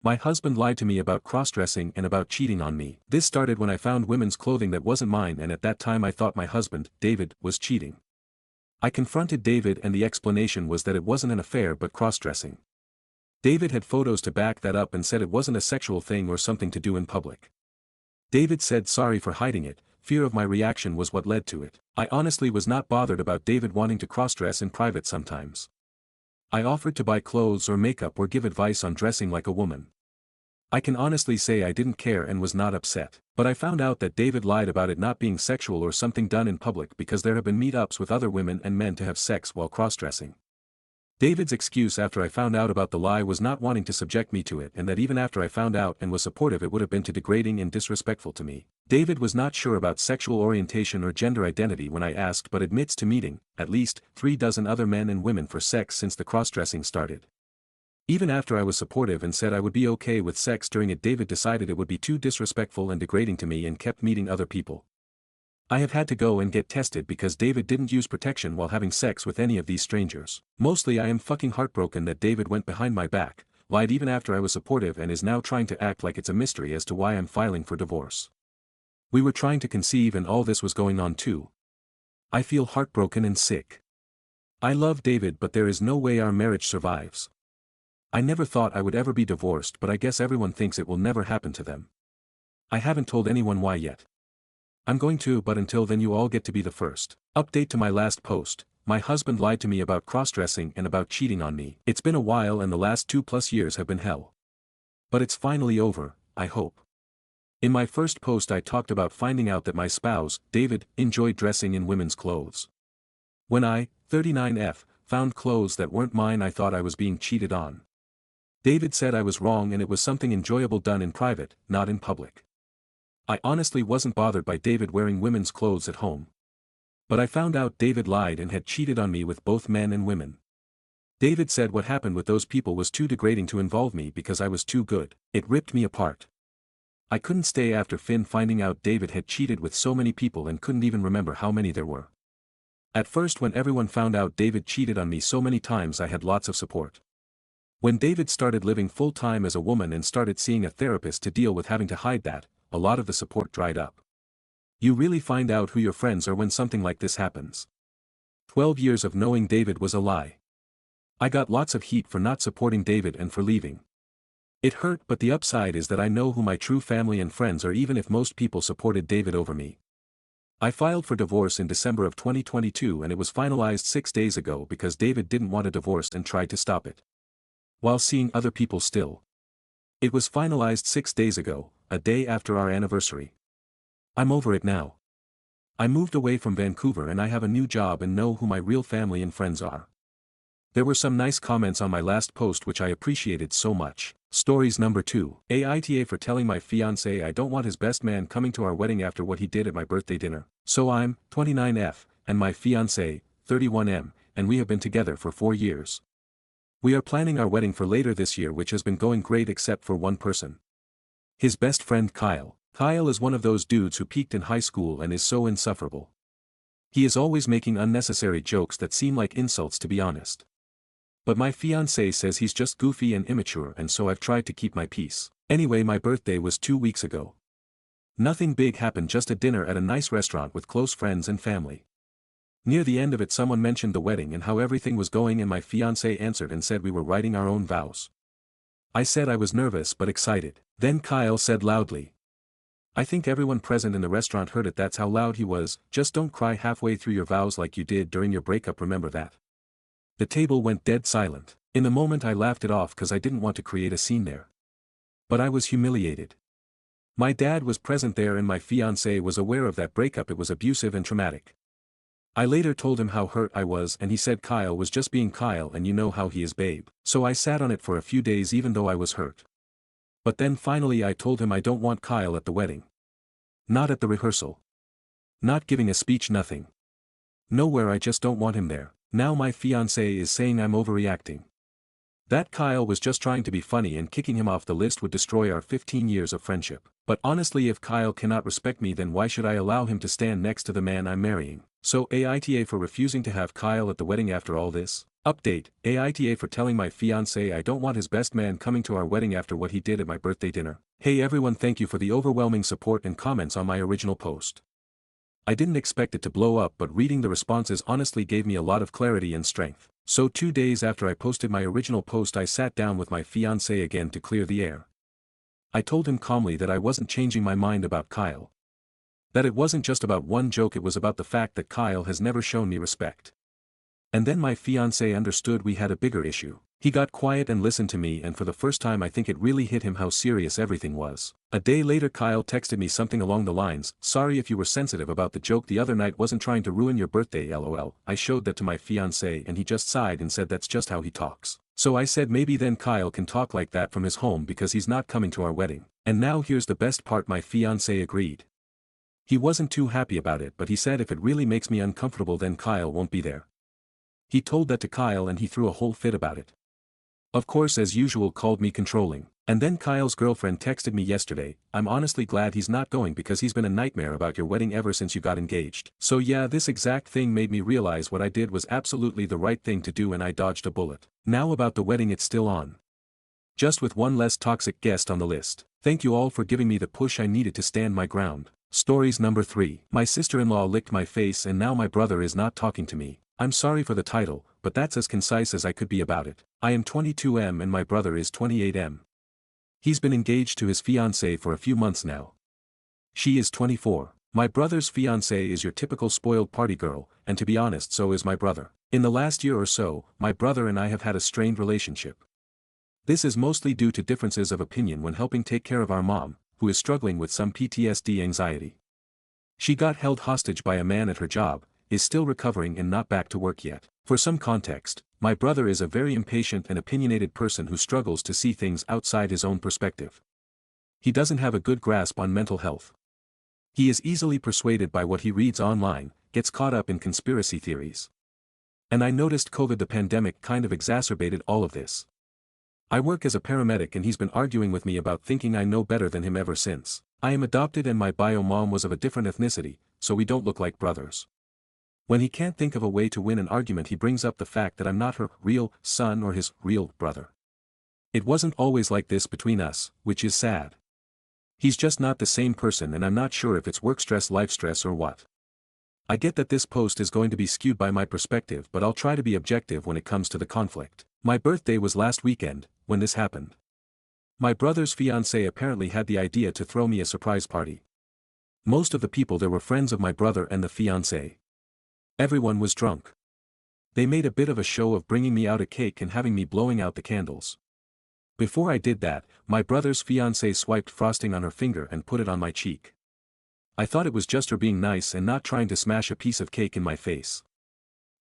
My husband lied to me about cross-dressing and about cheating on me. This started when I found women's clothing that wasn't mine, and at that time I thought my husband, David, was cheating. I confronted David and the explanation was that it wasn't an affair but cross-dressing. David had photos to back that up and said it wasn't a sexual thing or something to do in public. David said sorry for hiding it, fear of my reaction was what led to it. I honestly was not bothered about David wanting to cross-dress in private sometimes. I offered to buy clothes or makeup or give advice on dressing like a woman. I can honestly say I didn't care and was not upset. But I found out that David lied about it not being sexual or something done in public because there have been meet-ups with other women and men to have sex while cross-dressing. David's excuse after I found out about the lie was not wanting to subject me to it, and that even after I found out and was supportive it would have been too degrading and disrespectful to me. David was not sure about sexual orientation or gender identity when I asked, but admits to meeting, at least, 36 other men and women for sex since the cross-dressing started. Even after I was supportive and said I would be okay with sex during it, David decided it would be too disrespectful and degrading to me and kept meeting other people. I have had to go and get tested because David didn't use protection while having sex with any of these strangers. Mostly I am fucking heartbroken that David went behind my back, lied even after I was supportive, and is now trying to act like it's a mystery as to why I'm filing for divorce. We were trying to conceive and all this was going on too. I feel heartbroken and sick. I love David, but there is no way our marriage survives. I never thought I would ever be divorced, but I guess everyone thinks it will never happen to them. I haven't told anyone why yet. I'm going to, but until then you all get to be the first. Update to my last post: my husband lied to me about cross-dressing and about cheating on me. It's been a while and the last 2+ years have been hell. But it's finally over, I hope. In my first post I talked about finding out that my spouse, David, enjoyed dressing in women's clothes. When I, 39F, found clothes that weren't mine, I thought I was being cheated on. David said I was wrong and it was something enjoyable done in private, not in public. I honestly wasn't bothered by David wearing women's clothes at home. But I found out David lied and had cheated on me with both men and women. David said what happened with those people was too degrading to involve me because I was too good. It ripped me apart. I couldn't stay after finding out David had cheated with so many people and couldn't even remember how many there were. At first, when everyone found out David cheated on me so many times, I had lots of support. When David started living full-time as a woman and started seeing a therapist to deal with having to hide that, a lot of the support dried up. You really find out who your friends are when something like this happens. 12 years of knowing David was a lie. I got lots of heat for not supporting David and for leaving. It hurt, but the upside is that I know who my true family and friends are, even if most people supported David over me. I filed for divorce in December of 2022 and it was finalized 6 days ago because David didn't want a divorce and tried to stop it. While seeing other people still. It was finalized 6 days ago, a day after our anniversary. I'm over it now. I moved away from Vancouver and I have a new job and know who my real family and friends are. There were some nice comments on my last post which I appreciated so much. Stories number 2. Aita for telling my fiancé I don't want his best man coming to our wedding after what he did at my birthday dinner. So I'm 29F, and my fiancé, 31M, and we have been together for 4 years. We are planning our wedding for later this year, which has been going great except for one person. His best friend Kyle. Kyle is one of those dudes who peaked in high school and is so insufferable. He is always making unnecessary jokes that seem like insults, to be honest. But my fiancé says he's just goofy and immature, and so I've tried to keep my peace. Anyway, my birthday was 2 weeks ago. Nothing big happened, just a dinner at a nice restaurant with close friends and family. Near the end of it, someone mentioned the wedding and how everything was going, and my fiancé answered and said we were writing our own vows. I said I was nervous but excited. Then Kyle said loudly. I think everyone present in the restaurant heard it. That's how loud he was. Just don't cry halfway through your vows like you did during your breakup, remember that? The table went dead silent. In the moment I laughed it off because I didn't want to create a scene there. But I was humiliated. My dad was present there and my fiancé was aware of that breakup. It was abusive and traumatic. I later told him how hurt I was and he said Kyle was just being Kyle and you know how he is, babe. So I sat on it for a few days even though I was hurt. But then finally I told him I don't want Kyle at the wedding. Not at the rehearsal. Not giving a speech, nothing. Nowhere, I just don't want him there. Now my fiancé is saying I'm overreacting. That Kyle was just trying to be funny and kicking him off the list would destroy our 15 years of friendship. But honestly, if Kyle cannot respect me, then why should I allow him to stand next to the man I'm marrying? So Aita for refusing to have Kyle at the wedding after all this. Update, Aita for telling my fiancé I don't want his best man coming to our wedding after what he did at my birthday dinner. Hey everyone, thank you for the overwhelming support and comments on my original post. I didn't expect it to blow up, but reading the responses honestly gave me a lot of clarity and strength. So 2 days after I posted my original post, I sat down with my fiancé again to clear the air. I told him calmly that I wasn't changing my mind about Kyle. That it wasn't just about one joke, it was about the fact that Kyle has never shown me respect. And then my fiancé understood we had a bigger issue. He got quiet and listened to me, and for the first time I think it really hit him how serious everything was. A day later Kyle texted me something along the lines, "Sorry if you were sensitive about the joke the other night, wasn't trying to ruin your birthday lol." I showed that to my fiancé and he just sighed and said that's just how he talks. So I said maybe then Kyle can talk like that from his home because he's not coming to our wedding. And now here's the best part, my fiancé agreed. He wasn't too happy about it, but he said if it really makes me uncomfortable then Kyle won't be there. He told that to Kyle and he threw a whole fit about it. Of course, as usual, called me controlling. And then Kyle's girlfriend texted me yesterday, "I'm honestly glad he's not going because he's been a nightmare about your wedding ever since you got engaged." So yeah, this exact thing made me realize what I did was absolutely the right thing to do and I dodged a bullet. Now about the wedding, it's still on. Just with one less toxic guest on the list. Thank you all for giving me the push I needed to stand my ground. Stories number 3. My sister-in-law licked my face and now my brother is not talking to me. I'm sorry for the title, but that's as concise as I could be about it. I am 22M and my brother is 28M. He's been engaged to his fiancée for a few months now. She is 24. My brother's fiancée is your typical spoiled party girl, and to be honest so is my brother. In the last year or so, my brother and I have had a strained relationship. This is mostly due to differences of opinion when helping take care of our mom, who is struggling with some PTSD anxiety. She got held hostage by a man at her job, is still recovering and not back to work yet. For some context, my brother is a very impatient and opinionated person who struggles to see things outside his own perspective. He doesn't have a good grasp on mental health. He is easily persuaded by what he reads online, gets caught up in conspiracy theories. And I noticed the pandemic kind of exacerbated all of this. I work as a paramedic and he's been arguing with me about thinking I know better than him ever since. I am adopted and my bio mom was of a different ethnicity, so we don't look like brothers. When he can't think of a way to win an argument, he brings up the fact that I'm not her real son or his real brother. It wasn't always like this between us, which is sad. He's just not the same person and I'm not sure if it's work stress, life stress or what. I get that this post is going to be skewed by my perspective, but I'll try to be objective when it comes to the conflict. My birthday was last weekend, when this happened. My brother's fiancée apparently had the idea to throw me a surprise party. Most of the people there were friends of my brother and the fiancée. Everyone was drunk. They made a bit of a show of bringing me out a cake and having me blowing out the candles. Before I did that, my brother's fiancée swiped frosting on her finger and put it on my cheek. I thought it was just her being nice and not trying to smash a piece of cake in my face.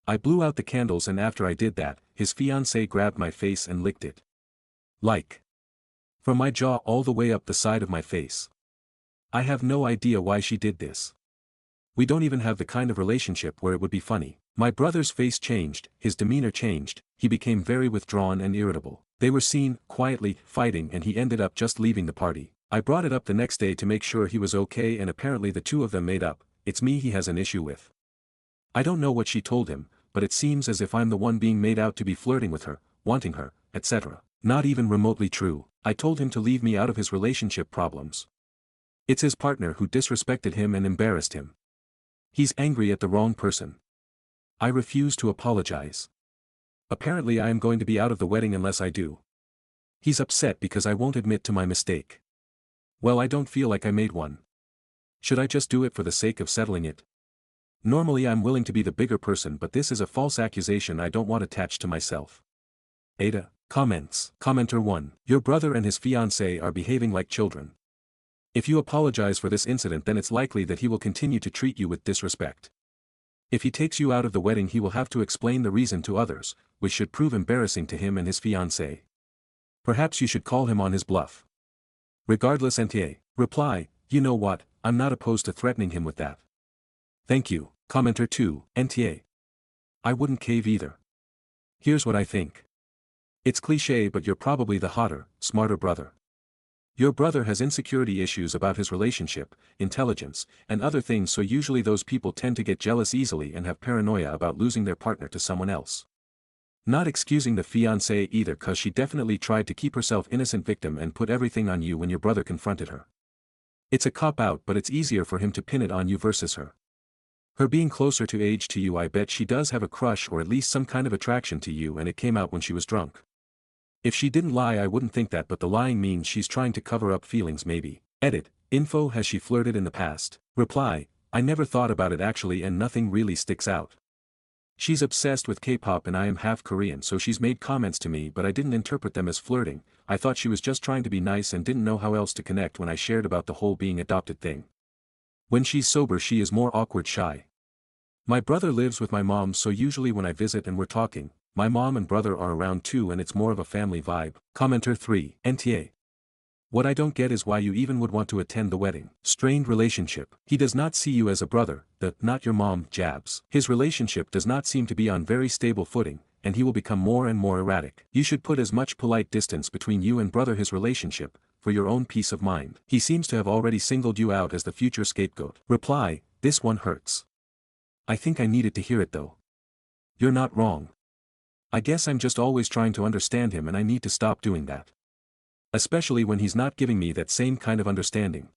I blew out the candles and after I did that, his fiancée grabbed my face and licked it. Like. From my jaw all the way up the side of my face. I have no idea why she did this. We don't even have the kind of relationship where it would be funny. My brother's face changed, his demeanor changed, he became very withdrawn and irritable. They were seen, quietly, fighting and he ended up just leaving the party. I brought it up the next day to make sure he was okay and apparently the two of them made up. It's me he has an issue with. I don't know what she told him, but it seems as if I'm the one being made out to be flirting with her, wanting her, etc. Not even remotely true. I told him to leave me out of his relationship problems. It's his partner who disrespected him and embarrassed him. He's angry at the wrong person. I refuse to apologize. Apparently I am going to be out of the wedding unless I do. He's upset because I won't admit to my mistake. Well, I don't feel like I made one. Should I just do it for the sake of settling it? Normally I'm willing to be the bigger person, but this is a false accusation I don't want attached to myself. Ada, comments. Commenter 1. Your brother and his fiancée are behaving like children. If you apologize for this incident, then it's likely that he will continue to treat you with disrespect. If he takes you out of the wedding, he will have to explain the reason to others, which should prove embarrassing to him and his fiancée. Perhaps you should call him on his bluff. Regardless, NTA. Reply, you know what, I'm not opposed to threatening him with that. Thank you. Commenter 2, NTA. I wouldn't cave either. Here's what I think. It's cliché, but you're probably the hotter, smarter brother. Your brother has insecurity issues about his relationship, intelligence, and other things, so usually those people tend to get jealous easily and have paranoia about losing their partner to someone else. Not excusing the fiancé either, cause she definitely tried to keep herself innocent victim and put everything on you when your brother confronted her. It's a cop-out, but it's easier for him to pin it on you versus her. Her being closer to age to you, I bet she does have a crush or at least some kind of attraction to you, and it came out when she was drunk. If she didn't lie I wouldn't think that, but the lying means she's trying to cover up feelings maybe. Edit. Info: has she flirted in the past? Reply: I never thought about it actually and nothing really sticks out. She's obsessed with K-pop and I am half Korean, so she's made comments to me, but I didn't interpret them as flirting. I thought she was just trying to be nice and didn't know how else to connect when I shared about the whole being adopted thing. When she's sober she is more awkward, shy. My brother lives with my mom, so usually when I visit and we're talking, my mom and brother are around too and it's more of a family vibe. Commenter 3. NTA. What I don't get is why you even would want to attend the wedding. Strained relationship. He does not see you as a brother, not your mom, jabs. His relationship does not seem to be on very stable footing, and he will become more and more erratic. You should put as much polite distance between you and brother his relationship, for your own peace of mind. He seems to have already singled you out as the future scapegoat. Reply: this one hurts. I think I needed to hear it though. You're not wrong. I guess I'm just always trying to understand him and I need to stop doing that. Especially when he's not giving me that same kind of understanding.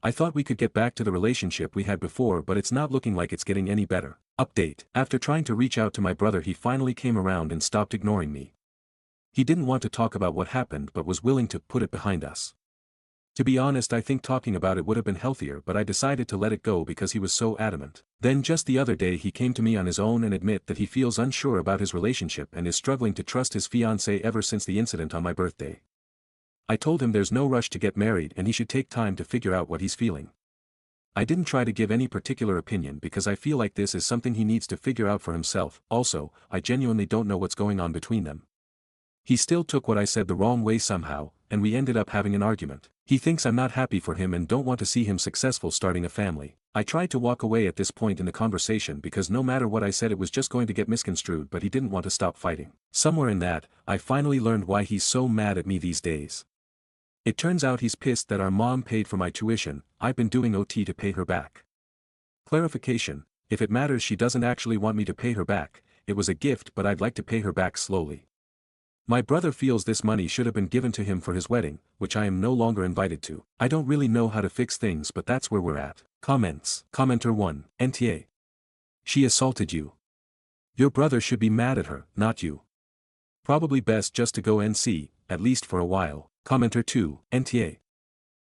I thought we could get back to the relationship we had before, but it's not looking like it's getting any better. Update. After trying to reach out to my brother he finally came around and stopped ignoring me. He didn't want to talk about what happened but was willing to put it behind us. To be honest, I think talking about it would have been healthier, but I decided to let it go because he was so adamant. Then just the other day he came to me on his own and admit that he feels unsure about his relationship and is struggling to trust his fiancée ever since the incident on my birthday. I told him there's no rush to get married and he should take time to figure out what he's feeling. I didn't try to give any particular opinion because I feel like this is something he needs to figure out for himself. Also, I genuinely don't know what's going on between them. He still took what I said the wrong way somehow, and we ended up having an argument. He thinks I'm not happy for him and don't want to see him successful starting a family. I tried to walk away at this point in the conversation because no matter what I said it was just going to get misconstrued, but he didn't want to stop fighting. Somewhere in that, I finally learned why he's so mad at me these days. It turns out he's pissed that our mom paid for my tuition. I've been doing OT to pay her back. Clarification: if it matters, she doesn't actually want me to pay her back. It was a gift, but I'd like to pay her back slowly. My brother feels this money should have been given to him for his wedding, which I am no longer invited to. I don't really know how to fix things, but that's where we're at. Comments. Commenter 1. NTA. She assaulted you. Your brother should be mad at her, not you. Probably best just to go NC, at least for a while. Commenter 2. NTA.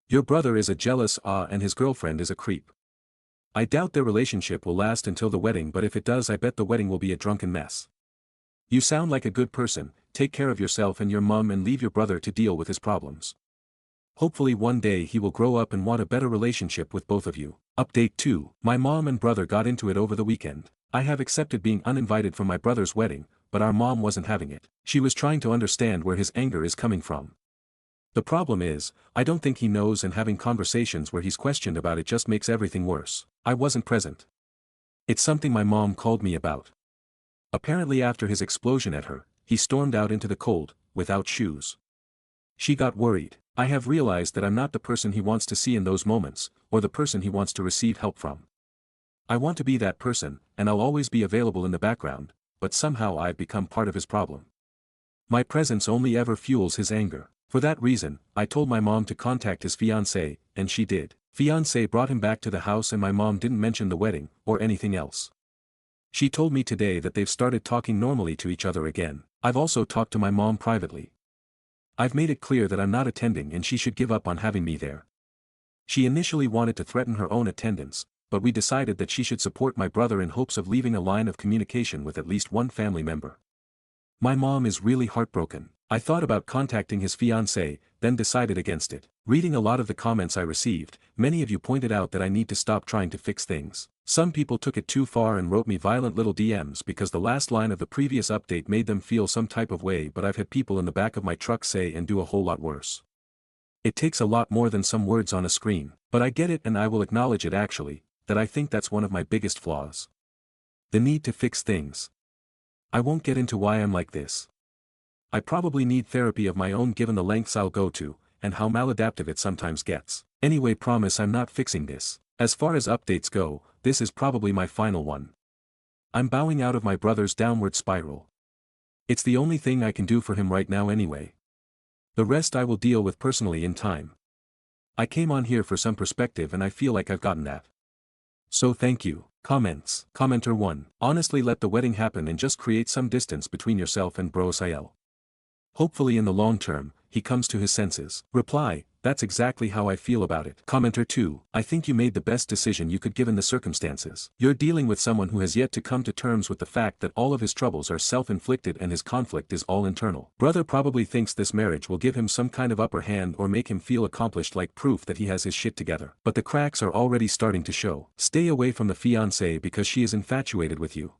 Your brother is a jealous and his girlfriend is a creep. I doubt their relationship will last until the wedding, but if it does I bet the wedding will be a drunken mess. You sound like a good person. Take care of yourself and your mum and leave your brother to deal with his problems. Hopefully one day he will grow up and want a better relationship with both of you. Update 2. My mom and brother got into it over the weekend. I have accepted being uninvited for my brother's wedding, but our mom wasn't having it. She was trying to understand where his anger is coming from. The problem is, I don't think he knows, and having conversations where he's questioned about it just makes everything worse. I wasn't present. It's something my mom called me about. Apparently after his explosion at her, he stormed out into the cold, without shoes. She got worried. I have realized that I'm not the person he wants to see in those moments, or the person he wants to receive help from. I want to be that person, and I'll always be available in the background, but somehow I've become part of his problem. My presence only ever fuels his anger. For that reason, I told my mom to contact his fiancée, and she did. Fiancée brought him back to the house and my mom didn't mention the wedding, or anything else. She told me today that they've started talking normally to each other again. I've also talked to my mom privately. I've made it clear that I'm not attending and she should give up on having me there. She initially wanted to threaten her own attendance, but we decided that she should support my brother in hopes of leaving a line of communication with at least one family member. My mom is really heartbroken. I thought about contacting his fiancée, then decided against it. Reading a lot of the comments I received, many of you pointed out that I need to stop trying to fix things. Some people took it too far and wrote me violent little DMs because the last line of the previous update made them feel some type of way, but I've had people in the back of my truck say and do a whole lot worse. It takes a lot more than some words on a screen, but I get it and I will acknowledge it actually, that I think that's one of my biggest flaws. The need to fix things. I won't get into why I'm like this. I probably need therapy of my own given the lengths I'll go to, and how maladaptive it sometimes gets. Anyway, promise I'm not fixing this. As far as updates go, this is probably my final one. I'm bowing out of my brother's downward spiral. It's the only thing I can do for him right now anyway. The rest I will deal with personally in time. I came on here for some perspective and I feel like I've gotten that. So thank you. Comments. Commenter 1. Honestly, let the wedding happen and just create some distance between yourself and Brosil. Hopefully in the long term, he comes to his senses. Reply. That's exactly how I feel about it. Commenter 2. I think you made the best decision you could given the circumstances. You're dealing with someone who has yet to come to terms with the fact that all of his troubles are self-inflicted and his conflict is all internal. Brother probably thinks this marriage will give him some kind of upper hand or make him feel accomplished, like proof that he has his shit together. But the cracks are already starting to show. Stay away from the fiancée because she is infatuated with you.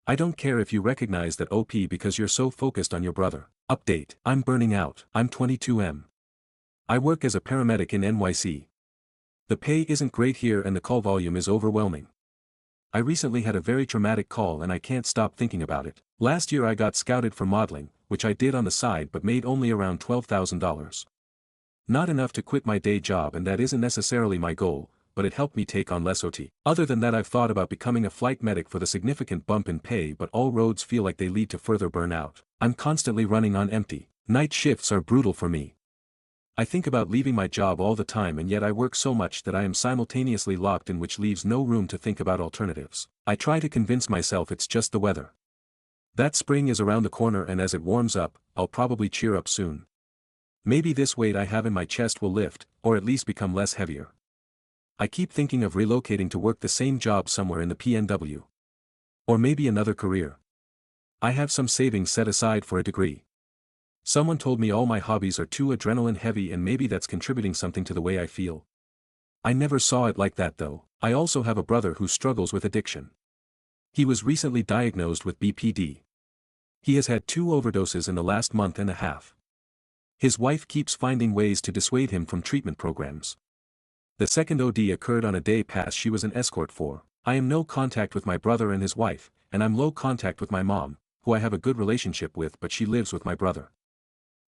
I don't care if you recognize that OP because you're so focused on your brother. Update. I'm burning out. I'm 22M. I work as a paramedic in NYC. The pay isn't great here and the call volume is overwhelming. I recently had a very traumatic call and I can't stop thinking about it. Last year I got scouted for modeling, which I did on the side but made only around $12,000. Not enough to quit my day job, and that isn't necessarily my goal, but it helped me take on less OT. Other than that, I've thought about becoming a flight medic for the significant bump in pay, but all roads feel like they lead to further burnout. I'm constantly running on empty. Night shifts are brutal for me. I think about leaving my job all the time, and yet I work so much that I am simultaneously locked in, which leaves no room to think about alternatives. I try to convince myself it's just the weather. That spring is around the corner, and as it warms up, I'll probably cheer up soon. Maybe this weight I have in my chest will lift, or at least become less heavier. I keep thinking of relocating to work the same job somewhere in the PNW. Or maybe another career. I have some savings set aside for a degree. Someone told me all my hobbies are too adrenaline heavy, and maybe that's contributing something to the way I feel. I never saw it like that though. I also have a brother who struggles with addiction. He was recently diagnosed with BPD. He has had 2 overdoses in the last month and a half. His wife keeps finding ways to dissuade him from treatment programs. The second OD occurred on a day pass she was an escort for. I am no contact with my brother and his wife, and I'm low contact with my mom, who I have a good relationship with, but she lives with my brother.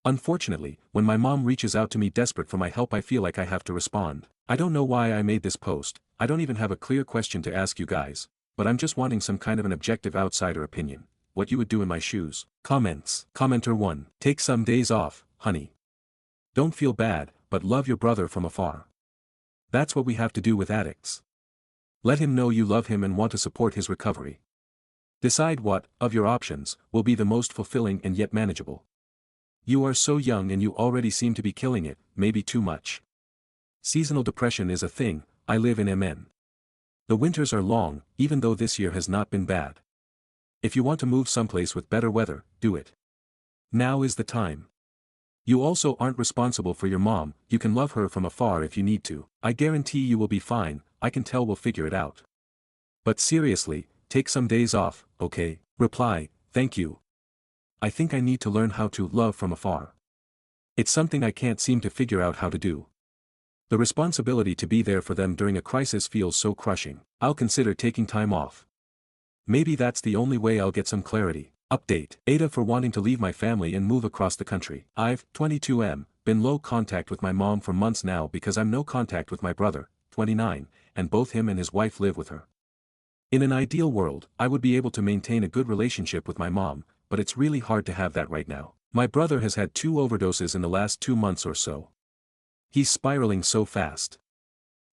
Unfortunately, when my mom reaches out to me desperate for my help, I feel like I have to respond. I don't know why I made this post. I don't even have a clear question to ask you guys, but I'm just wanting some kind of an objective outsider opinion. What you would do in my shoes. Comments. Commenter 1. Take some days off, honey. Don't feel bad, but love your brother from afar. That's what we have to do with addicts. Let him know you love him and want to support his recovery. Decide what, of your options, will be the most fulfilling and yet manageable. You are so young and you already seem to be killing it, maybe too much. Seasonal depression is a thing. I live in MN. The winters are long, even though this year has not been bad. If you want to move someplace with better weather, do it. Now is the time. You also aren't responsible for your mom. You can love her from afar if you need to. I guarantee you will be fine. I can tell we'll figure it out. But seriously, take some days off, okay? Reply. Thank you. I think I need to learn how to love from afar. It's something I can't seem to figure out how to do. The responsibility to be there for them during a crisis feels so crushing. I'll consider taking time off. Maybe that's the only way I'll get some clarity. Update. Aita for wanting to leave my family and move across the country. I've, 22M, been low contact with my mom for months now because I'm no contact with my brother, 29, and both him and his wife live with her. In an ideal world, I would be able to maintain a good relationship with my mom, but it's really hard to have that right now. My brother has had 2 overdoses in the last 2 months or so. He's spiraling so fast.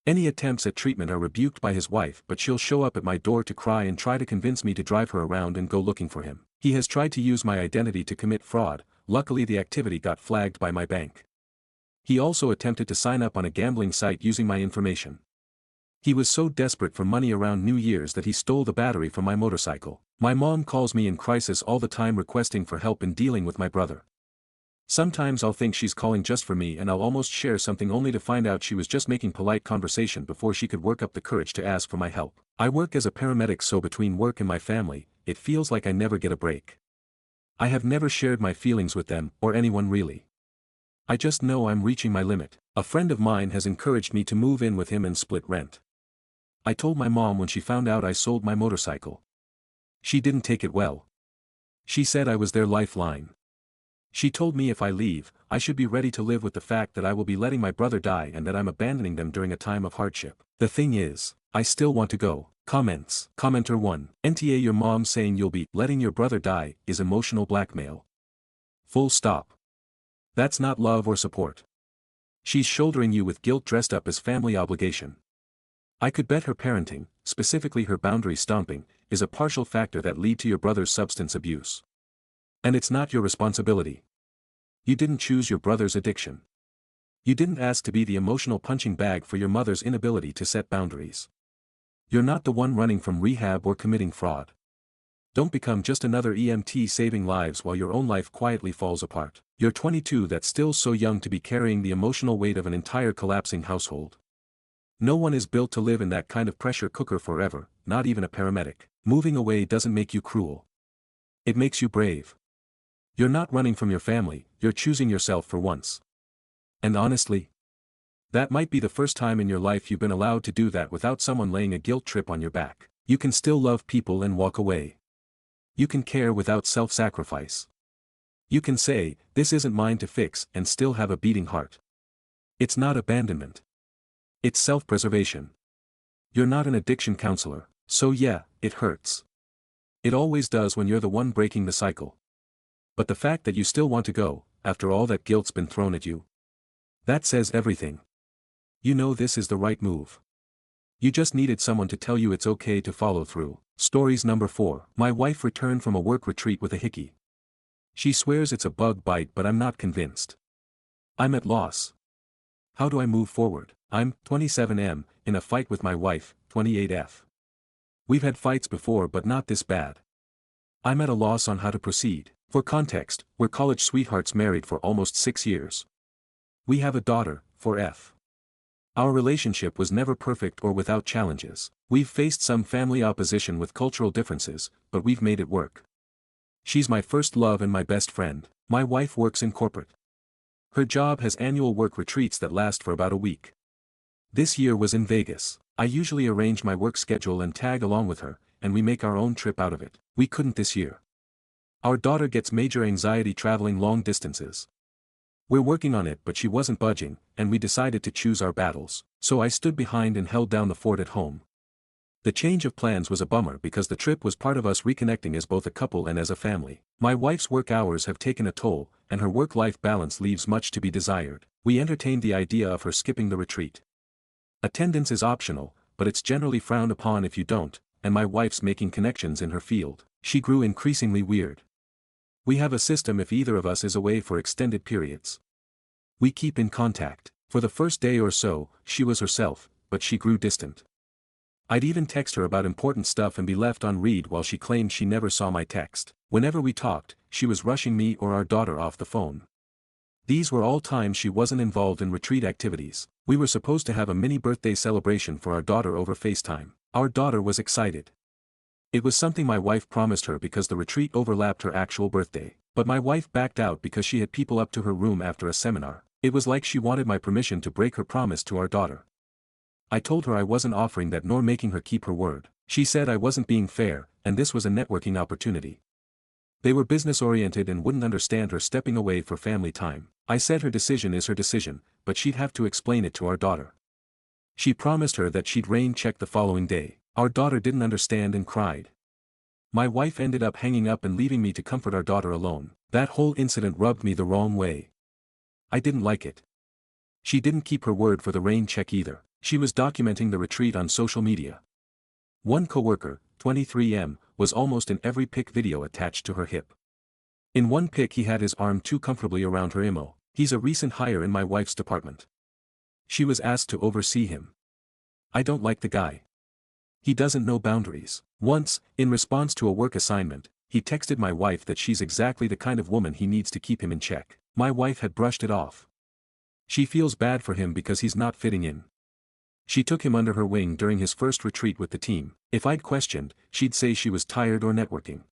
Any attempts at treatment are rebuked by his wife, but she'll show up at my door to cry and try to convince me to drive her around and go looking for him. He has tried to use my identity to commit fraud. Luckily the activity got flagged by my bank. He also attempted to sign up on a gambling site using my information. He was so desperate for money around New Year's that he stole the battery from my motorcycle. My mom calls me in crisis all the time requesting for help in dealing with my brother. Sometimes I'll think she's calling just for me and I'll almost share something only to find out she was just making polite conversation before she could work up the courage to ask for my help. I work as a paramedic, so between work and my family, it feels like I never get a break. I have never shared my feelings with them, or anyone really. I just know I'm reaching my limit. A friend of mine has encouraged me to move in with him and split rent. I told my mom when she found out I sold my motorcycle. She didn't take it well. She said I was their lifeline. She told me if I leave, I should be ready to live with the fact that I will be letting my brother die and that I'm abandoning them during a time of hardship. The thing is, I still want to go. Comments. Commenter 1. NTA your mom saying you'll be letting your brother die is emotional blackmail. Full stop. That's not love or support. She's shouldering you with guilt dressed up as family obligation. I could bet her parenting, specifically her boundary stomping, is a partial factor that lead to your brother's substance abuse. And it's not your responsibility. You didn't choose your brother's addiction. You didn't ask to be the emotional punching bag for your mother's inability to set boundaries. You're not the one running from rehab or committing fraud. Don't become just another EMT saving lives while your own life quietly falls apart. You're 22, that's still so young to be carrying the emotional weight of an entire collapsing household. No one is built to live in that kind of pressure cooker forever, not even a paramedic. Moving away doesn't make you cruel. It makes you brave. You're not running from your family, you're choosing yourself for once. And honestly, that might be the first time in your life you've been allowed to do that without someone laying a guilt trip on your back. You can still love people and walk away. You can care without self-sacrifice. You can say, this isn't mine to fix, and still have a beating heart. It's not abandonment. It's self-preservation. You're not an addiction counselor, so yeah, it hurts. It always does when you're the one breaking the cycle. But the fact that you still want to go, after all that guilt's been thrown at you, that says everything. You know this is the right move. You just needed someone to tell you it's okay to follow through. Stories number 4. My wife returned from a work retreat with a hickey. She swears it's a bug bite, but I'm not convinced. I'm at loss. How do I move forward? I'm 27M, in a fight with my wife, 28F. We've had fights before but not this bad. I'm at a loss on how to proceed. For context, we're college sweethearts married for almost 6 years. We have a daughter, 4F. Our relationship was never perfect or without challenges. We've faced some family opposition with cultural differences, but we've made it work. She's my first love and my best friend. My wife works in corporate. Her job has annual work retreats that last for about a week. This year was in Vegas. I usually arrange my work schedule and tag along with her, and we make our own trip out of it. We couldn't this year. Our daughter gets major anxiety traveling long distances. We're working on it, but she wasn't budging, and we decided to choose our battles. So I stood behind and held down the fort at home. The change of plans was a bummer because the trip was part of us reconnecting as both a couple and as a family. My wife's work hours have taken a toll, and her work-life balance leaves much to be desired. We entertained the idea of her skipping the retreat. Attendance is optional, but it's generally frowned upon if you don't, and my wife's making connections in her field. She grew increasingly weird. We have a system if either of us is away for extended periods. We keep in contact. For the first day or so, she was herself, but she grew distant. I'd even text her about important stuff and be left on read while she claimed she never saw my text. Whenever we talked, she was rushing me or our daughter off the phone. These were all times she wasn't involved in retreat activities. We were supposed to have a mini birthday celebration for our daughter over FaceTime. Our daughter was excited. It was something my wife promised her because the retreat overlapped her actual birthday. But my wife backed out because she had people up to her room after a seminar. It was like she wanted my permission to break her promise to our daughter. I told her I wasn't offering that nor making her keep her word. She said I wasn't being fair, and this was a networking opportunity. They were business-oriented and wouldn't understand her stepping away for family time. I said her decision is her decision, but she'd have to explain it to our daughter. She promised her that she'd rain check the following day. Our daughter didn't understand and cried. My wife ended up hanging up and leaving me to comfort our daughter alone. That whole incident rubbed me the wrong way. I didn't like it. She didn't keep her word for the rain check either. She was documenting the retreat on social media. One coworker, 23M, was almost in every pic video attached to her hip. In one pic he had his arm too comfortably around her imo. He's a recent hire in my wife's department. She was asked to oversee him. I don't like the guy. He doesn't know boundaries. Once, in response to a work assignment, he texted my wife that she's exactly the kind of woman he needs to keep him in check. My wife had brushed it off. She feels bad for him because he's not fitting in. She took him under her wing during his first retreat with the team. If I'd questioned, she'd say she was tired or networking.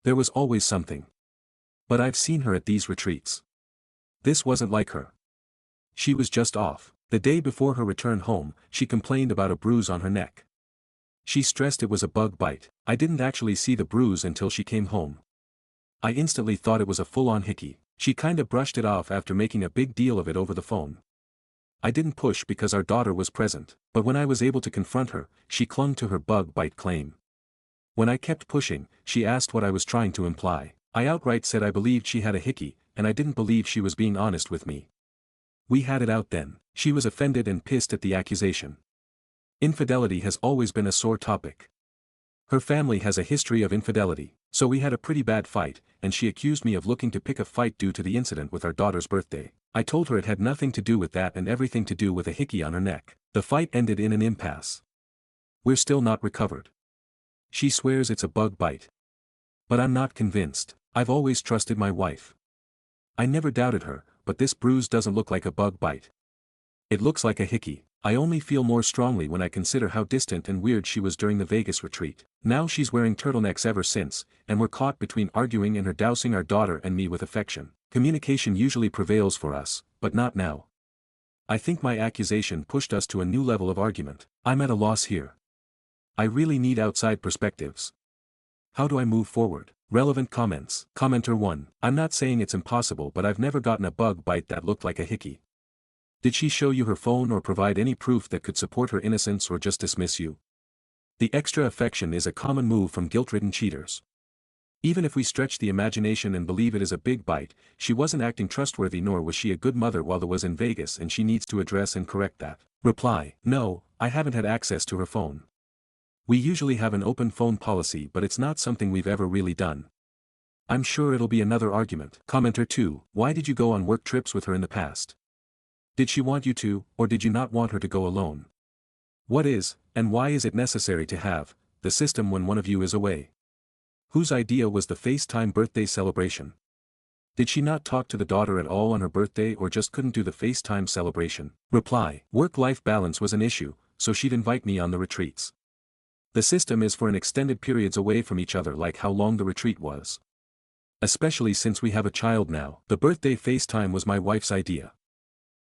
There was always something. But I've seen her at these retreats. This wasn't like her. She was just off. The day before her return home, she complained about a bruise on her neck. She stressed it was a bug bite. I didn't actually see the bruise until she came home. I instantly thought it was a full-on hickey. She kinda brushed it off after making a big deal of it over the phone. I didn't push because our daughter was present, but when I was able to confront her, she clung to her bug bite claim. When I kept pushing, she asked what I was trying to imply. I outright said I believed she had a hickey, and I didn't believe she was being honest with me. We had it out then. She was offended and pissed at the accusation. Infidelity has always been a sore topic. Her family has a history of infidelity, so we had a pretty bad fight, and she accused me of looking to pick a fight due to the incident with our daughter's birthday. I told her it had nothing to do with that and everything to do with a hickey on her neck. The fight ended in an impasse. We're still not recovered. She swears it's a bug bite. But I'm not convinced. I've always trusted my wife. I never doubted her, but this bruise doesn't look like a bug bite. It looks like a hickey. I only feel more strongly when I consider how distant and weird she was during the Vegas retreat. Now she's wearing turtlenecks ever since, and we're caught between arguing and her dousing our daughter and me with affection. Communication usually prevails for us, but not now. I think my accusation pushed us to a new level of argument. I'm at a loss here. I really need outside perspectives. How do I move forward? Relevant comments. Commenter 1. I'm not saying it's impossible, but I've never gotten a bug bite that looked like a hickey. Did she show you her phone or provide any proof that could support her innocence or just dismiss you? The extra affection is a common move from guilt-ridden cheaters. Even if we stretch the imagination and believe it is a big bite, she wasn't acting trustworthy nor was she a good mother while I was in Vegas, and she needs to address and correct that. Reply. No, I haven't had access to her phone. We usually have an open phone policy, but it's not something we've ever really done. I'm sure it'll be another argument. Commenter 2. Why did you go on work trips with her in the past? Did she want you to, or did you not want her to go alone? What is, and why is it necessary to have, the system when one of you is away? Whose idea was the FaceTime birthday celebration? Did she not talk to the daughter at all on her birthday or just couldn't do the FaceTime celebration? Reply. Work-life balance was an issue, so she'd invite me on the retreats. The system is for an extended periods away from each other, like how long the retreat was. Especially since we have a child now. The birthday FaceTime was my wife's idea.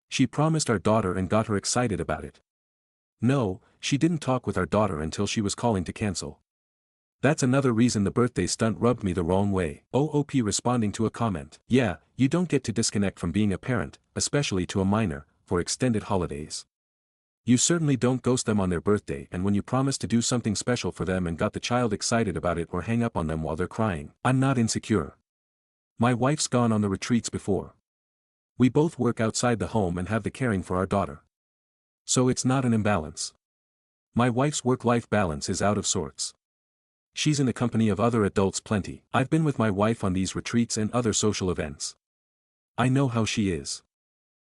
She promised our daughter and got her excited about it. No, she didn't talk with our daughter until she was calling to cancel. That's another reason the birthday stunt rubbed me the wrong way. OOP responding to a comment. Yeah, you don't get to disconnect from being a parent, especially to a minor, for extended holidays. You certainly don't ghost them on their birthday, and when you promise to do something special for them and got the child excited about it or hang up on them while they're crying. I'm not insecure. My wife's gone on the retreats before. We both work outside the home and have the caring for our daughter. So it's not an imbalance. My wife's work-life balance is out of sorts. She's in the company of other adults plenty. I've been with my wife on these retreats and other social events. I know how she is.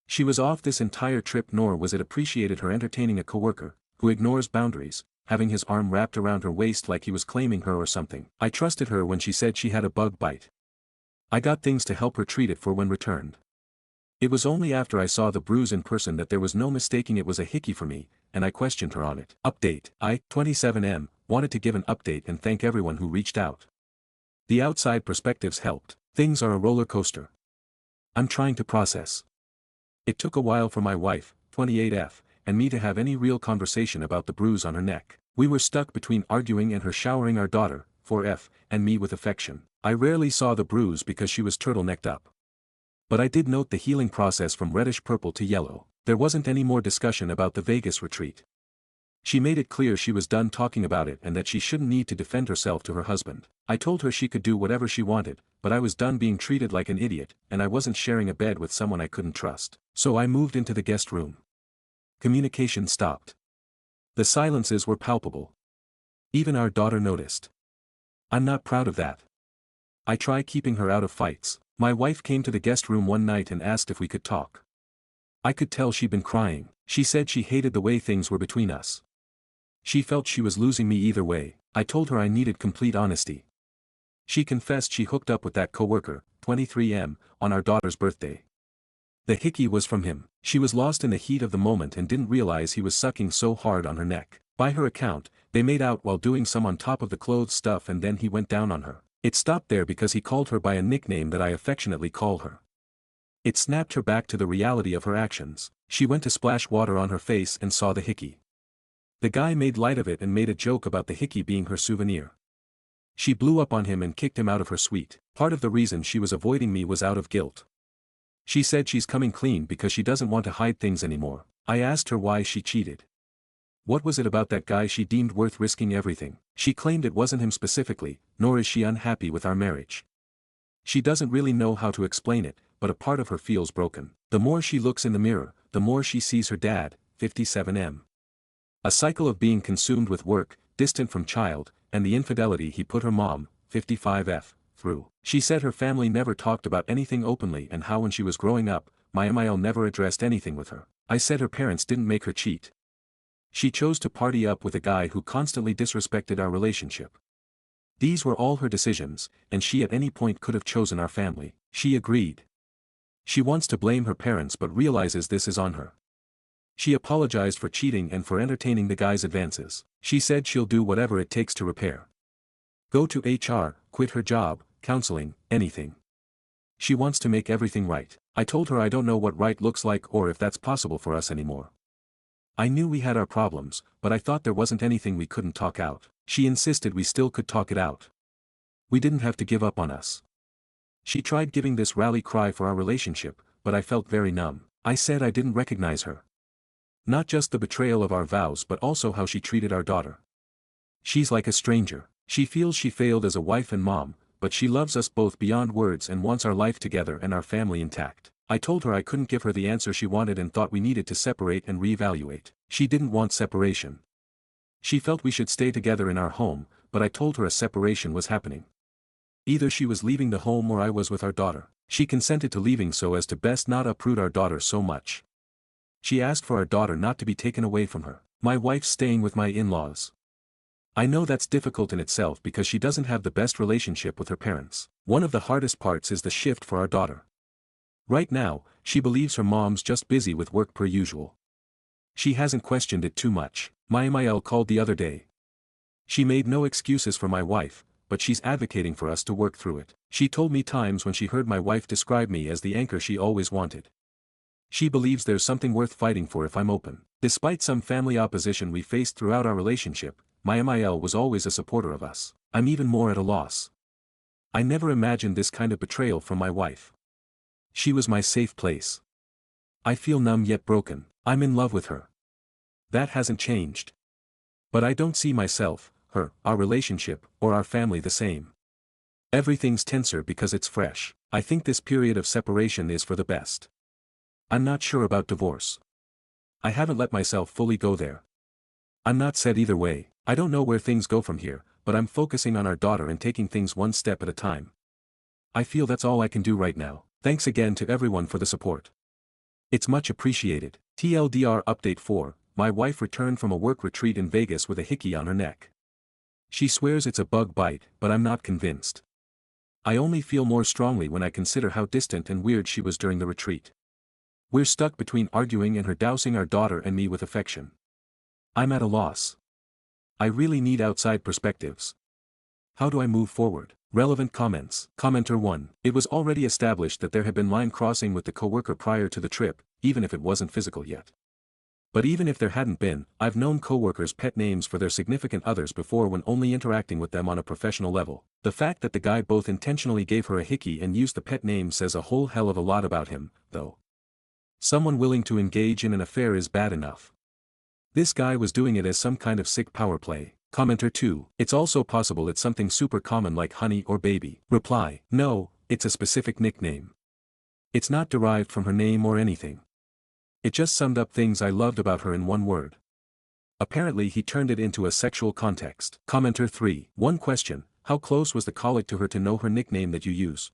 She was off this entire trip, nor was it appreciated her entertaining a coworker, who ignores boundaries, having his arm wrapped around her waist like he was claiming her or something. I trusted her when she said she had a bug bite. I got things to help her treat it for when returned. It was only after I saw the bruise in person that there was no mistaking it was a hickey for me, and I questioned her on it. Update. I, 27M, wanted to give an update and thank everyone who reached out. The outside perspectives helped. Things are a roller coaster. I'm trying to process. It took a while for my wife, 28F, and me to have any real conversation about the bruise on her neck. We were stuck between arguing and her showering our daughter, 4F, and me with affection. I rarely saw the bruise because she was turtlenecked up. But I did note the healing process from reddish purple to yellow. There wasn't any more discussion about the Vegas retreat. She made it clear she was done talking about it and that she shouldn't need to defend herself to her husband. I told her she could do whatever she wanted, but I was done being treated like an idiot, and I wasn't sharing a bed with someone I couldn't trust. So I moved into the guest room. Communication stopped. The silences were palpable. Even our daughter noticed. I'm not proud of that. I try keeping her out of fights. My wife came to the guest room one night and asked if we could talk. I could tell she'd been crying. She said she hated the way things were between us. She felt she was losing me either way. I told her I needed complete honesty. She confessed she hooked up with that coworker, 23M, on our daughter's birthday. The hickey was from him. She was lost in the heat of the moment and didn't realize he was sucking so hard on her neck. By her account, they made out while doing some on top of the clothes stuff, and then he went down on her. It stopped there because he called her by a nickname that I affectionately call her. It snapped her back to the reality of her actions. She went to splash water on her face and saw the hickey. The guy made light of it and made a joke about the hickey being her souvenir. She blew up on him and kicked him out of her suite. Part of the reason she was avoiding me was out of guilt. She said she's coming clean because she doesn't want to hide things anymore. I asked her why she cheated. What was it about that guy she deemed worth risking everything? She claimed it wasn't him specifically, nor is she unhappy with our marriage. She doesn't really know how to explain it, but a part of her feels broken. The more she looks in the mirror, the more she sees her dad, 57M. A cycle of being consumed with work, distant from child, and the infidelity he put her mom, 55F, through. She said her family never talked about anything openly and how when she was growing up, my MIL never addressed anything with her. I said her parents didn't make her cheat. She chose to party up with a guy who constantly disrespected our relationship. These were all her decisions, and she at any point could have chosen our family. She agreed. She wants to blame her parents but realizes this is on her. She apologized for cheating and for entertaining the guy's advances. She said she'll do whatever it takes to repair. Go to HR, quit her job, counseling, anything. She wants to make everything right. I told her I don't know what right looks like or if that's possible for us anymore. I knew we had our problems, but I thought there wasn't anything we couldn't talk out. She insisted we still could talk it out. We didn't have to give up on us. She tried giving this rally cry for our relationship, but I felt very numb. I said I didn't recognize her. Not just the betrayal of our vows but also how she treated our daughter. She's like a stranger. She feels she failed as a wife and mom, but she loves us both beyond words and wants our life together and our family intact. I told her I couldn't give her the answer she wanted and thought we needed to separate and reevaluate. She didn't want separation. She felt we should stay together in our home, but I told her a separation was happening. Either she was leaving the home or I was with our daughter. She consented to leaving so as to best not uproot our daughter so much. She asked for our daughter not to be taken away from her. My wife's staying with my in-laws. I know that's difficult in itself because she doesn't have the best relationship with her parents. One of the hardest parts is the shift for our daughter. Right now, she believes her mom's just busy with work per usual. She hasn't questioned it too much. My MIL called the other day. She made no excuses for my wife, but she's advocating for us to work through it. She told me times when she heard my wife describe me as the anchor she always wanted. She believes there's something worth fighting for if I'm open. Despite some family opposition we faced throughout our relationship, my MIL was always a supporter of us. I'm even more at a loss. I never imagined this kind of betrayal from my wife. She was my safe place. I feel numb yet broken. I'm in love with her. That hasn't changed. But I don't see myself, her, our relationship, or our family the same. Everything's tenser because it's fresh. I think this period of separation is for the best. I'm not sure about divorce. I haven't let myself fully go there. I'm not set either way. I don't know where things go from here, but I'm focusing on our daughter and taking things one step at a time. I feel that's all I can do right now. Thanks again to everyone for the support. It's much appreciated. TLDR Update 4, my wife returned from a work retreat in Vegas with a hickey on her neck. She swears it's a bug bite, but I'm not convinced. I only feel more strongly when I consider how distant and weird she was during the retreat. We're stuck between arguing and her dousing our daughter and me with affection. I'm at a loss. I really need outside perspectives. How do I move forward? Relevant comments. Commenter 1. It was already established that there had been line crossing with the coworker prior to the trip, even if it wasn't physical yet. But even if there hadn't been, I've known coworkers' pet names for their significant others before when only interacting with them on a professional level. The fact that the guy both intentionally gave her a hickey and used the pet name says a whole hell of a lot about him, though. Someone willing to engage in an affair is bad enough. This guy was doing it as some kind of sick power play. Commenter 2. It's also possible it's something super common like honey or baby. Reply. No, it's a specific nickname. It's not derived from her name or anything. It just summed up things I loved about her in one word. Apparently he turned it into a sexual context. Commenter 3. One question, how close was the colleague to her to know her nickname that you use?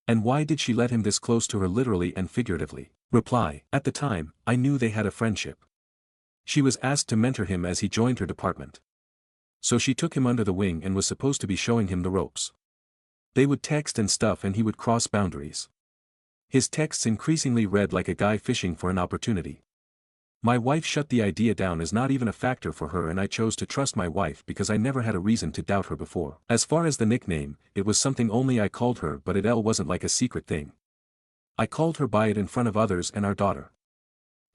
And why did she let him this close to her literally and figuratively? Reply. At the time, I knew they had a friendship. She was asked to mentor him as he joined her department. So she took him under the wing and was supposed to be showing him the ropes. They would text and stuff and he would cross boundaries. His texts increasingly read like a guy fishing for an opportunity. My wife shut the idea down as not even a factor for her and I chose to trust my wife because I never had a reason to doubt her before. As far as the nickname, it was something only I called her but it wasn't like a secret thing. I called her by it in front of others and our daughter.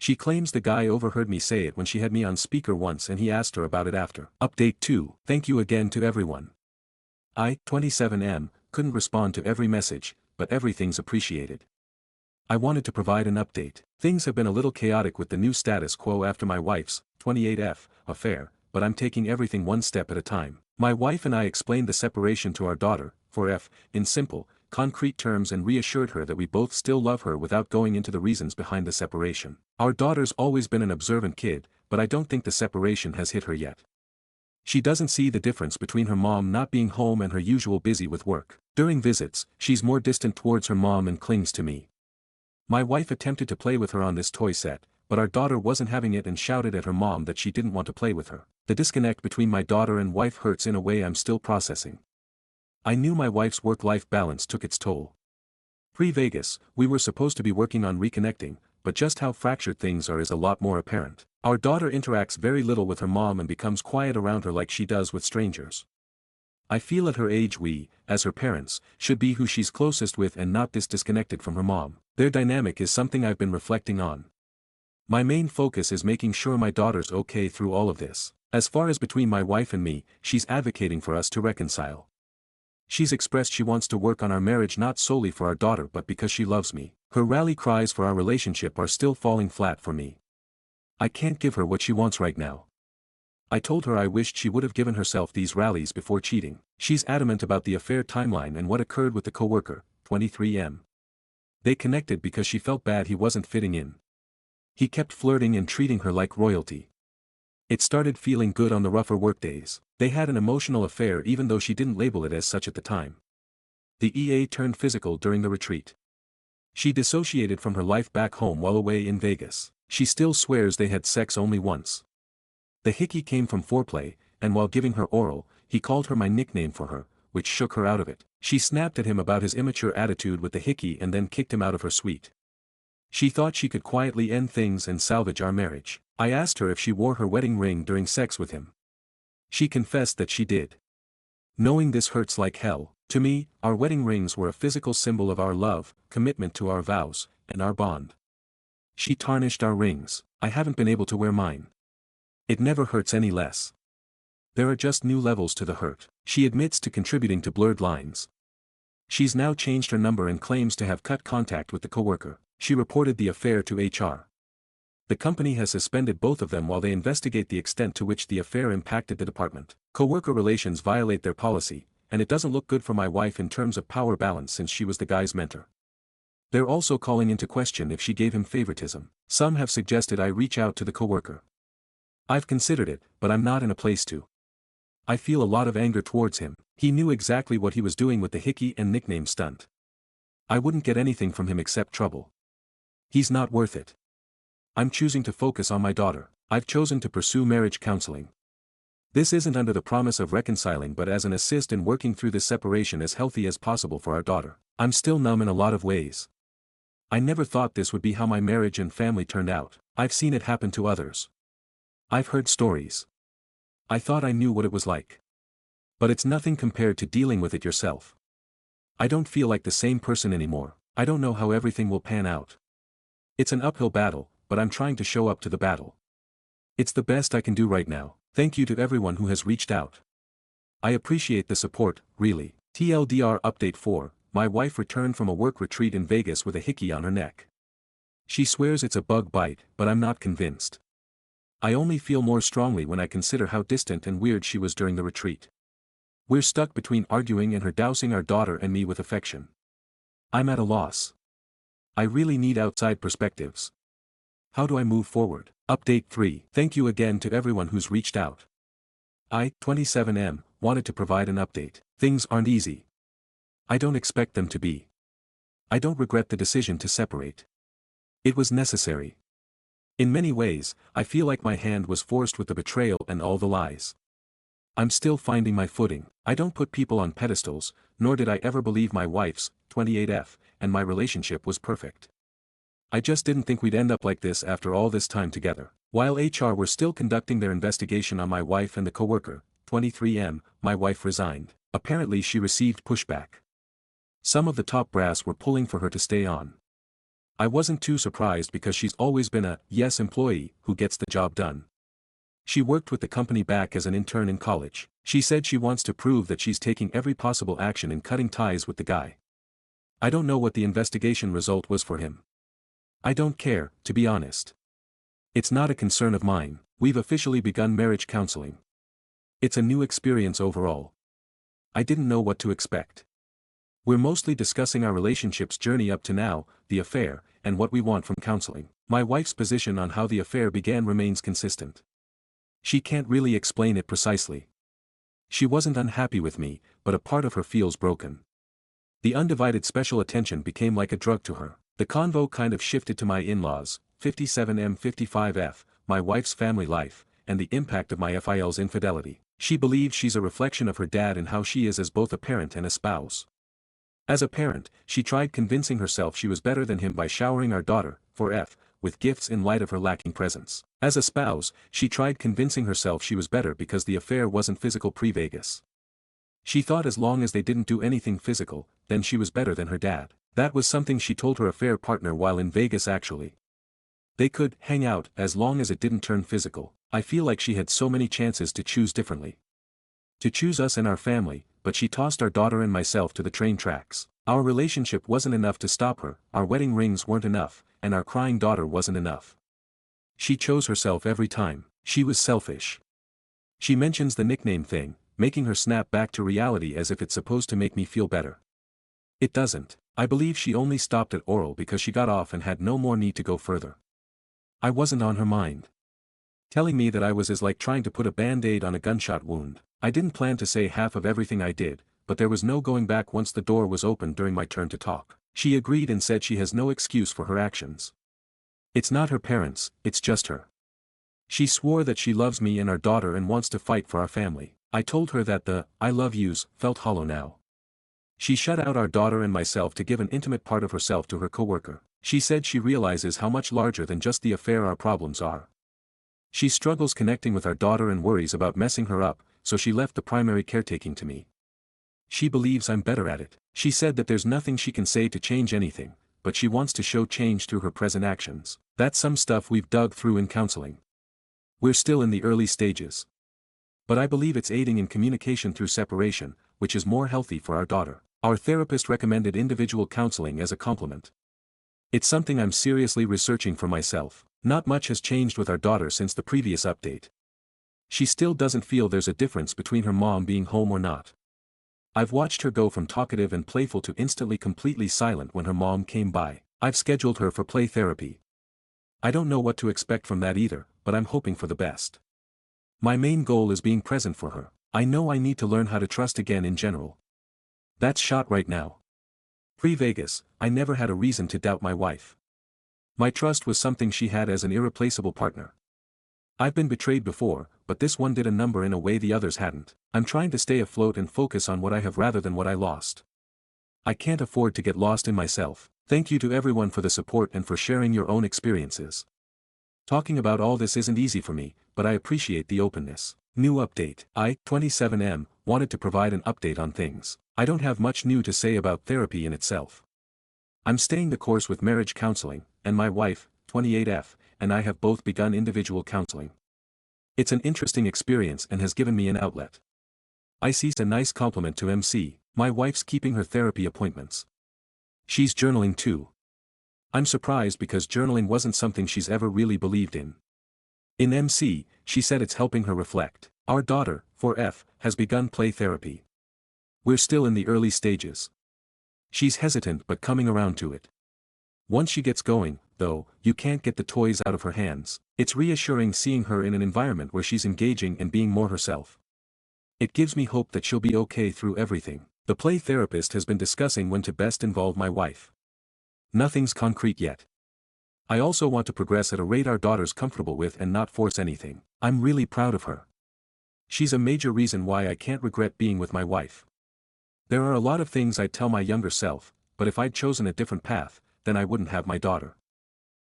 She claims the guy overheard me say it when she had me on speaker once and he asked her about it after. Update 2. Thank you again to everyone. I, 27M, couldn't respond to every message, but everything's appreciated. I wanted to provide an update. Things have been a little chaotic with the new status quo after my wife's, 28F, affair, but I'm taking everything one step at a time. My wife and I explained the separation to our daughter, for F, in simple, concrete terms and reassured her that we both still love her without going into the reasons behind the separation. Our daughter's always been an observant kid, but I don't think the separation has hit her yet. She doesn't see the difference between her mom not being home and her usual busy with work. During visits, she's more distant towards her mom and clings to me. My wife attempted to play with her on this toy set, but our daughter wasn't having it and shouted at her mom that she didn't want to play with her. The disconnect between my daughter and wife hurts in a way I'm still processing. I knew my wife's work-life balance took its toll. Pre-Vegas, we were supposed to be working on reconnecting, but just how fractured things are is a lot more apparent. Our daughter interacts very little with her mom and becomes quiet around her like she does with strangers. I feel at her age we, as her parents, should be who she's closest with and not this disconnected from her mom. Their dynamic is something I've been reflecting on. My main focus is making sure my daughter's okay through all of this. As far as between my wife and me, she's advocating for us to reconcile. She's expressed she wants to work on our marriage not solely for our daughter but because she loves me. Her rally cries for our relationship are still falling flat for me. I can't give her what she wants right now. I told her I wished she would have given herself these rallies before cheating. She's adamant about the affair timeline and what occurred with the coworker, 23M. They connected because she felt bad he wasn't fitting in. He kept flirting and treating her like royalty. It started feeling good on the rougher workdays. They had an emotional affair even though she didn't label it as such at the time. The EA turned physical during the retreat. She dissociated from her life back home while away in Vegas. She still swears they had sex only once. The Hickey came from foreplay, and while giving her oral, he called her my nickname for her, which shook her out of it. She snapped at him about his immature attitude with the Hickey and then kicked him out of her suite. She thought she could quietly end things and salvage our marriage. I asked her if she wore her wedding ring during sex with him. She confessed that she did. Knowing this hurts like hell. To me, our wedding rings were a physical symbol of our love, commitment to our vows, and our bond. She tarnished our rings. I haven't been able to wear mine. It never hurts any less. There are just new levels to the hurt. She admits to contributing to blurred lines. She's now changed her number and claims to have cut contact with the coworker. She reported the affair to HR. The company has suspended both of them while they investigate the extent to which the affair impacted the department. Coworker relations violate their policy, and it doesn't look good for my wife in terms of power balance since she was the guy's mentor. They're also calling into question if she gave him favoritism. Some have suggested I reach out to the coworker. I've considered it, but I'm not in a place to. I feel a lot of anger towards him. He knew exactly what he was doing with the Hickey and nickname stunt. I wouldn't get anything from him except trouble. He's not worth it. I'm choosing to focus on my daughter. I've chosen to pursue marriage counseling. This isn't under the promise of reconciling but as an assist in working through this separation as healthy as possible for our daughter. I'm still numb in a lot of ways. I never thought this would be how my marriage and family turned out. I've seen it happen to others. I've heard stories. I thought I knew what it was like. But it's nothing compared to dealing with it yourself. I don't feel like the same person anymore. I don't know how everything will pan out. It's an uphill battle, but I'm trying to show up to the battle. It's the best I can do right now. Thank you to everyone who has reached out. I appreciate the support, really. TLDR Update 4, my wife returned from a work retreat in Vegas with a Hickey on her neck. She swears it's a bug bite, but I'm not convinced. I only feel more strongly when I consider how distant and weird she was during the retreat. We're stuck between arguing and her dousing our daughter and me with affection. I'm at a loss. I really need outside perspectives. How do I move forward? Update 3. Thank you again to everyone who's reached out. I, 27M, wanted to provide an update. Things aren't easy. I don't expect them to be. I don't regret the decision to separate. It was necessary. In many ways, I feel like my hand was forced with the betrayal and all the lies. I'm still finding my footing. I don't put people on pedestals, nor did I ever believe my wife's, 28F, and my relationship was perfect. I just didn't think we'd end up like this after all this time together. While HR were still conducting their investigation on my wife and the coworker, 23M, my wife resigned. Apparently she received pushback. Some of the top brass were pulling for her to stay on. I wasn't too surprised because she's always been a yes employee who gets the job done. She worked with the company back as an intern in college. She said she wants to prove that she's taking every possible action in cutting ties with the guy. I don't know what the investigation result was for him. I don't care, to be honest. It's not a concern of mine. We've officially begun marriage counseling. It's a new experience overall. I didn't know what to expect. We're mostly discussing our relationship's journey up to now, the affair, and what we want from counseling. My wife's position on how the affair began remains consistent. She can't really explain it precisely. She wasn't unhappy with me, but a part of her feels broken. The undivided special attention became like a drug to her. The convo kind of shifted to my in-laws, 57M55F, my wife's family life, and the impact of my FIL's infidelity. She believes she's a reflection of her dad and how she is as both a parent and a spouse. As a parent, she tried convincing herself she was better than him by showering our daughter, for F, with gifts in light of her lacking presence. As a spouse, she tried convincing herself she was better because the affair wasn't physical pre-Vegas. She thought as long as they didn't do anything physical, then she was better than her dad. That was something she told her affair partner while in Vegas actually. They could hang out as long as it didn't turn physical. I feel like she had so many chances to choose differently. To choose us and our family, but she tossed our daughter and myself to the train tracks. Our relationship wasn't enough to stop her, our wedding rings weren't enough, and our crying daughter wasn't enough. She chose herself every time. She was selfish. She mentions the nickname thing, making her snap back to reality as if it's supposed to make me feel better. It doesn't. I believe she only stopped at oral because she got off and had no more need to go further. I wasn't on her mind. Telling me that I was is like trying to put a band-aid on a gunshot wound. I didn't plan to say half of everything I did, but there was no going back once the door was opened during my turn to talk. She agreed and said she has no excuse for her actions. It's not her parents, it's just her. She swore that she loves me and our daughter and wants to fight for our family. I told her that the "I love yous" felt hollow now. She shut out our daughter and myself to give an intimate part of herself to her coworker. She said she realizes how much larger than just the affair our problems are. She struggles connecting with our daughter and worries about messing her up, so she left the primary caretaking to me. She believes I'm better at it. She said that there's nothing she can say to change anything, but she wants to show change through her present actions. That's some stuff we've dug through in counseling. We're still in the early stages. But I believe it's aiding in communication through separation, which is more healthy for our daughter. Our therapist recommended individual counseling as a complement. It's something I'm seriously researching for myself. Not much has changed with our daughter since the previous update. She still doesn't feel there's a difference between her mom being home or not. I've watched her go from talkative and playful to instantly completely silent when her mom came by. I've scheduled her for play therapy. I don't know what to expect from that either, but I'm hoping for the best. My main goal is being present for her. I know I need to learn how to trust again in general. That's shot right now. Pre-Vegas, I never had a reason to doubt my wife. My trust was something she had as an irreplaceable partner. I've been betrayed before, but this one did a number in a way the others hadn't. I'm trying to stay afloat and focus on what I have rather than what I lost. I can't afford to get lost in myself. Thank you to everyone for the support and for sharing your own experiences. Talking about all this isn't easy for me, but I appreciate the openness. New update. I, 27M, wanted to provide an update on things. I don't have much new to say about therapy in itself. I'm staying the course with marriage counseling, and my wife, 28F, and I have both begun individual counseling. It's an interesting experience and has given me an outlet. I see a nice compliment to MC, my wife's keeping her therapy appointments. She's journaling too. I'm surprised because journaling wasn't something she's ever really believed in. In MC, she said it's helping her reflect. Our daughter, 4F, has begun play therapy. We're still in the early stages. She's hesitant but coming around to it. Once she gets going, though, you can't get the toys out of her hands. It's reassuring seeing her in an environment where she's engaging and being more herself. It gives me hope that she'll be okay through everything. The play therapist has been discussing when to best involve my wife. Nothing's concrete yet. I also want to progress at a rate our daughter's comfortable with and not force anything. I'm really proud of her. She's a major reason why I can't regret being with my wife. There are a lot of things I'd tell my younger self, but if I'd chosen a different path, then I wouldn't have my daughter.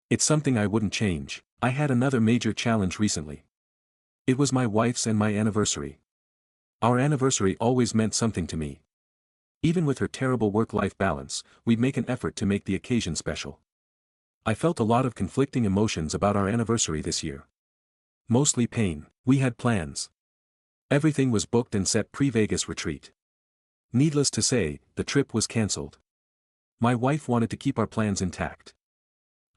It's something I wouldn't change. I had another major challenge recently. It was my wife's and my anniversary. Our anniversary always meant something to me. Even with her terrible work-life balance, we'd make an effort to make the occasion special. I felt a lot of conflicting emotions about our anniversary this year. Mostly pain. We had plans. Everything was booked and set pre-Vegas retreat. Needless to say, the trip was cancelled. My wife wanted to keep our plans intact.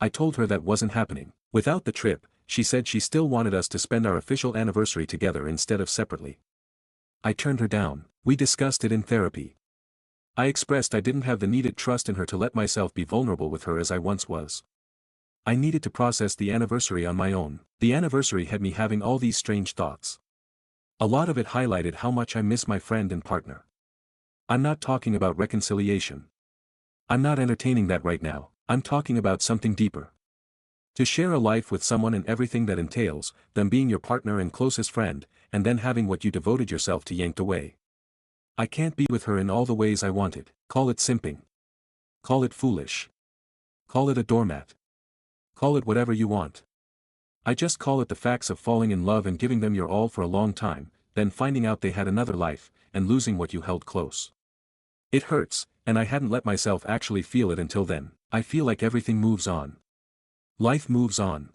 I told her that wasn't happening. Without the trip, she said she still wanted us to spend our official anniversary together instead of separately. I turned her down. We discussed it in therapy. I expressed I didn't have the needed trust in her to let myself be vulnerable with her as I once was. I needed to process the anniversary on my own. The anniversary had me having all these strange thoughts. A lot of it highlighted how much I miss my friend and partner. I'm not talking about reconciliation. I'm not entertaining that right now. I'm talking about something deeper. To share a life with someone and everything that entails, them being your partner and closest friend, and then having what you devoted yourself to yanked away. I can't be with her in all the ways I wanted. Call it simping. Call it foolish. Call it a doormat. Call it whatever you want. I just call it the facts of falling in love and giving them your all for a long time, then finding out they had another life, and losing what you held close. It hurts, and I hadn't let myself actually feel it until then. I feel like everything moves on. Life moves on.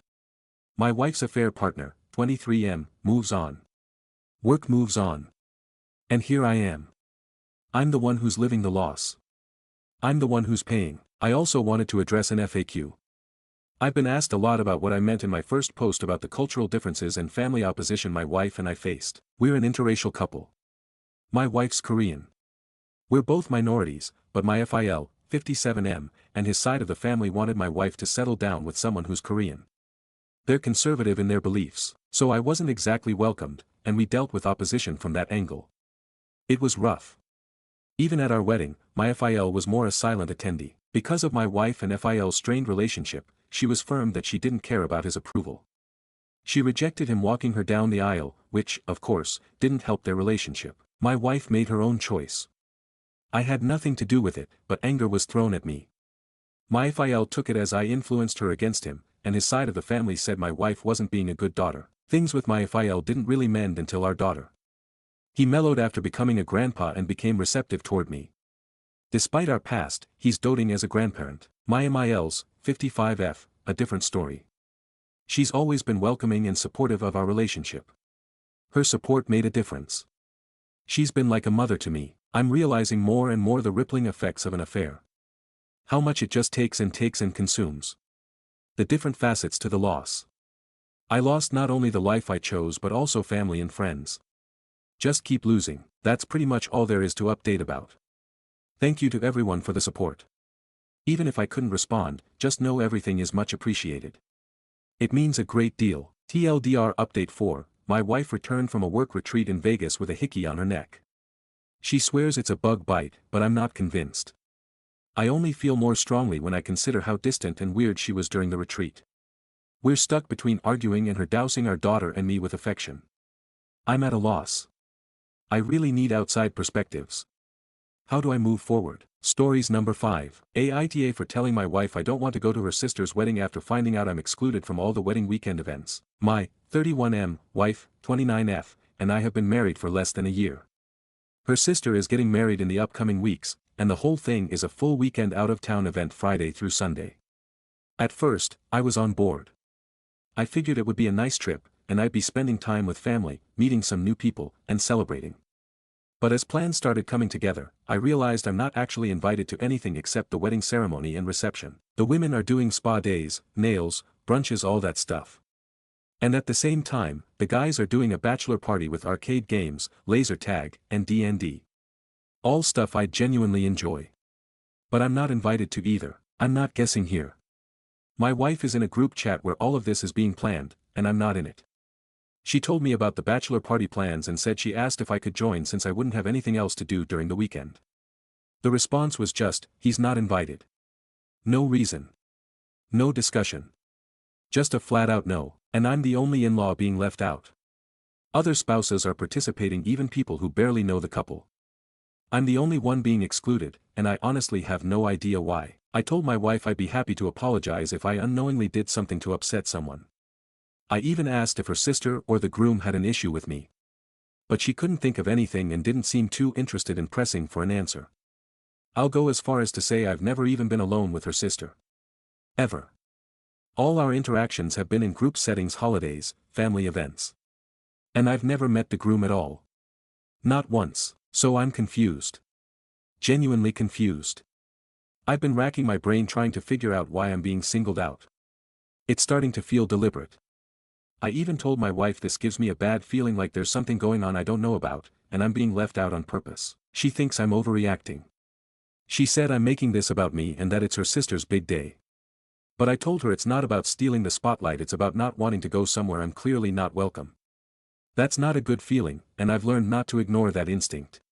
My wife's affair partner, 23M, moves on. Work moves on. And here I am. I'm the one who's living the loss. I'm the one who's paying. I also wanted to address an FAQ. I've been asked a lot about what I meant in my first post about the cultural differences and family opposition my wife and I faced. We're an interracial couple. My wife's Korean. We're both minorities, but my FIL, 57M, and his side of the family wanted my wife to settle down with someone who's Korean. They're conservative in their beliefs, so I wasn't exactly welcomed, and we dealt with opposition from that angle. It was rough. Even at our wedding, my FIL was more a silent attendee. Because of my wife and FIL's strained relationship, she was firm that she didn't care about his approval. She rejected him walking her down the aisle, which, of course, didn't help their relationship. My wife made her own choice. I had nothing to do with it, but anger was thrown at me. My FIL took it as I influenced her against him, and his side of the family said my wife wasn't being a good daughter. Things with my FIL didn't really mend until our daughter. He mellowed after becoming a grandpa and became receptive toward me. Despite our past, he's doting as a grandparent. My MIL's, 55F, a different story. She's always been welcoming and supportive of our relationship. Her support made a difference. She's been like a mother to me. I'm realizing more and more the rippling effects of an affair. How much it just takes and consumes. The different facets to the loss. I lost not only the life I chose but also family and friends. Just keep losing. That's pretty much all there is to update about. Thank you to everyone for the support. Even if I couldn't respond, just know everything is much appreciated. It means a great deal. TLDR Update 4, my wife returned from a work retreat in Vegas with a hickey on her neck. She swears it's a bug bite, but I'm not convinced. I only feel more strongly when I consider how distant and weird she was during the retreat. We're stuck between arguing and her dousing our daughter and me with affection. I'm at a loss. I really need outside perspectives. How do I move forward? Stories number 5. AITA for telling my wife I don't want to go to her sister's wedding after finding out I'm excluded from all the wedding weekend events. My 31M wife, 29F, and I have been married for less than a year. Her sister is getting married in the upcoming weeks, and the whole thing is a full weekend out-of-town event Friday through Sunday. At first, I was on board. I figured it would be a nice trip, and I'd be spending time with family, meeting some new people, and celebrating. But as plans started coming together, I realized I'm not actually invited to anything except the wedding ceremony and reception. The women are doing spa days, nails, brunches, all that stuff. And at the same time, the guys are doing a bachelor party with arcade games, laser tag, and D&D. All stuff I genuinely enjoy. But I'm not invited to either. I'm not guessing here. My wife is in a group chat where all of this is being planned, and I'm not in it. She told me about the bachelor party plans and said she asked if I could join since I wouldn't have anything else to do during the weekend. The response was just, he's not invited. No reason. No discussion. Just a flat-out no, and I'm the only in-law being left out. Other spouses are participating, even people who barely know the couple. I'm the only one being excluded, and I honestly have no idea why. I told my wife I'd be happy to apologize if I unknowingly did something to upset someone. I even asked if her sister or the groom had an issue with me. But she couldn't think of anything and didn't seem too interested in pressing for an answer. I'll go as far as to say I've never even been alone with her sister. Ever. All our interactions have been in group settings, holidays, family events. And I've never met the groom at all. Not once, so I'm confused. Genuinely confused. I've been racking my brain trying to figure out why I'm being singled out. It's starting to feel deliberate. I even told my wife this gives me a bad feeling like there's something going on I don't know about, and I'm being left out on purpose. She thinks I'm overreacting. She said I'm making this about me and that it's her sister's big day. But I told her it's not about stealing the spotlight, it's about not wanting to go somewhere I'm clearly not welcome. That's not a good feeling, and I've learned not to ignore that instinct.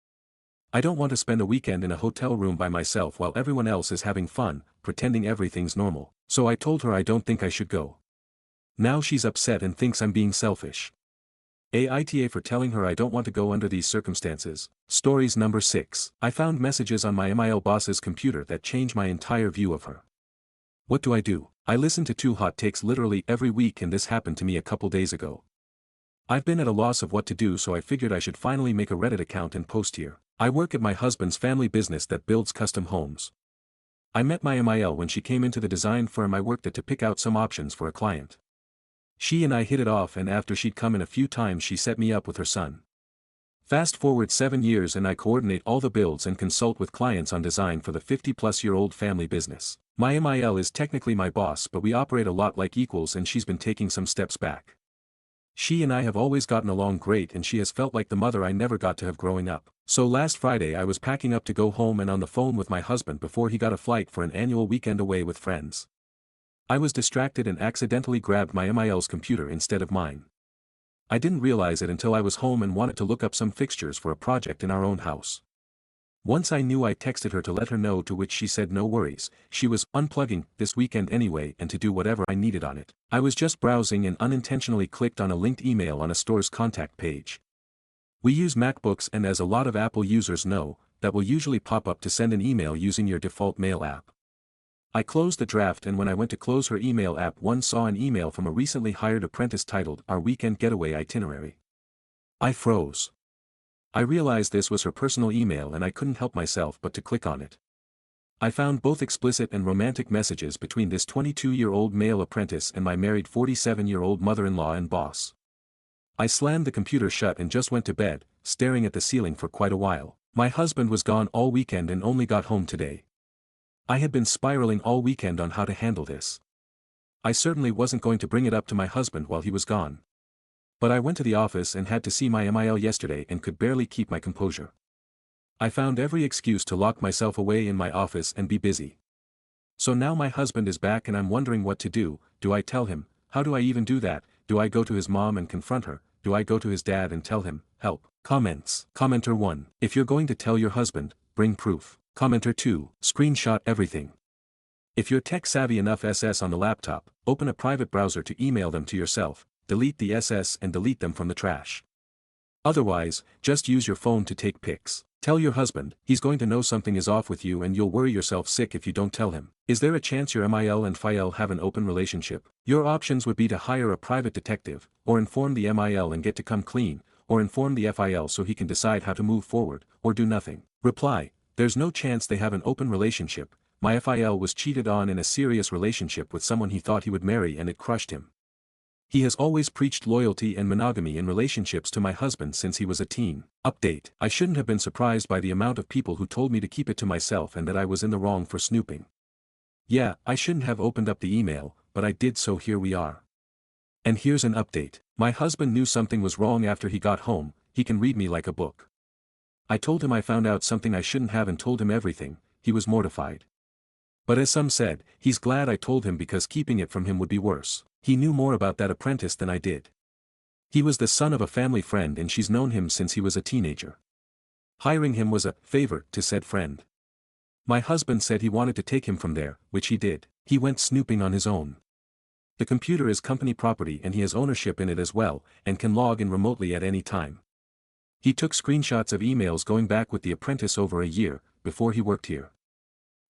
I don't want to spend a weekend in a hotel room by myself while everyone else is having fun, pretending everything's normal, so I told her I don't think I should go. Now she's upset and thinks I'm being selfish. Aita for telling her I don't want to go under these circumstances. Stories number 6. I found messages on my MIL boss's computer that changed my entire view of her. What do? I listen to Too Hot Takes literally every week, and this happened to me a couple days ago. I've been at a loss of what to do, so I figured I should finally make a Reddit account and post here. I work at my husband's family business that builds custom homes. I met my MIL when she came into the design firm I worked at to pick out some options for a client. She and I hit it off, and after she'd come in a few times she set me up with her son. Fast forward 7 years and I coordinate all the builds and consult with clients on design for the 50-plus-year-old family business. My MIL is technically my boss, but we operate a lot like equals, and she's been taking some steps back. She and I have always gotten along great, and she has felt like the mother I never got to have growing up. So last Friday I was packing up to go home and on the phone with my husband before he got a flight for an annual weekend away with friends. I was distracted and accidentally grabbed my MIL's computer instead of mine. I didn't realize it until I was home and wanted to look up some fixtures for a project in our own house. Once I knew, I texted her to let her know, to which she said no worries, she was unplugging this weekend anyway and to do whatever I needed on it. I was just browsing and unintentionally clicked on a linked email on a store's contact page. We use MacBooks, and as a lot of Apple users know, that will usually pop up to send an email using your default mail app. I closed the draft, and when I went to close her email app, one saw an email from a recently hired apprentice titled "Our Weekend Getaway Itinerary." I froze. I realized this was her personal email and I couldn't help myself but to click on it. I found both explicit and romantic messages between this 22-year-old male apprentice and my married 47-year-old mother-in-law and boss. I slammed the computer shut and just went to bed, staring at the ceiling for quite a while. My husband was gone all weekend and only got home today. I had been spiraling all weekend on how to handle this. I certainly wasn't going to bring it up to my husband while he was gone. But I went to the office and had to see my MIL yesterday and could barely keep my composure. I found every excuse to lock myself away in my office and be busy. So now my husband is back and I'm wondering what to do. Do I tell him? How do I even do that? Do I go to his mom and confront her? Do I go to his dad and tell him, help? Comments. Commenter 1. If you're going to tell your husband, bring proof. Commenter 2. Screenshot everything. If you're tech savvy enough, SS on the laptop, open a private browser to email them to yourself, delete the SS and delete them from the trash. Otherwise, just use your phone to take pics. Tell your husband, he's going to know something is off with you and you'll worry yourself sick if you don't tell him. Is there a chance your MIL and FIL have an open relationship? Your options would be to hire a private detective, or inform the MIL and get to come clean, or inform the FIL so he can decide how to move forward, or do nothing. Reply. There's no chance they have an open relationship. My FIL was cheated on in a serious relationship with someone he thought he would marry and it crushed him. He has always preached loyalty and monogamy in relationships to my husband since he was a teen. Update. I shouldn't have been surprised by the amount of people who told me to keep it to myself and that I was in the wrong for snooping. Yeah, I shouldn't have opened up the email, but I did, so here we are. And here's an update. My husband knew something was wrong after he got home. He can read me like a book. I told him I found out something I shouldn't have and told him everything. He was mortified. But as some said, he's glad I told him because keeping it from him would be worse. He knew more about that apprentice than I did. He was the son of a family friend and she's known him since he was a teenager. Hiring him was a favor to said friend. My husband said he wanted to take him from there, which he did. He went snooping on his own. The computer is company property and he has ownership in it as well, and can log in remotely at any time. He took screenshots of emails going back with the apprentice over a year, before he worked here.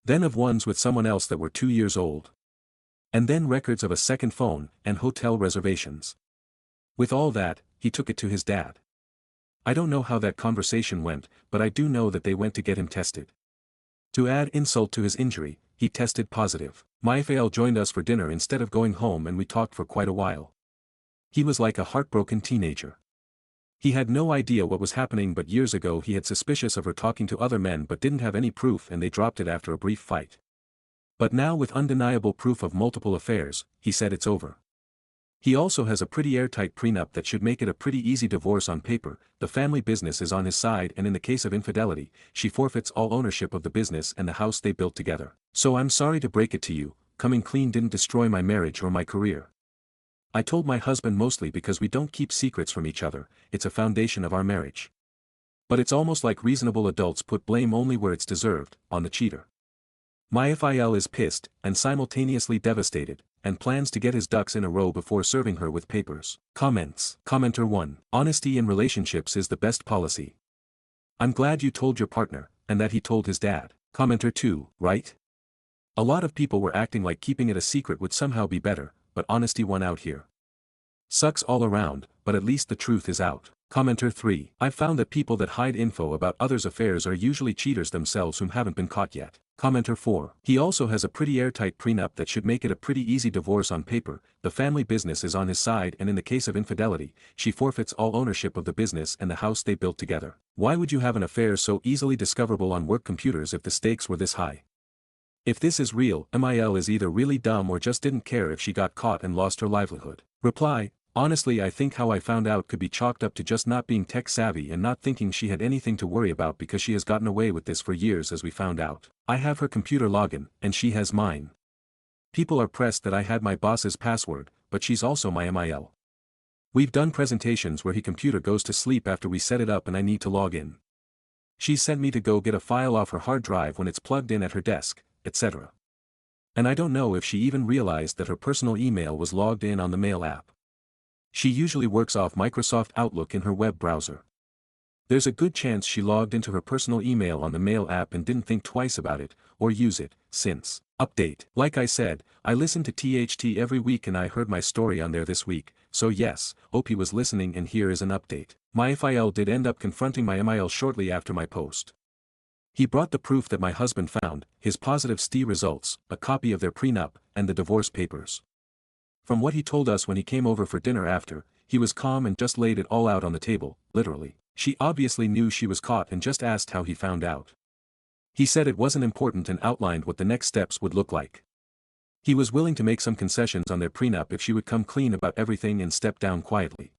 Then of ones with someone else that were 2 years old. And then records of a second phone, and hotel reservations. With all that, he took it to his dad. I don't know how that conversation went, but I do know that they went to get him tested. To add insult to his injury, he tested positive. My FAL joined us for dinner instead of going home and we talked for quite a while. He was like a heartbroken teenager. He had no idea what was happening, but years ago he had suspicious of her talking to other men but didn't have any proof and they dropped it after a brief fight. But now with undeniable proof of multiple affairs, he said it's over. He also has a pretty airtight prenup that should make it a pretty easy divorce on paper. The family business is on his side, and in the case of infidelity, she forfeits all ownership of the business and the house they built together. So I'm sorry to break it to you, coming clean didn't destroy my marriage or my career. I told my husband mostly because we don't keep secrets from each other, it's a foundation of our marriage. But it's almost like reasonable adults put blame only where it's deserved, on the cheater. My FIL is pissed, and simultaneously devastated, and plans to get his ducks in a row before serving her with papers. Comments. Commenter 1. Honesty in relationships is the best policy. I'm glad you told your partner, and that he told his dad. Commenter 2. Right? A lot of people were acting like keeping it a secret would somehow be better, but honesty won out here. Sucks all around, but at least the truth is out. Commenter 3. I've found that people that hide info about others' affairs are usually cheaters themselves whom haven't been caught yet. Commenter 4. He also has a pretty airtight prenup that should make it a pretty easy divorce on paper. The family business is on his side, and in the case of infidelity, she forfeits all ownership of the business and the house they built together. Why would you have an affair so easily discoverable on work computers if the stakes were this high? If this is real, MIL is either really dumb or just didn't care if she got caught and lost her livelihood. Reply. Honestly, I think how I found out could be chalked up to just not being tech savvy and not thinking she had anything to worry about because she has gotten away with this for years, as we found out. I have her computer login, and she has mine. People are pressed that I had my boss's password, but she's also my MIL. We've done presentations where his computer goes to sleep after we set it up and I need to log in. She sent me to go get a file off her hard drive when it's plugged in at her desk, etc. And I don't know if she even realized that her personal email was logged in on the Mail app. She usually works off Microsoft Outlook in her web browser. There's a good chance she logged into her personal email on the Mail app and didn't think twice about it, or use it, since. Update. Like I said, I listen to THT every week and I heard my story on there this week, so yes, OP was listening and here is an update. My FIL did end up confronting my MIL shortly after my post. He brought the proof that my husband found, his positive ST results, a copy of their prenup, and the divorce papers. From what he told us when he came over for dinner after, he was calm and just laid it all out on the table, literally. She obviously knew she was caught and just asked how he found out. He said it wasn't important and outlined what the next steps would look like. He was willing to make some concessions on their prenup if she would come clean about everything and step down quietly.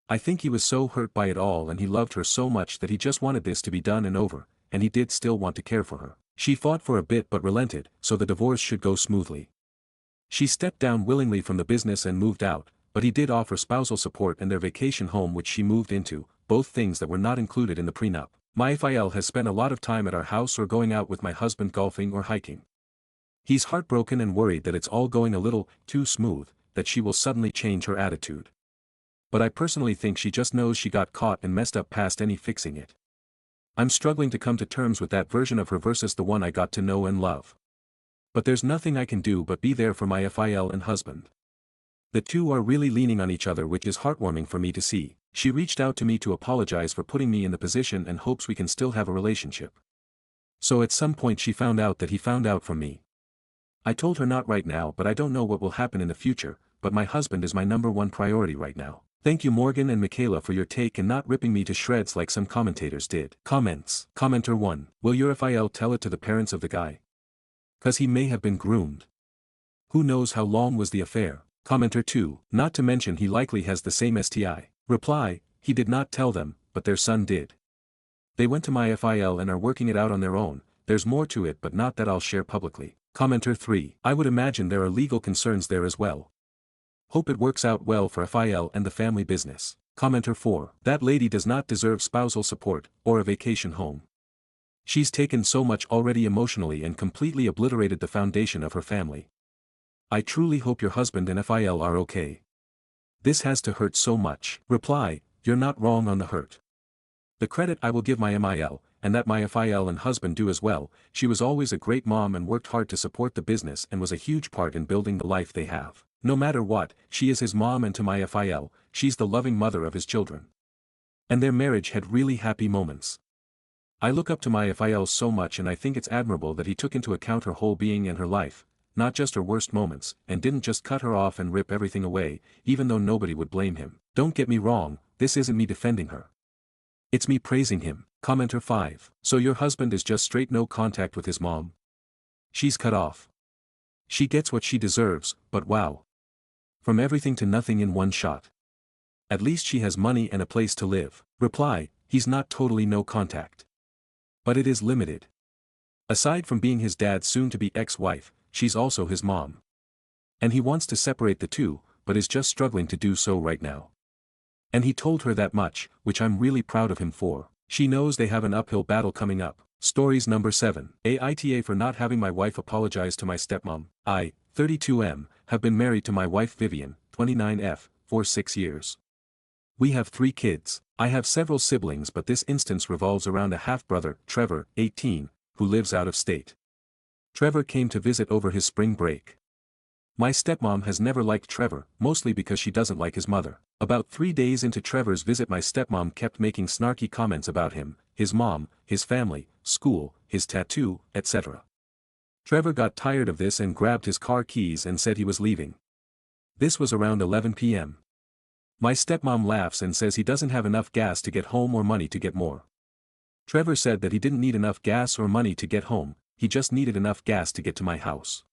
I think he was so hurt by it all and he loved her so much that he just wanted this to be done and over, and he did still want to care for her. She fought for a bit but relented, so the divorce should go smoothly. She stepped down willingly from the business and moved out, but he did offer spousal support and their vacation home which she moved into, both things that were not included in the prenup. My FIL has spent a lot of time at our house or going out with my husband golfing or hiking. He's heartbroken and worried that it's all going a little too smooth, that she will suddenly change her attitude. But I personally think she just knows she got caught and messed up past any fixing it. I'm struggling to come to terms with that version of her versus the one I got to know and love. But there's nothing I can do but be there for my FIL and husband. The two are really leaning on each other, which is heartwarming for me to see. She reached out to me to apologize for putting me in the position and hopes we can still have a relationship. So at some point she found out that he found out from me. I told her not right now, but I don't know what will happen in the future, but my husband is my #1 priority right now. Thank you Morgan and Michaela for your take and not ripping me to shreds like some commentators did. Comments. Commenter 1. Will your FIL tell it to the parents of the guy? 'Cause he may have been groomed. Who knows how long was the affair? Commenter 2. Not to mention he likely has the same STI. Reply. He did not tell them, but their son did. They went to my FIL and are working it out on their own. There's more to it but not that I'll share publicly. Commenter 3. I would imagine there are legal concerns there as well. Hope it works out well for FIL and the family business. Commenter 4. That lady does not deserve spousal support, or a vacation home. She's taken so much already emotionally and completely obliterated the foundation of her family. I truly hope your husband and FIL are okay. This has to hurt so much. Reply. You're not wrong on the hurt. The credit I will give my MIL, and that my FIL and husband do as well. She was always a great mom and worked hard to support the business and was a huge part in building the life they have. No matter what, she is his mom, and to my FIL, she's the loving mother of his children. And their marriage had really happy moments. I look up to my FIL so much and I think it's admirable that he took into account her whole being and her life, not just her worst moments, and didn't just cut her off and rip everything away, even though nobody would blame him. Don't get me wrong, this isn't me defending her. It's me praising him. Commenter 5. So your husband is just straight no contact with his mom? She's cut off. She gets what she deserves, but wow. From everything to nothing in one shot. At least she has money and a place to live. Reply, he's not totally no contact. But it is limited. Aside from being his dad's soon-to-be ex-wife, she's also his mom. And he wants to separate the two, but is just struggling to do so right now. And he told her that much, which I'm really proud of him for. She knows they have an uphill battle coming up. Stories number 7. Aita for not having my wife apologize to my stepmom. I, 32M, have been married to my wife Vivian, 29F, for 6 years. We have 3 kids. I have several siblings, but this instance revolves around a half-brother, Trevor, 18, who lives out of state. Trevor came to visit over his spring break. My stepmom has never liked Trevor, mostly because she doesn't like his mother. About 3 days into Trevor's visit, my stepmom kept making snarky comments about him, his mom, his family, school, his tattoo, etc. Trevor got tired of this and grabbed his car keys and said he was leaving. This was around 11 p.m. My stepmom laughs and says he doesn't have enough gas to get home or money to get more. Trevor said that he didn't need enough gas or money to get home, he just needed enough gas to get to my house.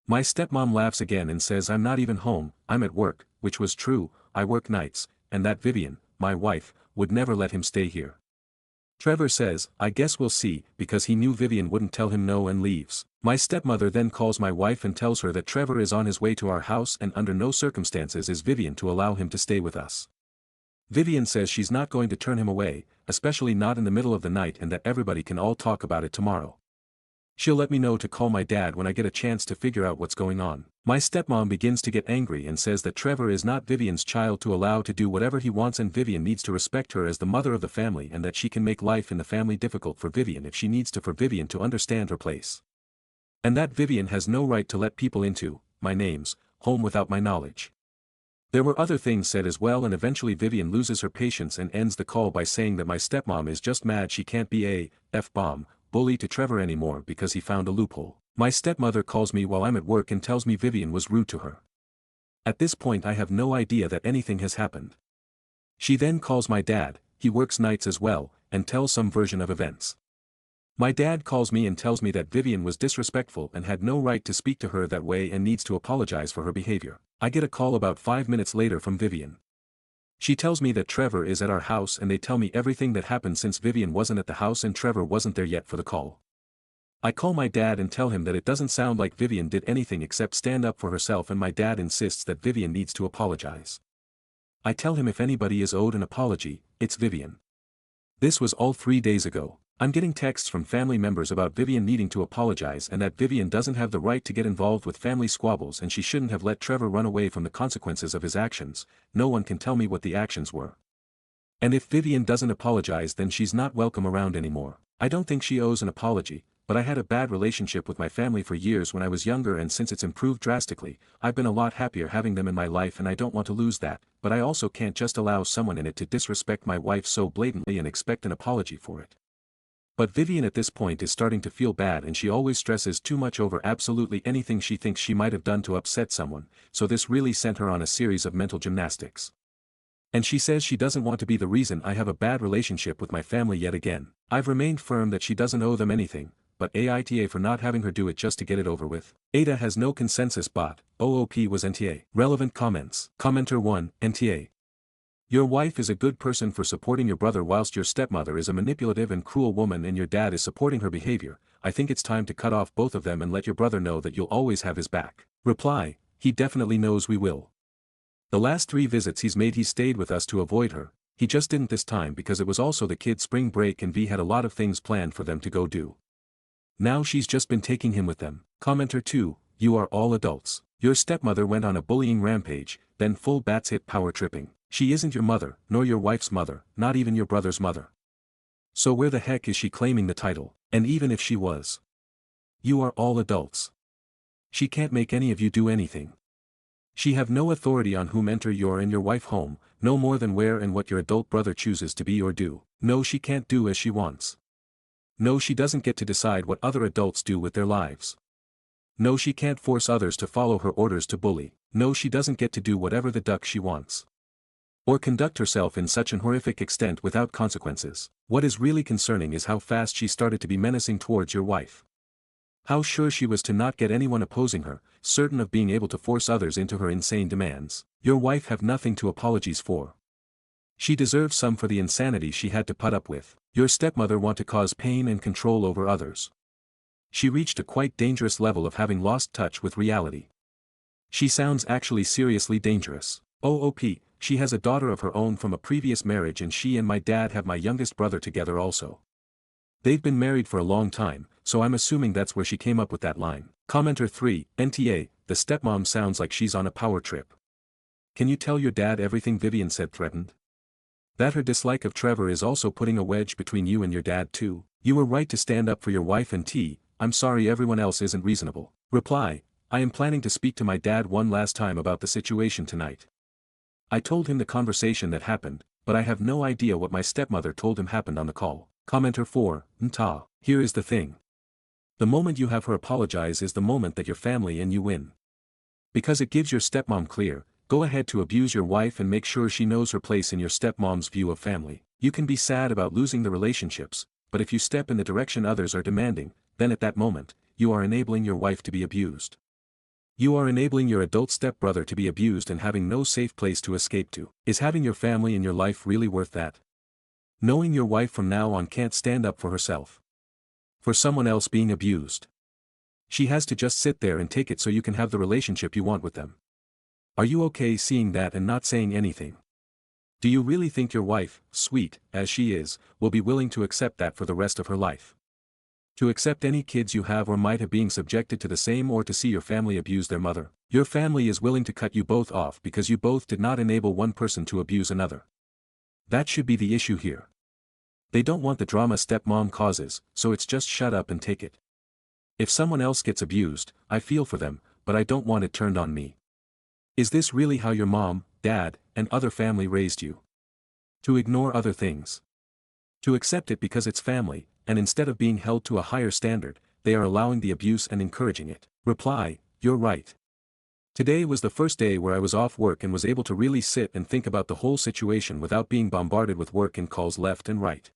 My stepmom laughs again and says I'm not even home, I'm at work, which was true, I work nights, and that Vivian, my wife, would never let him stay here. Trevor says, I guess we'll see, because he knew Vivian wouldn't tell him no and leaves. My stepmother then calls my wife and tells her that Trevor is on his way to our house and under no circumstances is Vivian to allow him to stay with us. Vivian says she's not going to turn him away, especially not in the middle of the night, and that everybody can all talk about it tomorrow. She'll let me know to call my dad when I get a chance to figure out what's going on. My stepmom begins to get angry and says that Trevor is not Vivian's child to allow to do whatever he wants, and Vivian needs to respect her as the mother of the family, and that she can make life in the family difficult for Vivian if she needs to, for Vivian to understand her place. And that Vivian has no right to let people into my name's home without my knowledge. There were other things said as well, and eventually Vivian loses her patience and ends the call by saying that my stepmom is just mad she can't be a F-bomb bully to Trevor anymore because he found a loophole. My stepmother calls me while I'm at work and tells me Vivian was rude to her. At this point I have no idea that anything has happened. She then calls my dad, he works nights as well, and tells some version of events. My dad calls me and tells me that Vivian was disrespectful and had no right to speak to her that way and needs to apologize for her behavior. I get a call about 5 minutes later from Vivian. She tells me that Trevor is at our house, and they tell me everything that happened since Vivian wasn't at the house and Trevor wasn't there yet for the call. I call my dad and tell him that it doesn't sound like Vivian did anything except stand up for herself, and my dad insists that Vivian needs to apologize. I tell him if anybody is owed an apology, it's Vivian. This was all 3 days ago. I'm getting texts from family members about Vivian needing to apologize and that Vivian doesn't have the right to get involved with family squabbles and she shouldn't have let Trevor run away from the consequences of his actions. No one can tell me what the actions were. And if Vivian doesn't apologize, then she's not welcome around anymore. I don't think she owes an apology, but I had a bad relationship with my family for years when I was younger, and since it's improved drastically, I've been a lot happier having them in my life, and I don't want to lose that, but I also can't just allow someone in it to disrespect my wife so blatantly and expect an apology for it. But Vivian at this point is starting to feel bad, and she always stresses too much over absolutely anything she thinks she might have done to upset someone, so this really sent her on a series of mental gymnastics. And she says she doesn't want to be the reason I have a bad relationship with my family yet again. I've remained firm that she doesn't owe them anything, but AITA for not having her do it just to get it over with. Ada has no consensus bot, OOP was NTA. Relevant comments. Commenter 1, NTA. Your wife is a good person for supporting your brother whilst your stepmother is a manipulative and cruel woman and your dad is supporting her behavior. I think it's time to cut off both of them and let your brother know that you'll always have his back. Reply, he definitely knows we will. The last 3 visits he's made, he stayed with us to avoid her. He just didn't this time because it was also the kids' spring break and V had a lot of things planned for them to go do. Now she's just been taking him with them. Commenter 2, you are all adults. Your stepmother went on a bullying rampage, then full bats hit power tripping. She isn't your mother, nor your wife's mother, not even your brother's mother. So where the heck is she claiming the title? And even if she was, you are all adults. She can't make any of you do anything. She have no authority on whom enter your and your wife home, no more than where and what your adult brother chooses to be or do. No, she can't do as she wants. No, she doesn't get to decide what other adults do with their lives. No, she can't force others to follow her orders to bully. No, she doesn't get to do whatever the duck she wants. Or conduct herself in such an horrific extent without consequences. What is really concerning is how fast she started to be menacing towards your wife. How sure she was to not get anyone opposing her, certain of being able to force others into her insane demands. Your wife have nothing to apologize for. She deserves some for the insanity she had to put up with. Your stepmother want to cause pain and control over others. She reached a quite dangerous level of having lost touch with reality. She sounds actually seriously dangerous. OOP, she has a daughter of her own from a previous marriage and she and my dad have my youngest brother together also. They've been married for a long time, so I'm assuming that's where she came up with that line. Commenter 3, NTA, the stepmom sounds like she's on a power trip. Can you tell your dad everything? Vivian said, threatened. That her dislike of Trevor is also putting a wedge between you and your dad too. You were right to stand up for your wife and I'm sorry everyone else isn't reasonable. Reply, I am planning to speak to my dad one last time about the situation tonight. I told him the conversation that happened, but I have no idea what my stepmother told him happened on the call. Commenter 4, Nta. Here is the thing. The moment you have her apologize is the moment that your family and you win. Because it gives your stepmom clear, go ahead to abuse your wife and make sure she knows her place in your stepmom's view of family. You can be sad about losing the relationships, but if you step in the direction others are demanding, then at that moment, you are enabling your wife to be abused. You are enabling your adult stepbrother to be abused and having no safe place to escape to. Is having your family in your life really worth that? Knowing your wife from now on can't stand up for herself. For someone else being abused. She has to just sit there and take it so you can have the relationship you want with them. Are you okay seeing that and not saying anything? Do you really think your wife, sweet as she is, will be willing to accept that for the rest of her life? To accept any kids you have or might have being subjected to the same, or to see your family abuse their mother? Your family is willing to cut you both off because you both did not enable one person to abuse another. That should be the issue here. They don't want the drama stepmom causes, so it's just shut up and take it. If someone else gets abused, I feel for them, but I don't want it turned on me. Is this really how your mom, dad, and other family raised you? To ignore other things. To accept it because it's family, and instead of being held to a higher standard, they are allowing the abuse and encouraging it. Reply, you're right. Today was the first day where I was off work and was able to really sit and think about the whole situation without being bombarded with work and calls left and right.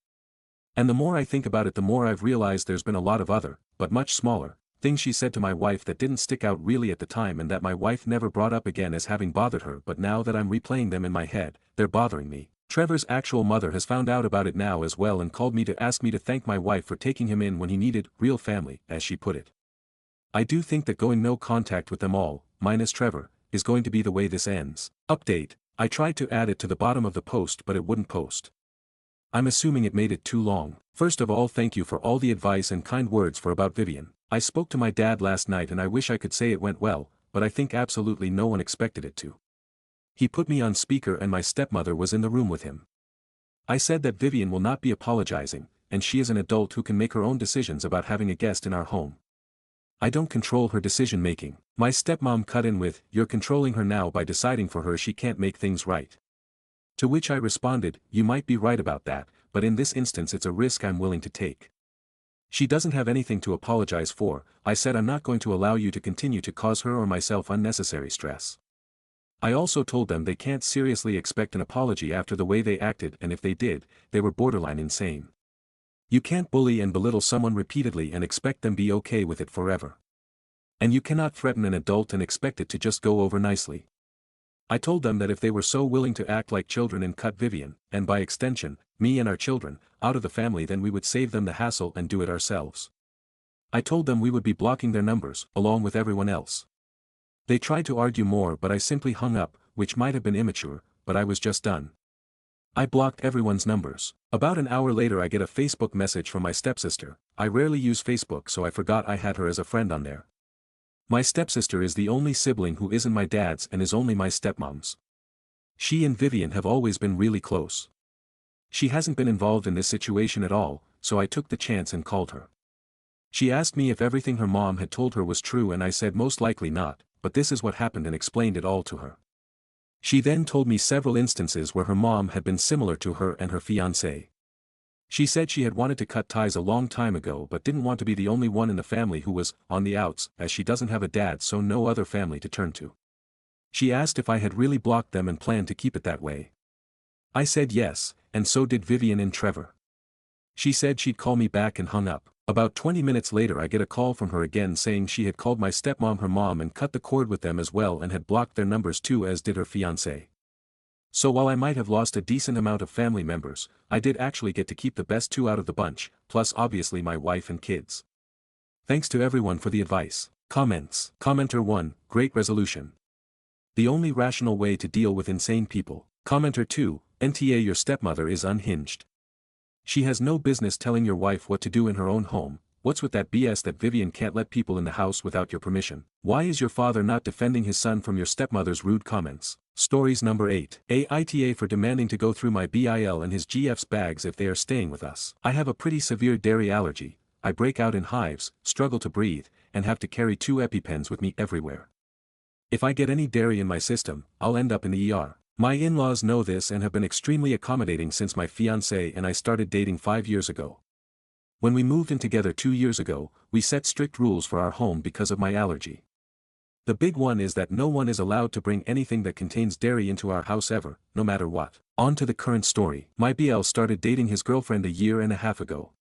And the more I think about it, the more I've realized there's been a lot of other, but much smaller, things she said to my wife that didn't stick out really at the time and that my wife never brought up again as having bothered her, but now that I'm replaying them in my head, they're bothering me. Trevor's actual mother has found out about it now as well and called me to ask me to thank my wife for taking him in when he needed real family, as she put it. I do think that going no contact with them all, minus Trevor, is going to be the way this ends. Update, I tried to add it to the bottom of the post but it wouldn't post. I'm assuming it made it too long. First of all, thank you for all the advice and kind words for about Vivian. I spoke to my dad last night and I wish I could say it went well, but I think absolutely no one expected it to. He put me on speaker and my stepmother was in the room with him. I said that Vivian will not be apologizing, and she is an adult who can make her own decisions about having a guest in our home. I don't control her decision making. My stepmom cut in with, "You're controlling her now by deciding for her she can't make things right." To which I responded, "You might be right about that, but in this instance it's a risk I'm willing to take. She doesn't have anything to apologize for." I said, "I'm not going to allow you to continue to cause her or myself unnecessary stress." I also told them they can't seriously expect an apology after the way they acted, and if they did, they were borderline insane. You can't bully and belittle someone repeatedly and expect them be okay with it forever. And you cannot threaten an adult and expect it to just go over nicely. I told them that if they were so willing to act like children and cut Vivian, and by extension, me and our children, out of the family, then we would save them the hassle and do it ourselves. I told them we would be blocking their numbers, along with everyone else. They tried to argue more but I simply hung up, which might have been immature, but I was just done. I blocked everyone's numbers. About an hour later I get a Facebook message from my stepsister. I rarely use Facebook so I forgot I had her as a friend on there. My stepsister is the only sibling who isn't my dad's and is only my stepmom's. She and Vivian have always been really close. She hasn't been involved in this situation at all, so I took the chance and called her. She asked me if everything her mom had told her was true and I said most likely not, but this is what happened and explained it all to her. She then told me several instances where her mom had been similar to her and her fiancé. She said she had wanted to cut ties a long time ago but didn't want to be the only one in the family who was on the outs, as she doesn't have a dad so no other family to turn to. She asked if I had really blocked them and planned to keep it that way. I said yes, and so did Vivian and Trevor. She said she'd call me back and hung up. About 20 minutes later I get a call from her again saying she had called my stepmom her mom and cut the cord with them as well and had blocked their numbers too, as did her fiancé. So while I might have lost a decent amount of family members, I did actually get to keep the best two out of the bunch, plus obviously my wife and kids. Thanks to everyone for the advice. Comments. Commenter 1, great resolution. The only rational way to deal with insane people. Commenter 2, NTA, your stepmother is unhinged. She has no business telling your wife what to do in her own home. What's with that BS that Vivian can't let people in the house without your permission? Why is your father not defending his son from your stepmother's rude comments? Stories number 8. Aita for demanding to go through my BIL and his GF's bags if they are staying with us. I have a pretty severe dairy allergy. I break out in hives, struggle to breathe, and have to carry 2 EpiPens with me everywhere. If I get any dairy in my system, I'll end up in the ER. My in-laws know this and have been extremely accommodating since my fiancé and I started dating 5 years ago. When we moved in together 2 years ago, we set strict rules for our home because of my allergy. The big one is that no one is allowed to bring anything that contains dairy into our house ever, no matter what. On to the current story. My BL started dating his girlfriend a year and a half ago.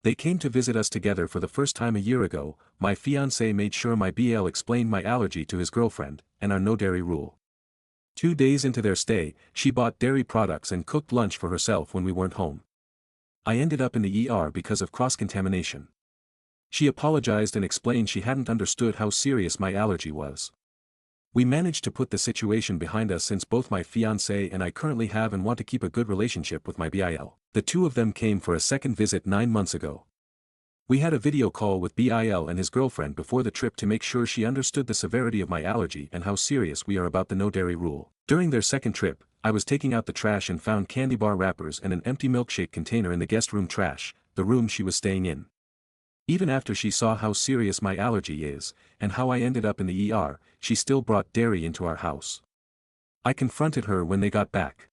They came to visit us together for the first time a year ago. My fiancé made sure my BL explained my allergy to his girlfriend, and our no dairy rule. 2 days into their stay, she bought dairy products and cooked lunch for herself when we weren't home. I ended up in the ER because of cross-contamination. She apologized and explained she hadn't understood how serious my allergy was. We managed to put the situation behind us since both my fiancé and I currently have and want to keep a good relationship with my BIL. The two of them came for a second visit 9 months ago. We had a video call with BIL and his girlfriend before the trip to make sure she understood the severity of my allergy and how serious we are about the no dairy rule. During their second trip, I was taking out the trash and found candy bar wrappers and an empty milkshake container in the guest room trash, the room she was staying in. Even after she saw how serious my allergy is, and how I ended up in the ER, she still brought dairy into our house. I confronted her when they got back.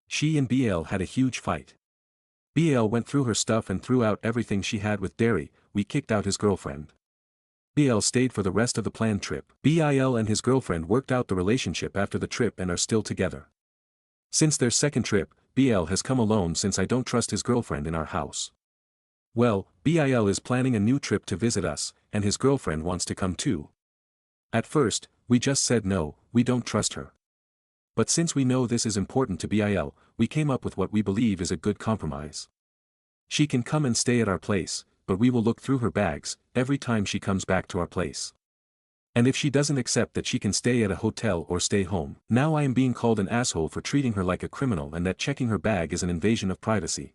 She and BL had a huge fight. BL went through her stuff and threw out everything she had with dairy. We kicked out his girlfriend. BL stayed for the rest of the planned trip. BIL and his girlfriend worked out the relationship after the trip and are still together. Since their second trip, BL has come alone since I don't trust his girlfriend in our house. Well, BIL is planning a new trip to visit us, and his girlfriend wants to come too. At first, we just said no, we don't trust her. But since we know this is important to BIL, we came up with what we believe is a good compromise. She can come and stay at our place, but we will look through her bags every time she comes back to our place. And if she doesn't accept that she can stay at a hotel or stay home. Now I am being called an asshole for treating her like a criminal and that checking her bag is an invasion of privacy.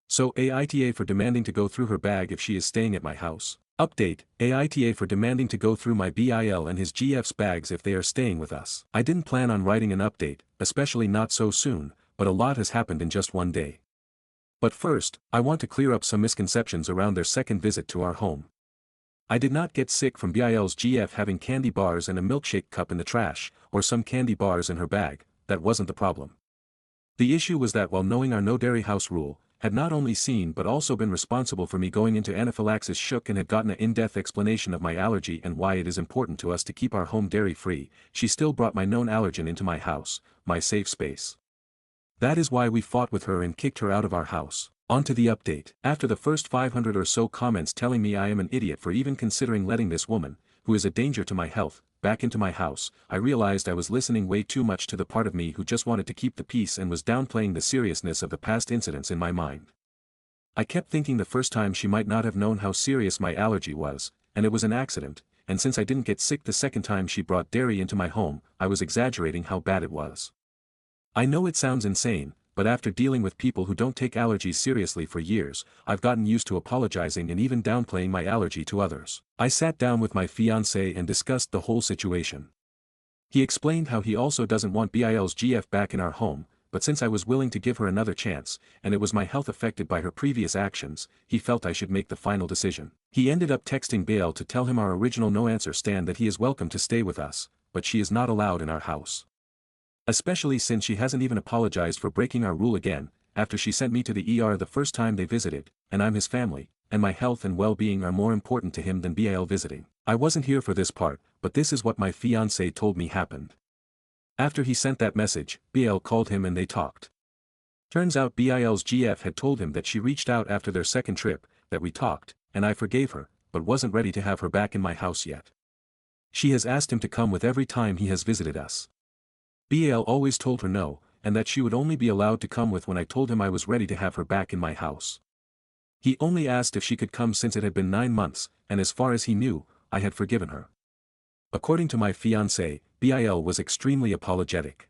So AITA for demanding to go through her bag if she is staying at my house. Update, AITA for demanding to go through my BIL and his GF's bags if they are staying with us. I didn't plan on writing an update, especially not so soon, but a lot has happened in just one day. But first, I want to clear up some misconceptions around their second visit to our home. I did not get sick from BIL's GF having candy bars and a milkshake cup in the trash, or some candy bars in her bag. That wasn't the problem. The issue was that while knowing our no dairy house rule, had not only seen but also been responsible for me going into anaphylaxis shook and had gotten an in-depth explanation of my allergy and why it is important to us to keep our home dairy-free, she still brought my known allergen into my house, my safe space. That is why we fought with her and kicked her out of our house. On to the update. After the first 500 or so comments telling me I am an idiot for even considering letting this woman, who is a danger to my health, back into my house, I realized I was listening way too much to the part of me who just wanted to keep the peace and was downplaying the seriousness of the past incidents in my mind. I kept thinking the first time she might not have known how serious my allergy was, and it was an accident, and since I didn't get sick the second time she brought dairy into my home, I was exaggerating how bad it was. I know it sounds insane, but after dealing with people who don't take allergies seriously for years, I've gotten used to apologizing and even downplaying my allergy to others. I sat down with my fiancé and discussed the whole situation. He explained how he also doesn't want BIL's GF back in our home, but since I was willing to give her another chance, and it was my health affected by her previous actions, he felt I should make the final decision. He ended up texting BIL to tell him our original no-answer stand that he is welcome to stay with us, but she is not allowed in our house. Especially since she hasn't even apologized for breaking our rule again, after she sent me to the ER the first time they visited, and I'm his family, and my health and well-being are more important to him than BIL visiting. I wasn't here for this part, but this is what my fiancé told me happened. After he sent that message, BIL called him and they talked. Turns out BIL's GF had told him that she reached out after their second trip, that we talked, and I forgave her, but wasn't ready to have her back in my house yet. She has asked him to come with every time he has visited us. BL always told her no, and that she would only be allowed to come with when I told him I was ready to have her back in my house. He only asked if she could come since it had been 9 months, and as far as he knew, I had forgiven her. According to my fiancé, BIL was extremely apologetic.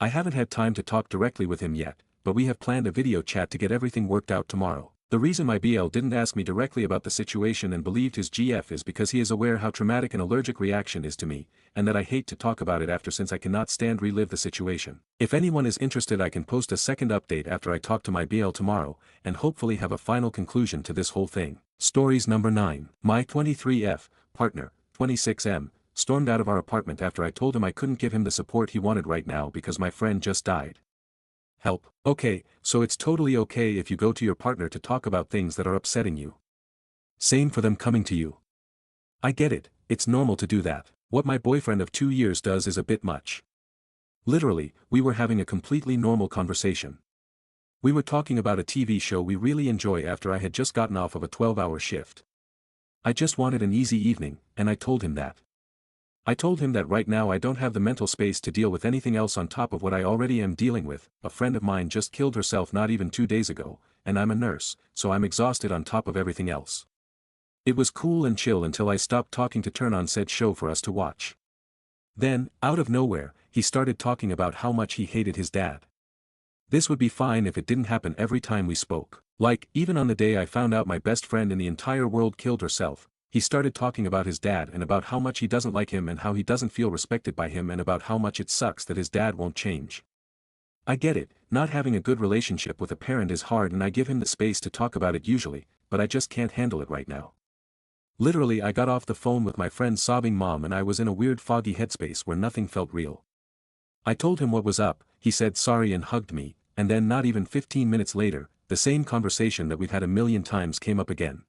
I haven't had time to talk directly with him yet, but we have planned a video chat to get everything worked out tomorrow. The reason my BL didn't ask me directly about the situation and believed his GF is because he is aware how traumatic an allergic reaction is to me, and that I hate to talk about it after since I cannot stand relive the situation. If anyone is interested, I can post a second update after I talk to my BL tomorrow, and hopefully have a final conclusion to this whole thing. Stories number 9. My 23F, partner, 26M, stormed out of our apartment after I told him I couldn't give him the support he wanted right now because my friend just died. Help. Okay, so it's totally okay if you go to your partner to talk about things that are upsetting you. Same for them coming to you. I get it, it's normal to do that. What my boyfriend of 2 years does is a bit much. Literally, we were having a completely normal conversation. We were talking about a TV show we really enjoy after I had just gotten off of a 12-hour shift. I just wanted an easy evening, and I told him that. I told him that right now I don't have the mental space to deal with anything else on top of what I already am dealing with. A friend of mine just killed herself not even 2 days ago, and I'm a nurse, so I'm exhausted on top of everything else. It was cool and chill until I stopped talking to turn on said show for us to watch. Then, out of nowhere, he started talking about how much he hated his dad. This would be fine if it didn't happen every time we spoke. Like, even on the day I found out my best friend in the entire world killed herself, he started talking about his dad and about how much he doesn't like him and how he doesn't feel respected by him and about how much it sucks that his dad won't change. I get it, not having a good relationship with a parent is hard and I give him the space to talk about it usually, but I just can't handle it right now. Literally, I got off the phone with my friend's sobbing mom and I was in a weird foggy headspace where nothing felt real. I told him what was up, he said sorry and hugged me, and then not even 15 minutes later, the same conversation that we've had a million times came up again.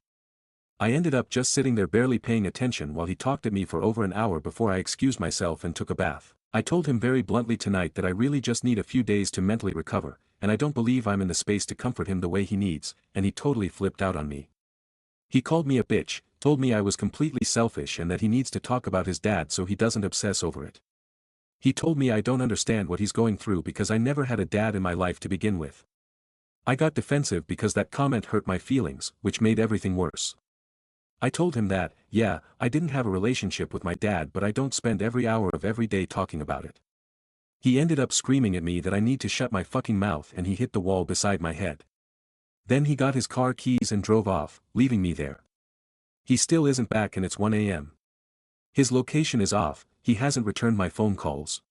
I ended up just sitting there barely paying attention while he talked at me for over an hour before I excused myself and took a bath. I told him very bluntly tonight that I really just need a few days to mentally recover, and I don't believe I'm in the space to comfort him the way he needs, and he totally flipped out on me. He called me a bitch, told me I was completely selfish and that he needs to talk about his dad so he doesn't obsess over it. He told me I don't understand what he's going through because I never had a dad in my life to begin with. I got defensive because that comment hurt my feelings, which made everything worse. I told him that, yeah, I didn't have a relationship with my dad but I don't spend every hour of every day talking about it. He ended up screaming at me that I need to shut my fucking mouth and he hit the wall beside my head. Then he got his car keys and drove off, leaving me there. He still isn't back and it's 1 a.m. His location is off, he hasn't returned my phone calls.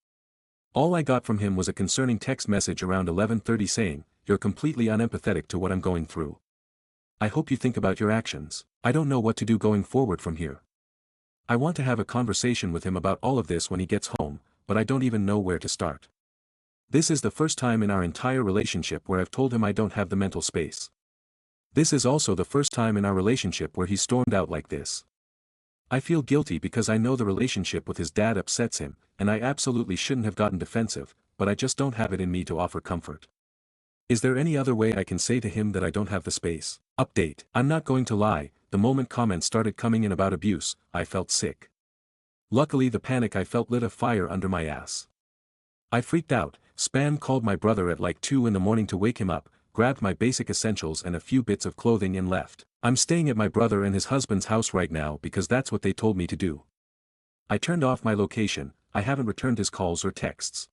All I got from him was a concerning text message around 11:30 saying, "You're completely unempathetic to what I'm going through. I hope you think about your actions." I don't know what to do going forward from here. I want to have a conversation with him about all of this when he gets home, but I don't even know where to start. This is the first time in our entire relationship where I've told him I don't have the mental space. This is also the first time in our relationship where he stormed out like this. I feel guilty because I know the relationship with his dad upsets him, and I absolutely shouldn't have gotten defensive, but I just don't have it in me to offer comfort. Is there any other way I can say to him that I don't have the space? Update. I'm not going to lie, the moment comments started coming in about abuse, I felt sick. Luckily the panic I felt lit a fire under my ass. I freaked out, spam called my brother at like 2 in the morning to wake him up, grabbed my basic essentials and a few bits of clothing and left. I'm staying at my brother and his husband's house right now because that's what they told me to do. I turned off my location, I haven't returned his calls or texts.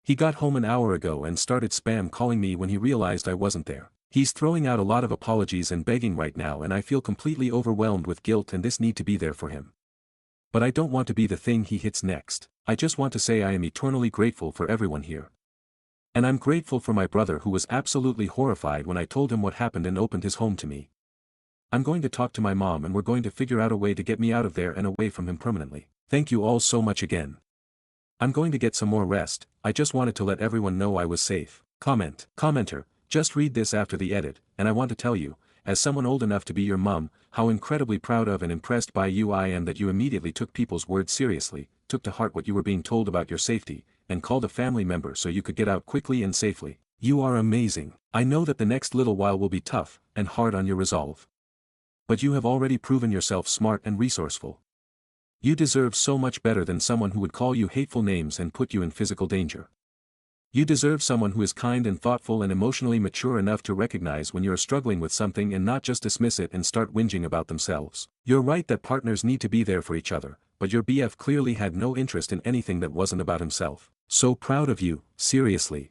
He got home an hour ago and started spam calling me when he realized I wasn't there. He's throwing out a lot of apologies and begging right now and I feel completely overwhelmed with guilt and this need to be there for him. But I don't want to be the thing he hits next. I just want to say I am eternally grateful for everyone here. And I'm grateful for my brother who was absolutely horrified when I told him what happened and opened his home to me. I'm going to talk to my mom and we're going to figure out a way to get me out of there and away from him permanently. Thank you all so much again. I'm going to get some more rest, I just wanted to let everyone know I was safe. Commenter, just read this after the edit, and I want to tell you, as someone old enough to be your mom, how incredibly proud of and impressed by you I am that you immediately took people's words seriously, took to heart what you were being told about your safety, and called a family member so you could get out quickly and safely. You are amazing. I know that the next little while will be tough, and hard on your resolve. But you have already proven yourself smart and resourceful. You deserve so much better than someone who would call you hateful names and put you in physical danger. You deserve someone who is kind and thoughtful and emotionally mature enough to recognize when you're struggling with something and not just dismiss it and start whinging about themselves. You're right that partners need to be there for each other, but your BF clearly had no interest in anything that wasn't about himself. So proud of you, seriously.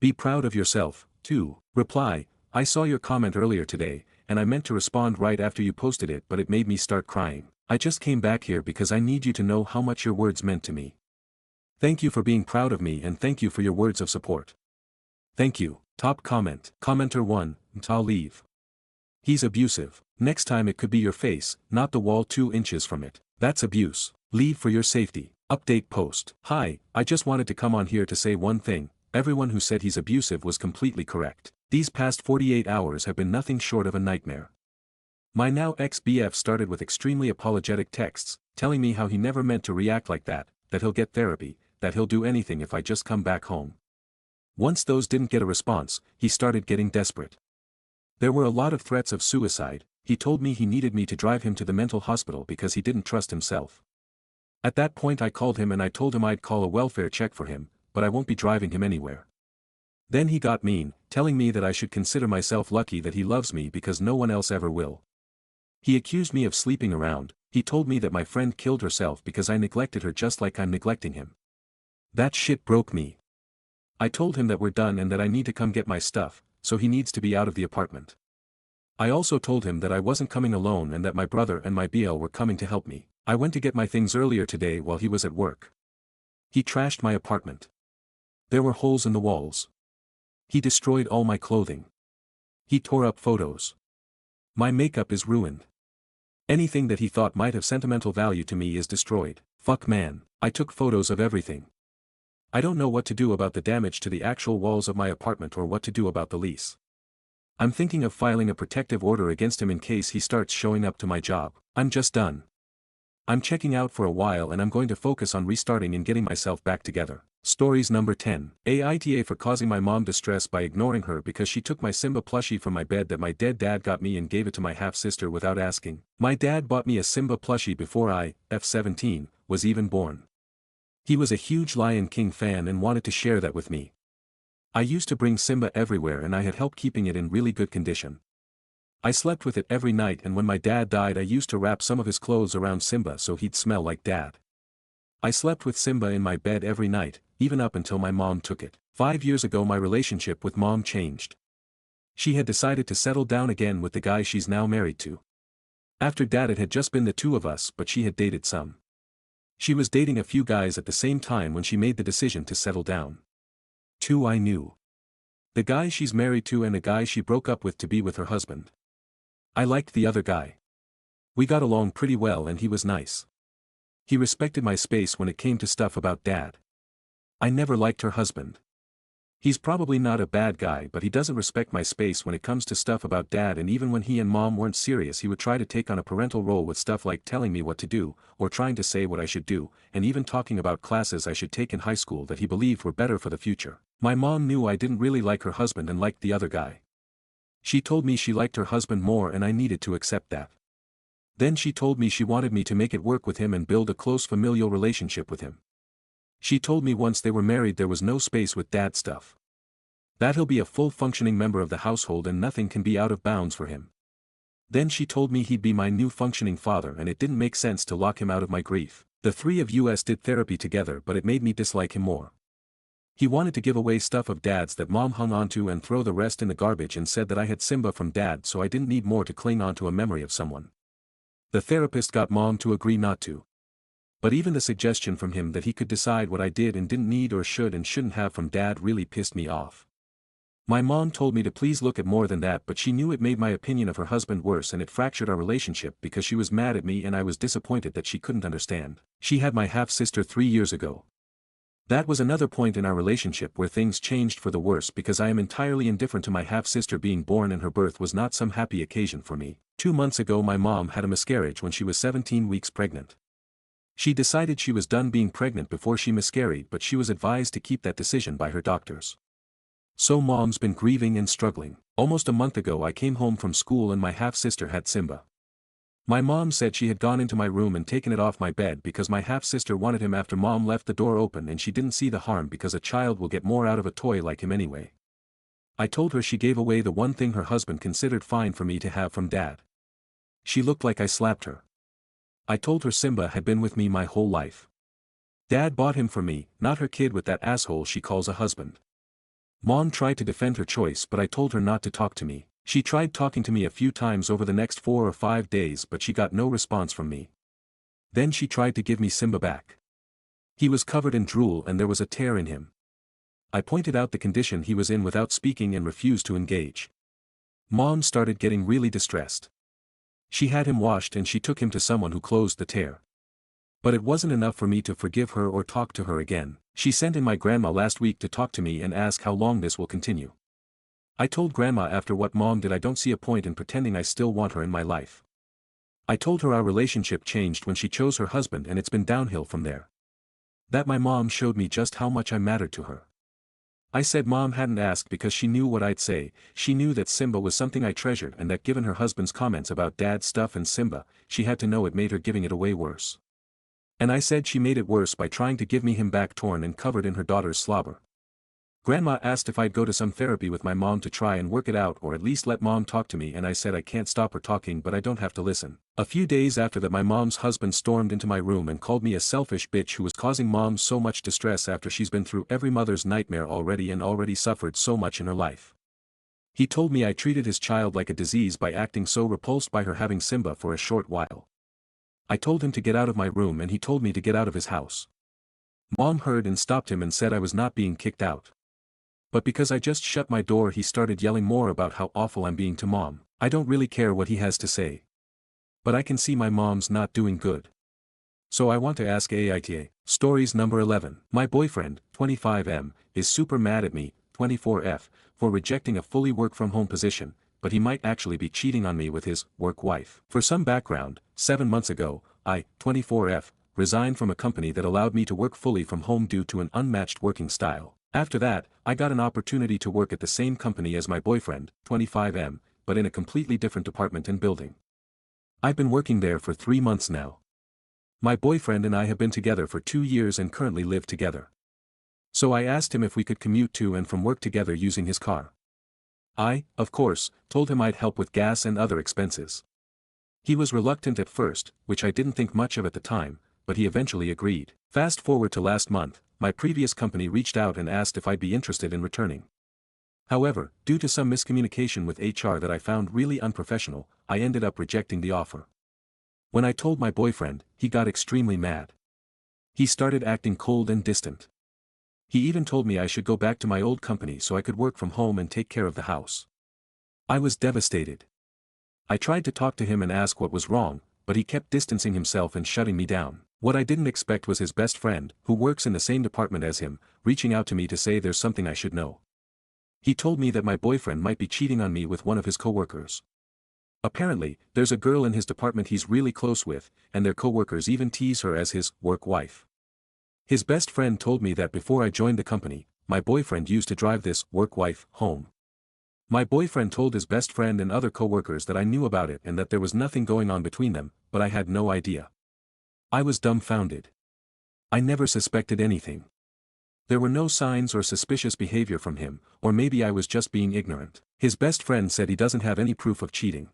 Be proud of yourself, too. Reply, I saw your comment earlier today, and I meant to respond right after you posted it, but it made me start crying. I just came back here because I need you to know how much your words meant to me. Thank you for being proud of me and thank you for your words of support. Thank you. Top comment. Commenter 1, I'll leave. He's abusive. Next time it could be your face, not the wall 2 inches from it. That's abuse. Leave for your safety. Update post. Hi, I just wanted to come on here to say one thing. Everyone who said he's abusive was completely correct. These past 48 hours have been nothing short of a nightmare. My now ex-BF started with extremely apologetic texts, telling me how he never meant to react like that he'll get therapy, that he'll do anything if I just come back home. Once those didn't get a response, he started getting desperate. There were a lot of threats of suicide. He told me he needed me to drive him to the mental hospital because he didn't trust himself. At that point I called him and I told him I'd call a welfare check for him, but I won't be driving him anywhere. Then he got mean, telling me that I should consider myself lucky that he loves me because no one else ever will. He accused me of sleeping around. He told me that my friend killed herself because I neglected her just like I'm neglecting him. That shit broke me. I told him that we're done and that I need to come get my stuff, so he needs to be out of the apartment. I also told him that I wasn't coming alone and that my brother and my BL were coming to help me. I went to get my things earlier today while he was at work. He trashed my apartment. There were holes in the walls. He destroyed all my clothing. He tore up photos. My makeup is ruined. Anything that he thought might have sentimental value to me is destroyed. Fuck man, I took photos of everything. I don't know what to do about the damage to the actual walls of my apartment or what to do about the lease. I'm thinking of filing a protective order against him in case he starts showing up to my job. I'm just done. I'm checking out for a while and I'm going to focus on restarting and getting myself back together. Stories number 10. Aita for causing my mom distress by ignoring her because she took my Simba plushie from my bed that my dead dad got me and gave it to my half-sister without asking. My dad bought me a Simba plushie before I, F17, was even born. He was a huge Lion King fan and wanted to share that with me. I used to bring Simba everywhere and I had help keeping it in really good condition. I slept with it every night and when my dad died I used to wrap some of his clothes around Simba so he'd smell like dad. I slept with Simba in my bed every night, even up until my mom took it. 5 years ago my relationship with mom changed. She had decided to settle down again with the guy she's now married to. After that it had just been the two of us but she had dated some. She was dating a few guys at the same time when she made the decision to settle down. 2 I knew. The guy she's married to and the guy she broke up with to be with her husband. I liked the other guy. We got along pretty well and he was nice. He respected my space when it came to stuff about dad. I never liked her husband. He's probably not a bad guy but he doesn't respect my space when it comes to stuff about dad, and even when he and mom weren't serious he would try to take on a parental role with stuff like telling me what to do, or trying to say what I should do, and even talking about classes I should take in high school that he believed were better for the future. My mom knew I didn't really like her husband and liked the other guy. She told me she liked her husband more and I needed to accept that. Then she told me she wanted me to make it work with him and build a close familial relationship with him. She told me once they were married there was no space with dad stuff. That he'll be a full functioning member of the household and nothing can be out of bounds for him. Then she told me he'd be my new functioning father and it didn't make sense to lock him out of my grief. The three of us did therapy together but it made me dislike him more. He wanted to give away stuff of dad's that mom hung onto and throw the rest in the garbage and said that I had Simba from dad so I didn't need more to cling onto a memory of someone. The therapist got mom to agree not to. But even the suggestion from him that he could decide what I did and didn't need or should and shouldn't have from dad really pissed me off. My mom told me to please look at more than that, but she knew it made my opinion of her husband worse and it fractured our relationship because she was mad at me and I was disappointed that she couldn't understand. She had my half-sister 3 years ago. That was another point in our relationship where things changed for the worse because I am entirely indifferent to my half-sister being born and her birth was not some happy occasion for me. 2 months ago my mom had a miscarriage when she was 17 weeks pregnant. She decided she was done being pregnant before she miscarried, but she was advised to keep that decision by her doctors. So mom's been grieving and struggling. Almost a month ago I came home from school and my half-sister had Simba. My mom said she had gone into my room and taken it off my bed because my half-sister wanted him after mom left the door open and she didn't see the harm because a child will get more out of a toy like him anyway. I told her she gave away the one thing her husband considered fine for me to have from dad. She looked like I slapped her. I told her Simba had been with me my whole life. Dad bought him for me, not her kid with that asshole she calls a husband. Mom tried to defend her choice but I told her not to talk to me. She tried talking to me a few times over the next 4 or 5 days but she got no response from me. Then she tried to give me Simba back. He was covered in drool and there was a tear in him. I pointed out the condition he was in without speaking and refused to engage. Mom started getting really distressed. She had him washed and she took him to someone who closed the tear. But it wasn't enough for me to forgive her or talk to her again. She sent in my grandma last week to talk to me and ask how long this will continue. I told grandma after what mom did I don't see a point in pretending I still want her in my life. I told her our relationship changed when she chose her husband and it's been downhill from there. That my mom showed me just how much I mattered to her. I said mom hadn't asked because she knew what I'd say, she knew that Simba was something I treasured and that given her husband's comments about dad's stuff and Simba, she had to know it made her giving it away worse. And I said she made it worse by trying to give me him back torn and covered in her daughter's slobber. Grandma asked if I'd go to some therapy with my mom to try and work it out or at least let mom talk to me and I said I can't stop her talking but I don't have to listen. A few days after that my mom's husband stormed into my room and called me a selfish bitch who was causing mom so much distress after she's been through every mother's nightmare already and already suffered so much in her life. He told me I treated his child like a disease by acting so repulsed by her having Simba for a short while. I told him to get out of my room and he told me to get out of his house. Mom heard and stopped him and said I was not being kicked out. But because I just shut my door he started yelling more about how awful I'm being to mom. I don't really care what he has to say. But I can see my mom's not doing good. So I want to ask Aita. Stories number 11. My boyfriend, 25M, is super mad at me, 24F, for rejecting a fully work-from-home position, but he might actually be cheating on me with his work wife. For some background, 7 months ago, I, 24F, resigned from a company that allowed me to work fully from home due to an unmatched working style. After that, I got an opportunity to work at the same company as my boyfriend, 25M, but in a completely different department and building. I've been working there for 3 months now. My boyfriend and I have been together for 2 years and currently live together. So I asked him if we could commute to and from work together using his car. I, of course, told him I'd help with gas and other expenses. He was reluctant at first, which I didn't think much of at the time, but he eventually agreed. Fast forward to last month, my previous company reached out and asked if I'd be interested in returning. However, due to some miscommunication with HR that I found really unprofessional, I ended up rejecting the offer. When I told my boyfriend, he got extremely mad. He started acting cold and distant. He even told me I should go back to my old company so I could work from home and take care of the house. I was devastated. I tried to talk to him and ask what was wrong, but he kept distancing himself and shutting me down. What I didn't expect was his best friend, who works in the same department as him, reaching out to me to say there's something I should know. He told me that my boyfriend might be cheating on me with one of his coworkers. Apparently, there's a girl in his department he's really close with, and their coworkers even tease her as his work wife. His best friend told me that before I joined the company, my boyfriend used to drive this work wife home. My boyfriend told his best friend and other coworkers that I knew about it and that there was nothing going on between them, but I had no idea. I was dumbfounded. I never suspected anything. There were no signs or suspicious behavior from him, or maybe I was just being ignorant. His best friend said he doesn't have any proof of cheating.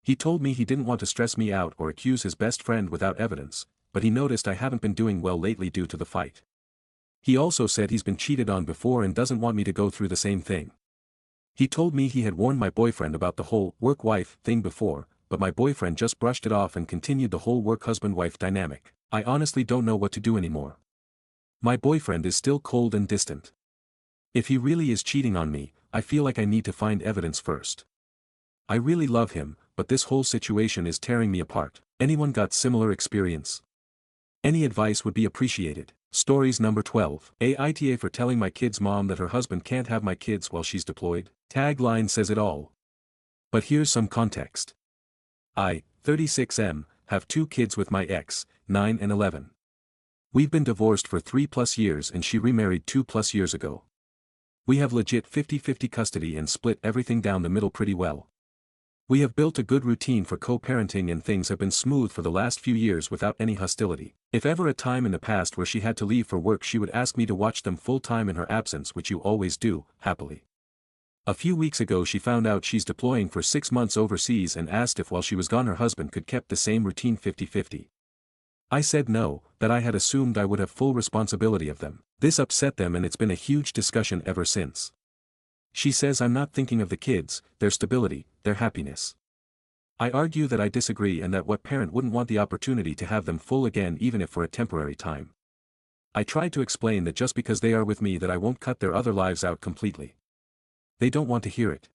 He told me he didn't want to stress me out or accuse his best friend without evidence, but he noticed I haven't been doing well lately due to the fight. He also said he's been cheated on before and doesn't want me to go through the same thing. He told me he had warned my boyfriend about the whole work-wife thing before, but my boyfriend just brushed it off and continued the whole work-husband-wife dynamic. I honestly don't know what to do anymore. My boyfriend is still cold and distant. If he really is cheating on me, I feel like I need to find evidence first. I really love him, but this whole situation is tearing me apart. Anyone got similar experience? Any advice would be appreciated. Stories number 12. Aita for telling my kid's mom that her husband can't have my kids while she's deployed. Tagline says it all. But here's some context. I, 36M, have 2 kids with my ex, 9 and 11. We've been divorced for 3+ years and she remarried 2+ years ago. We have legit 50-50 custody and split everything down the middle pretty well. We have built a good routine for co-parenting and things have been smooth for the last few years without any hostility. If ever a time in the past where she had to leave for work she would ask me to watch them full time in her absence, which you always do, happily. A few weeks ago she found out she's deploying for 6 months overseas and asked if while she was gone her husband could keep the same routine 50-50. I said no, that I had assumed I would have full responsibility of them. This upset them and it's been a huge discussion ever since. She says I'm not thinking of the kids, their stability, their happiness. I argue that I disagree and that what parent wouldn't want the opportunity to have them full again even if for a temporary time. I tried to explain that just because they are with me that I won't cut their other lives out completely. They don't want to hear it.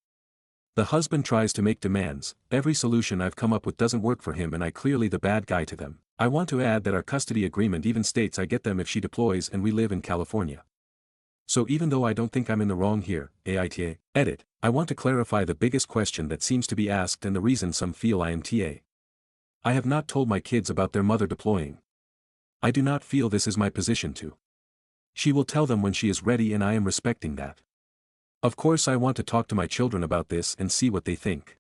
The husband tries to make demands, every solution I've come up with doesn't work for him and I clearly the bad guy to them. I want to add that our custody agreement even states I get them if she deploys and we live in California. So even though I don't think I'm in the wrong here, Aita Edit, I want to clarify the biggest question that seems to be asked and the reason some feel I am TA. I have not told my kids about their mother deploying. I do not feel this is my position to. She will tell them when she is ready and I am respecting that. Of course I want to talk to my children about this and see what they think.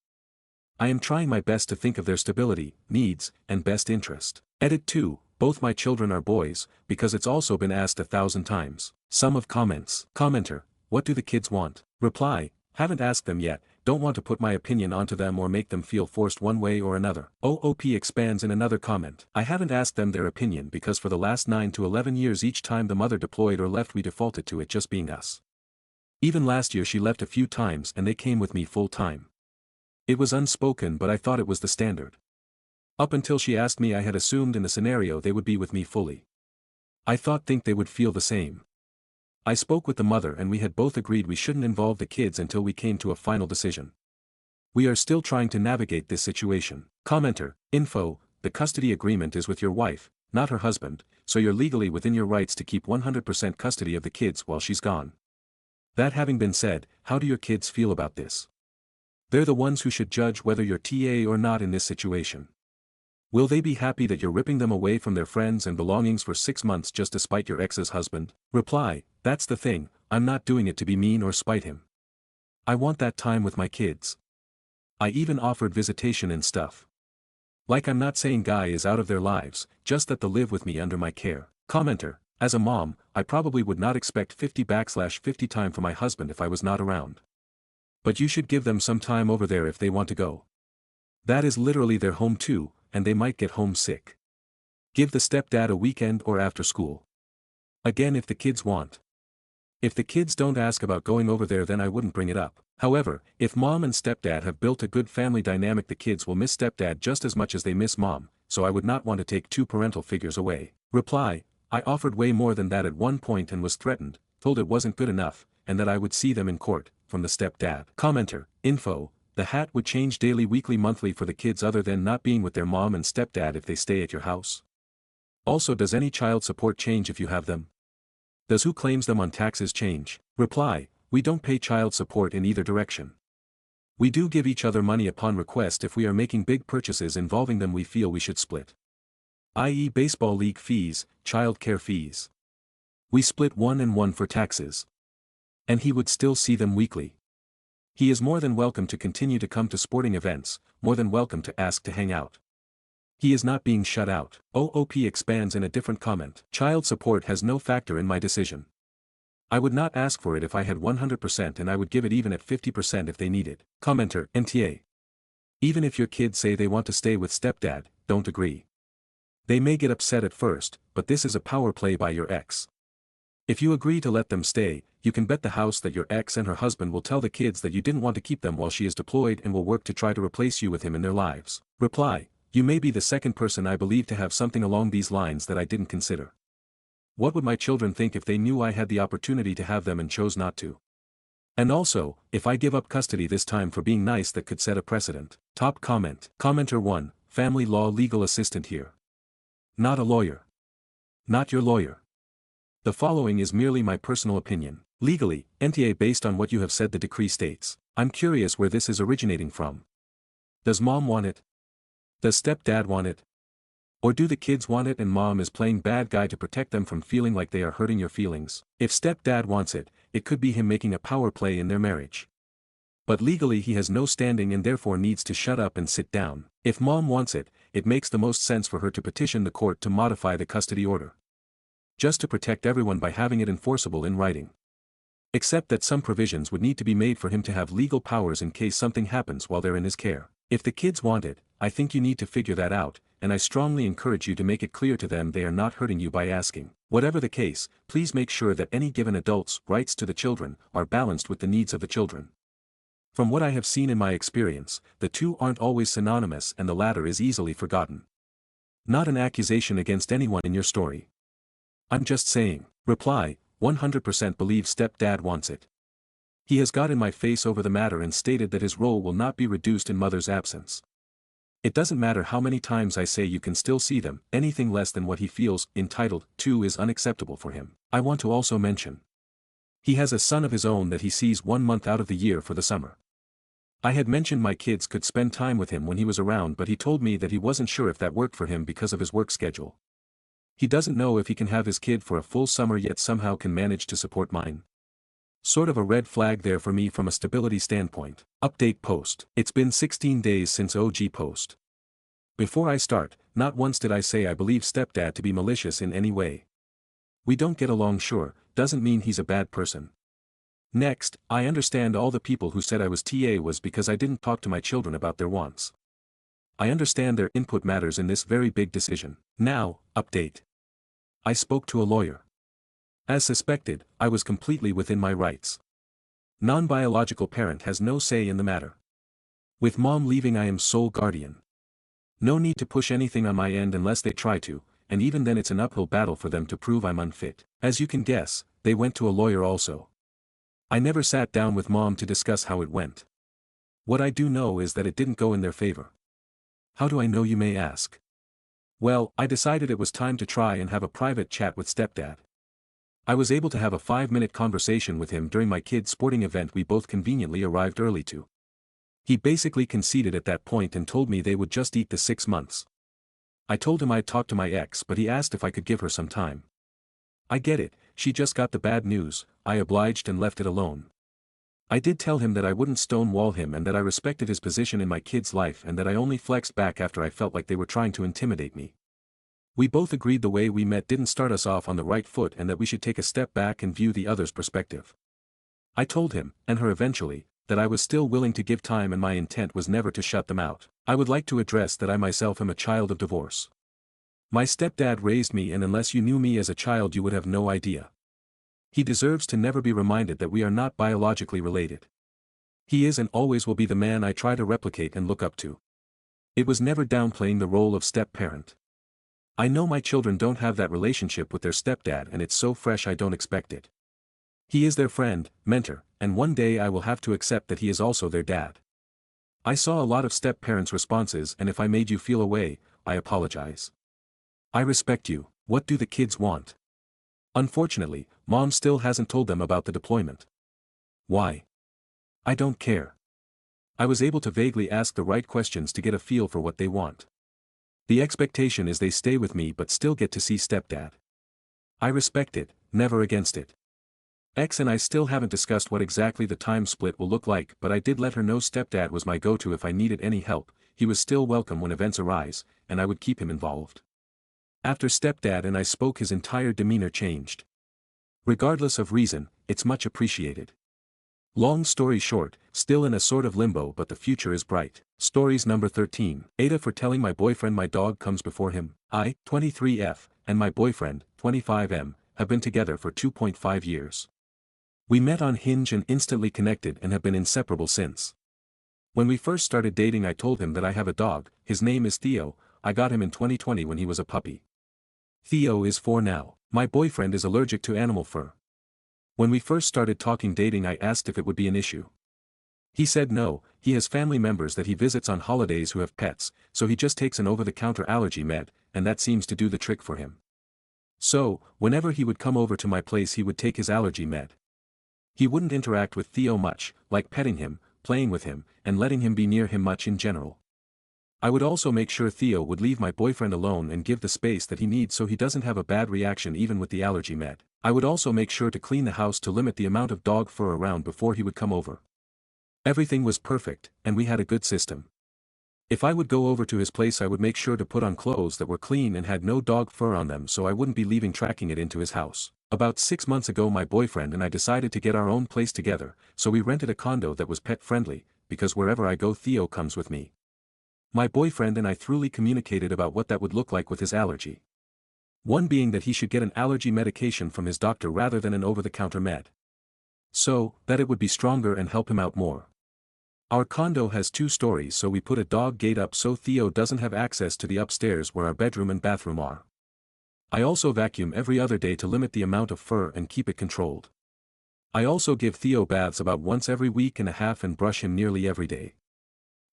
I am trying my best to think of their stability, needs, and best interest. Edit 2, both my children are boys, because it's also been asked 1,000 times. Sum of comments. Commenter, what do the kids want? Reply, haven't asked them yet, don't want to put my opinion onto them or make them feel forced one way or another. OOP expands in another comment. I haven't asked them their opinion because for the last 9 to 11 years each time the mother deployed or left we defaulted to it just being us. Even last year she left a few times and they came with me full time. It was unspoken but I thought it was the standard. Up until she asked me I had assumed in the scenario they would be with me fully. I think they would feel the same. I spoke with the mother and we had both agreed we shouldn't involve the kids until we came to a final decision. We are still trying to navigate this situation. Commenter, info, the custody agreement is with your wife, not her husband, so you're legally within your rights to keep 100% custody of the kids while she's gone. That having been said, how do your kids feel about this? They're the ones who should judge whether you're TA or not in this situation. Will they be happy that you're ripping them away from their friends and belongings for 6 months just to spite your ex's husband? Reply, that's the thing, I'm not doing it to be mean or spite him. I want that time with my kids. I even offered visitation and stuff. Like I'm not saying Guy is out of their lives, just that they live with me under my care. Commenter, as a mom, I probably would not expect 50/50 time for my husband if I was not around. But you should give them some time over there if they want to go. That is literally their home too, and they might get homesick. Give the stepdad a weekend or after school. Again if the kids want. If the kids don't ask about going over there then I wouldn't bring it up. However, if mom and stepdad have built a good family dynamic the kids will miss stepdad just as much as they miss mom, so I would not want to take 2 parental figures away. Reply, I offered way more than that at one point and was threatened, told it wasn't good enough, and that I would see them in court, from the stepdad. Commenter, info, the hat would change daily, weekly, monthly for the kids other than not being with their mom and stepdad if they stay at your house. Also, does any child support change if you have them? Does who claims them on taxes change? Reply, we don't pay child support in either direction. We do give each other money upon request if we are making big purchases involving them we feel we should split. I.e. baseball league fees, child care fees. We split 1 and 1 for taxes. And he would still see them weekly. He is more than welcome to continue to come to sporting events, more than welcome to ask to hang out. He is not being shut out. OOP expands in a different comment. Child support has no factor in my decision. I would not ask for it if I had 100% and I would give it even at 50% if they need it. Commenter, NTA. Even if your kids say they want to stay with stepdad, don't agree. They may get upset at first, but this is a power play by your ex. If you agree to let them stay, you can bet the house that your ex and her husband will tell the kids that you didn't want to keep them while she is deployed and will work to try to replace you with him in their lives. Reply, you may be the second person I believe to have something along these lines that I didn't consider. What would my children think if they knew I had the opportunity to have them and chose not to? And also, if I give up custody this time for being nice that could set a precedent. Top comment. Commenter 1, family law legal assistant here. Not a lawyer. Not your lawyer. The following is merely my personal opinion. Legally, NTA based on what you have said the decree states. I'm curious where this is originating from. Does mom want it? Does stepdad want it? Or do the kids want it and mom is playing bad guy to protect them from feeling like they are hurting your feelings? If stepdad wants it, it could be him making a power play in their marriage. But legally he has no standing and therefore needs to shut up and sit down. If mom wants it, it makes the most sense for her to petition the court to modify the custody order. Just to protect everyone by having it enforceable in writing. Except that some provisions would need to be made for him to have legal powers in case something happens while they're in his care. If the kids want it, I think you need to figure that out, and I strongly encourage you to make it clear to them they are not hurting you by asking. Whatever the case, please make sure that any given adult's rights to the children are balanced with the needs of the children. From what I have seen in my experience, the two aren't always synonymous and the latter is easily forgotten. Not an accusation against anyone in your story. I'm just saying. Reply, 100% believe stepdad wants it. He has got in my face over the matter and stated that his role will not be reduced in mother's absence. It doesn't matter how many times I say you can still see them, anything less than what he feels entitled to is unacceptable for him. I want to also mention. He has a son of his own that he sees 1 month out of the year for the summer. I had mentioned my kids could spend time with him when he was around, but he told me that he wasn't sure if that worked for him because of his work schedule. He doesn't know if he can have his kid for a full summer yet somehow can manage to support mine. Sort of a red flag there for me from a stability standpoint. Update post. It's been 16 days since OG post. Before I start, not once did I say I believe stepdad to be malicious in any way. We don't get along, sure, doesn't mean he's a bad person. Next, I understand all the people who said I was TA was because I didn't talk to my children about their wants. I understand their input matters in this very big decision. Now, update. I spoke to a lawyer. As suspected, I was completely within my rights. Non-biological parent has no say in the matter. With mom leaving, I am sole guardian. No need to push anything on my end unless they try to, and even then it's an uphill battle for them to prove I'm unfit. As you can guess, they went to a lawyer also. I never sat down with mom to discuss how it went. What I do know is that it didn't go in their favor. How do I know, you may ask? Well, I decided it was time to try and have a private chat with stepdad. I was able to have a 5-minute conversation with him during my kid's sporting event we both conveniently arrived early to. He basically conceded at that point and told me they would just eat the 6 months. I told him I'd talk to my ex, but he asked if I could give her some time. I get it, she just got the bad news. I obliged and left it alone. I did tell him that I wouldn't stonewall him and that I respected his position in my kid's life and that I only flexed back after I felt like they were trying to intimidate me. We both agreed the way we met didn't start us off on the right foot and that we should take a step back and view the other's perspective. I told him, and her eventually, that I was still willing to give time and my intent was never to shut them out. I would like to address that I myself am a child of divorce. My stepdad raised me, and unless you knew me as a child you would have no idea. He deserves to never be reminded that we are not biologically related. He is and always will be the man I try to replicate and look up to. It was never downplaying the role of step-parent. I know my children don't have that relationship with their stepdad and it's so fresh I don't expect it. He is their friend, mentor, and one day I will have to accept that he is also their dad. I saw a lot of step-parents' responses, and if I made you feel away, I apologize. I respect you. What do the kids want? Unfortunately, mom still hasn't told them about the deployment. Why? I don't care. I was able to vaguely ask the right questions to get a feel for what they want. The expectation is they stay with me but still get to see stepdad. I respect it, never against it. Ex and I still haven't discussed what exactly the time split will look like, but I did let her know stepdad was my go-to if I needed any help. He was still welcome when events arise, and I would keep him involved. After stepdad and I spoke, his entire demeanor changed. Regardless of reason, it's much appreciated. Long story short, still in a sort of limbo, but the future is bright. Stories number 13. Aita for telling my boyfriend my dog comes before him. I, 23F, and my boyfriend, 25M, have been together for 2.5 years. We met on Hinge and instantly connected and have been inseparable since. When we first started dating I told him that I have a dog, his name is Theo, I got him in 2020 when he was a puppy. Theo is 4 now. My boyfriend is allergic to animal fur. When we first started talking dating I asked if it would be an issue. He said no, he has family members that he visits on holidays who have pets, so he just takes an over-the-counter allergy med, and that seems to do the trick for him. So, whenever he would come over to my place he would take his allergy med. He wouldn't interact with Theo much, like petting him, playing with him, and letting him be near him much in general. I would also make sure Theo would leave my boyfriend alone and give the space that he needs so he doesn't have a bad reaction even with the allergy med. I would also make sure to clean the house to limit the amount of dog fur around before he would come over. Everything was perfect, and we had a good system. If I would go over to his place, I would make sure to put on clothes that were clean and had no dog fur on them so I wouldn't be leaving tracking it into his house. About 6 months ago my boyfriend and I decided to get our own place together, so we rented a condo that was pet-friendly, because wherever I go Theo comes with me. My boyfriend and I thoroughly communicated about what that would look like with his allergy. One being that he should get an allergy medication from his doctor rather than an over-the-counter med. So, that it would be stronger and help him out more. Our condo has 2 stories, so we put a dog gate up so Theo doesn't have access to the upstairs where our bedroom and bathroom are. I also vacuum every other day to limit the amount of fur and keep it controlled. I also give Theo baths about once every week and a half and brush him nearly every day.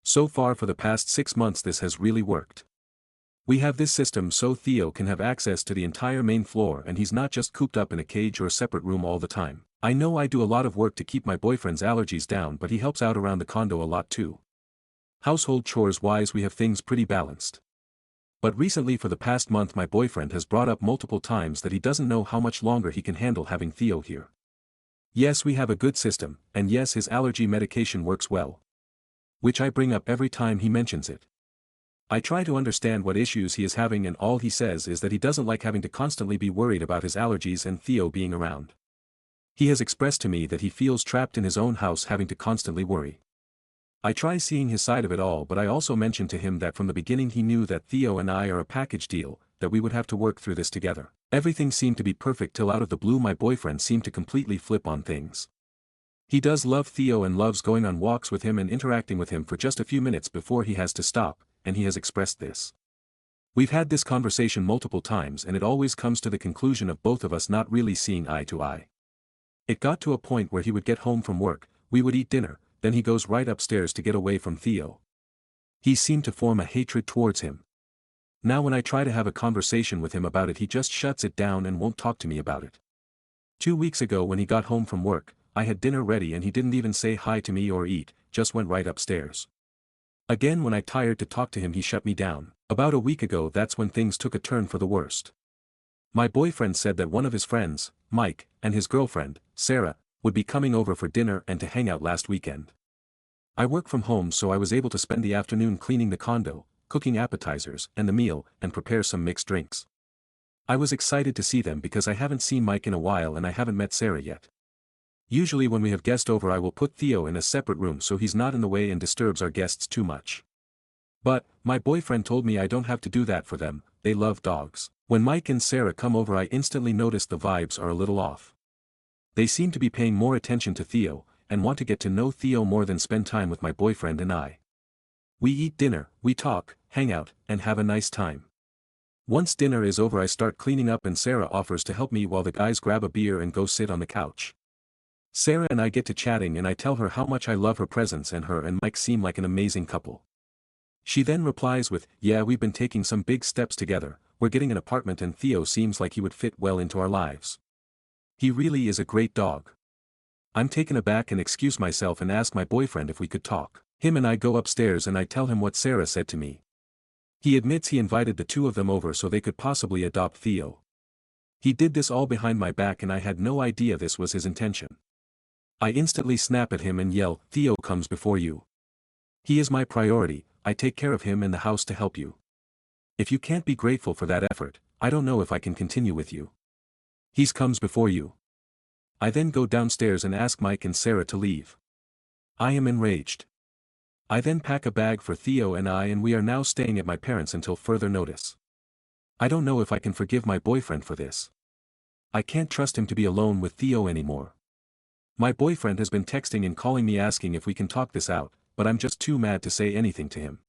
So far for the past 6 months this has really worked. We have this system so Theo can have access to the entire main floor and he's not just cooped up in a cage or a separate room all the time. I know I do a lot of work to keep my boyfriend's allergies down, but he helps out around the condo a lot too. Household chores wise we have things pretty balanced. But recently for the past month my boyfriend has brought up multiple times that he doesn't know how much longer he can handle having Theo here. Yes, we have a good system, and yes, his allergy medication works well. Which I bring up every time he mentions it. I try to understand what issues he is having and all he says is that he doesn't like having to constantly be worried about his allergies and Theo being around. He has expressed to me that he feels trapped in his own house having to constantly worry. I try seeing his side of it all, but I also mentioned to him that from the beginning he knew that Theo and I are a package deal, that we would have to work through this together. Everything seemed to be perfect till out of the blue my boyfriend seemed to completely flip on things. He does love Theo and loves going on walks with him and interacting with him for just a few minutes before he has to stop, and he has expressed this. We've had this conversation multiple times and it always comes to the conclusion of both of us not really seeing eye to eye. It got to a point where he would get home from work, we would eat dinner, then he goes right upstairs to get away from Theo. He seemed to form a hatred towards him. Now when I try to have a conversation with him about it he just shuts it down and won't talk to me about it. 2 weeks ago when he got home from work, I had dinner ready and he didn't even say hi to me or eat, just went right upstairs. Again when I tried to talk to him he shut me down. About a week ago that's when things took a turn for the worst. My boyfriend said that one of his friends, Mike, and his girlfriend, Sarah, would be coming over for dinner and to hang out last weekend. I work from home so I was able to spend the afternoon cleaning the condo, cooking appetizers and the meal and prepare some mixed drinks. I was excited to see them because I haven't seen Mike in a while and I haven't met Sarah yet. Usually when we have guests over I will put Theo in a separate room so he's not in the way and disturbs our guests too much. But, my boyfriend told me I don't have to do that for them, they love dogs. When Mike and Sarah come over I instantly notice the vibes are a little off. They seem to be paying more attention to Theo, and want to get to know Theo more than spend time with my boyfriend and I. We eat dinner, we talk, hang out, and have a nice time. Once dinner is over I start cleaning up and Sarah offers to help me while the guys grab a beer and go sit on the couch. Sarah and I get to chatting and I tell her how much I love her presence and her and Mike seem like an amazing couple. She then replies with, yeah, we've been taking some big steps together, we're getting an apartment and Theo seems like he would fit well into our lives. He really is a great dog. I'm taken aback and excuse myself and ask my boyfriend if we could talk. Him and I go upstairs and I tell him what Sarah said to me. He admits he invited the 2 of them over so they could possibly adopt Theo. He did this all behind my back and I had no idea this was his intention. I instantly snap at him and yell, Theo comes before you. He is my priority, I take care of him and the house to help you. If you can't be grateful for that effort, I don't know if I can continue with you. He comes before you. I then go downstairs and ask Mike and Sarah to leave. I am enraged. I then pack a bag for Theo and I and we are now staying at my parents' until further notice. I don't know if I can forgive my boyfriend for this. I can't trust him to be alone with Theo anymore. My boyfriend has been texting and calling me asking if we can talk this out, but I'm just too mad to say anything to him.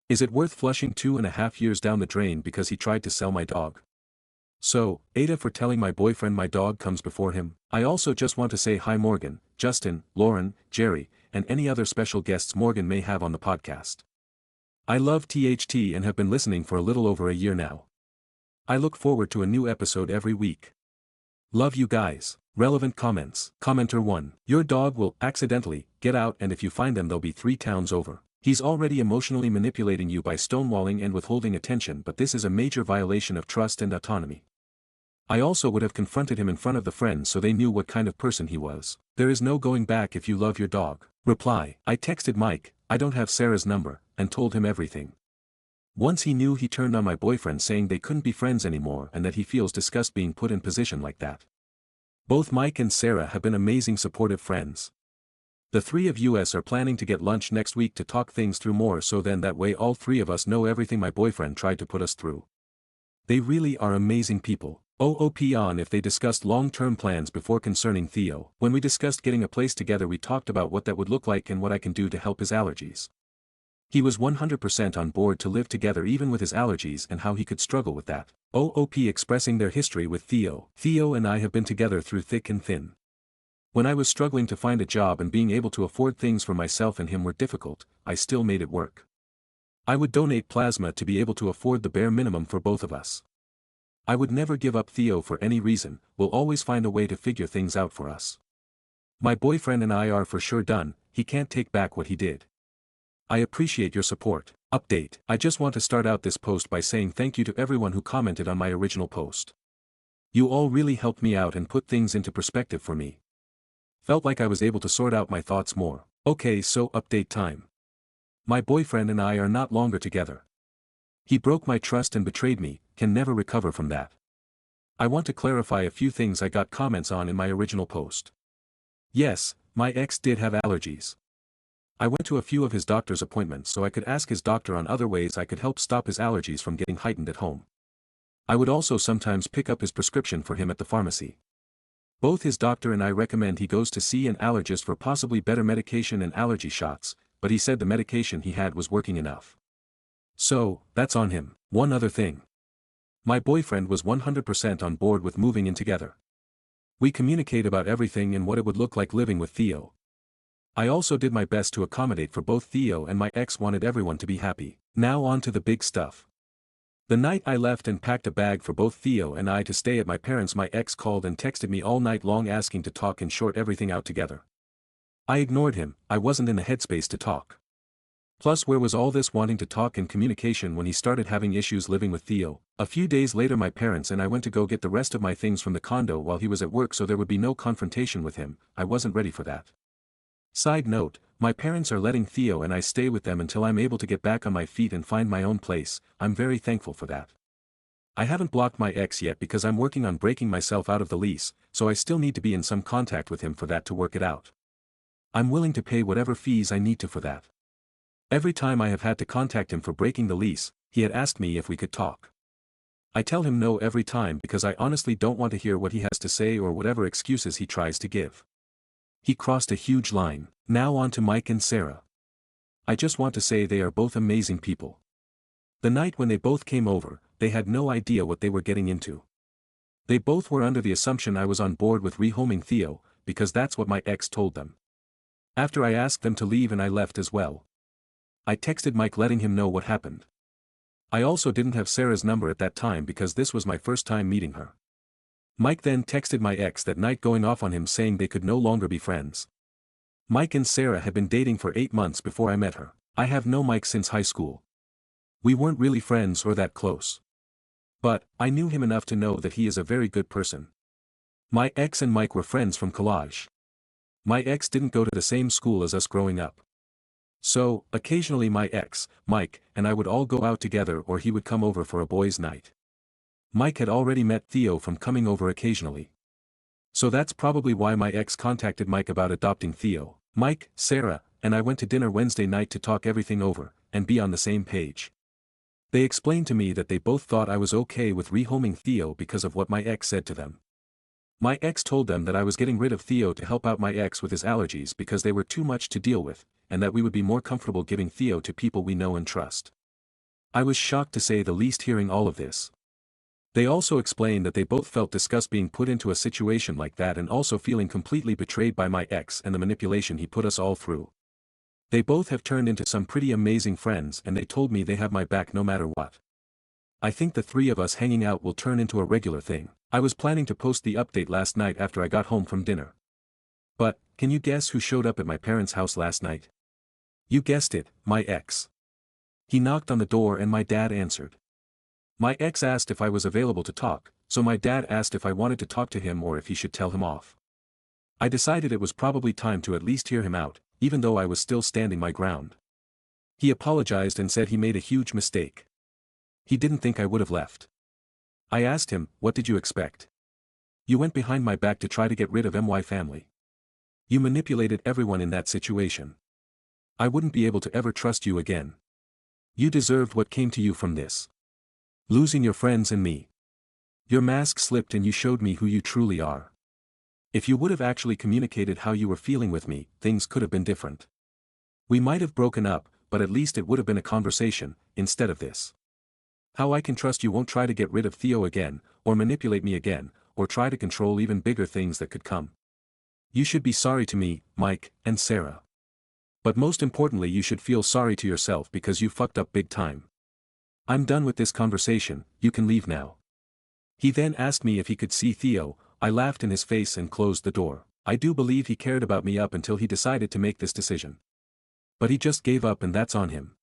Is it worth flushing 2.5 years down the drain because he tried to sell my dog? So, Aita for telling my boyfriend my dog comes before him. I also just want to say hi Morgan, Justin, Lauren, Jerry, and any other special guests Morgan may have on the podcast. I love THT and have been listening for a little over a year now. I look forward to a new episode every week. Love you guys. Relevant comments. Commenter 1. Your dog will accidentally get out and if you find them they'll be 3 towns over. He's already emotionally manipulating you by stonewalling and withholding attention, but this is a major violation of trust and autonomy. I also would have confronted him in front of the friends so they knew what kind of person he was. There is no going back if you love your dog. Reply. I texted Mike, I don't have Sarah's number, and told him everything. Once he knew, he turned on my boyfriend saying they couldn't be friends anymore and that he feels disgust being put in position like that. Both Mike and Sarah have been amazing supportive friends. The three of us are planning to get lunch next week to talk things through more, so then that way all three of us know everything my boyfriend tried to put us through. They really are amazing people. OOP on if they discussed long-term plans before concerning Theo. When we discussed getting a place together, we talked about what that would look like and what I can do to help his allergies. He was 100% on board to live together even with his allergies and how he could struggle with that. OOP expressing their history with Theo. Theo and I have been together through thick and thin. When I was struggling to find a job and being able to afford things for myself and him were difficult, I still made it work. I would donate plasma to be able to afford the bare minimum for both of us. I would never give up Theo for any reason, we'll always find a way to figure things out for us. My boyfriend and I are for sure done, he can't take back what he did. I appreciate your support. Update. I just want to start out this post by saying thank you to everyone who commented on my original post. You all really helped me out and put things into perspective for me. Felt like I was able to sort out my thoughts more. Okay, so update time. My boyfriend and I are not longer together. He broke my trust and betrayed me, can never recover from that. I want to clarify a few things I got comments on in my original post. Yes, my ex did have allergies. I went to a few of his doctor's appointments so I could ask his doctor on other ways I could help stop his allergies from getting heightened at home. I would also sometimes pick up his prescription for him at the pharmacy. Both his doctor and I recommend he goes to see an allergist for possibly better medication and allergy shots, but he said the medication he had was working enough. So, that's on him. One other thing. My boyfriend was 100% on board with moving in together. We communicate about everything and what it would look like living with Theo. I also did my best to accommodate for both Theo and my ex wanted everyone to be happy. Now on to the big stuff. The night I left and packed a bag for both Theo and I to stay at my parents', my ex called and texted me all night long asking to talk and sort everything out together. I ignored him, I wasn't in the headspace to talk. Plus, where was all this wanting to talk and communication when he started having issues living with Theo? A few days later my parents and I went to go get the rest of my things from the condo while he was at work so there would be no confrontation with him. I wasn't ready for that. Side note, my parents are letting Theo and I stay with them until I'm able to get back on my feet and find my own place. I'm very thankful for that. I haven't blocked my ex yet because I'm working on breaking myself out of the lease, so I still need to be in some contact with him for that to work it out. I'm willing to pay whatever fees I need to for that. Every time I have had to contact him for breaking the lease, he had asked me if we could talk. I tell him no every time because I honestly don't want to hear what he has to say or whatever excuses he tries to give. He crossed a huge line. Now on to Mike and Sarah. I just want to say they are both amazing people. The night when they both came over, they had no idea what they were getting into. They both were under the assumption I was on board with rehoming Theo, because that's what my ex told them. After I asked them to leave and I left as well. I texted Mike letting him know what happened. I also didn't have Sarah's number at that time because this was my first time meeting her. Mike then texted my ex that night going off on him saying they could no longer be friends. Mike and Sarah had been dating for 8 months before I met her. I have known Mike since high school. We weren't really friends or that close. But, I knew him enough to know that he is a very good person. My ex and Mike were friends from college. My ex didn't go to the same school as us growing up. So, occasionally my ex, Mike, and I would all go out together or he would come over for a boys' night. Mike had already met Theo from coming over occasionally. So that's probably why my ex contacted Mike about adopting Theo. Mike, Sarah, and I went to dinner Wednesday night to talk everything over, and be on the same page. They explained to me that they both thought I was okay with rehoming Theo because of what my ex said to them. My ex told them that I was getting rid of Theo to help out my ex with his allergies because they were too much to deal with, and that we would be more comfortable giving Theo to people we know and trust. I was shocked to say the least hearing all of this. They also explained that they both felt disgust being put into a situation like that and also feeling completely betrayed by my ex and the manipulation he put us all through. They both have turned into some pretty amazing friends and they told me they have my back no matter what. I think the three of us hanging out will turn into a regular thing. I was planning to post the update last night after I got home from dinner. But, can you guess who showed up at my parents' house last night? You guessed it, my ex. He knocked on the door and my dad answered. My ex asked if I was available to talk, so my dad asked if I wanted to talk to him or if he should tell him off. I decided it was probably time to at least hear him out, even though I was still standing my ground. He apologized and said he made a huge mistake. He didn't think I would have left. I asked him, what did you expect? You went behind my back to try to get rid of my family. You manipulated everyone in that situation. I wouldn't be able to ever trust you again. You deserved what came to you from this. Losing your friends and me. Your mask slipped and you showed me who you truly are. If you would have actually communicated how you were feeling with me, things could have been different. We might have broken up, but at least it would have been a conversation, instead of this. How I can trust you won't try to get rid of Theo again, or manipulate me again, or try to control even bigger things that could come. You should be sorry to me, Mike, and Sarah. But most importantly you should feel sorry to yourself because you fucked up big time. I'm done with this conversation, you can leave now. He then asked me if he could see Theo. I laughed in his face and closed the door. I do believe he cared about me up until he decided to make this decision. But he just gave up and that's on him.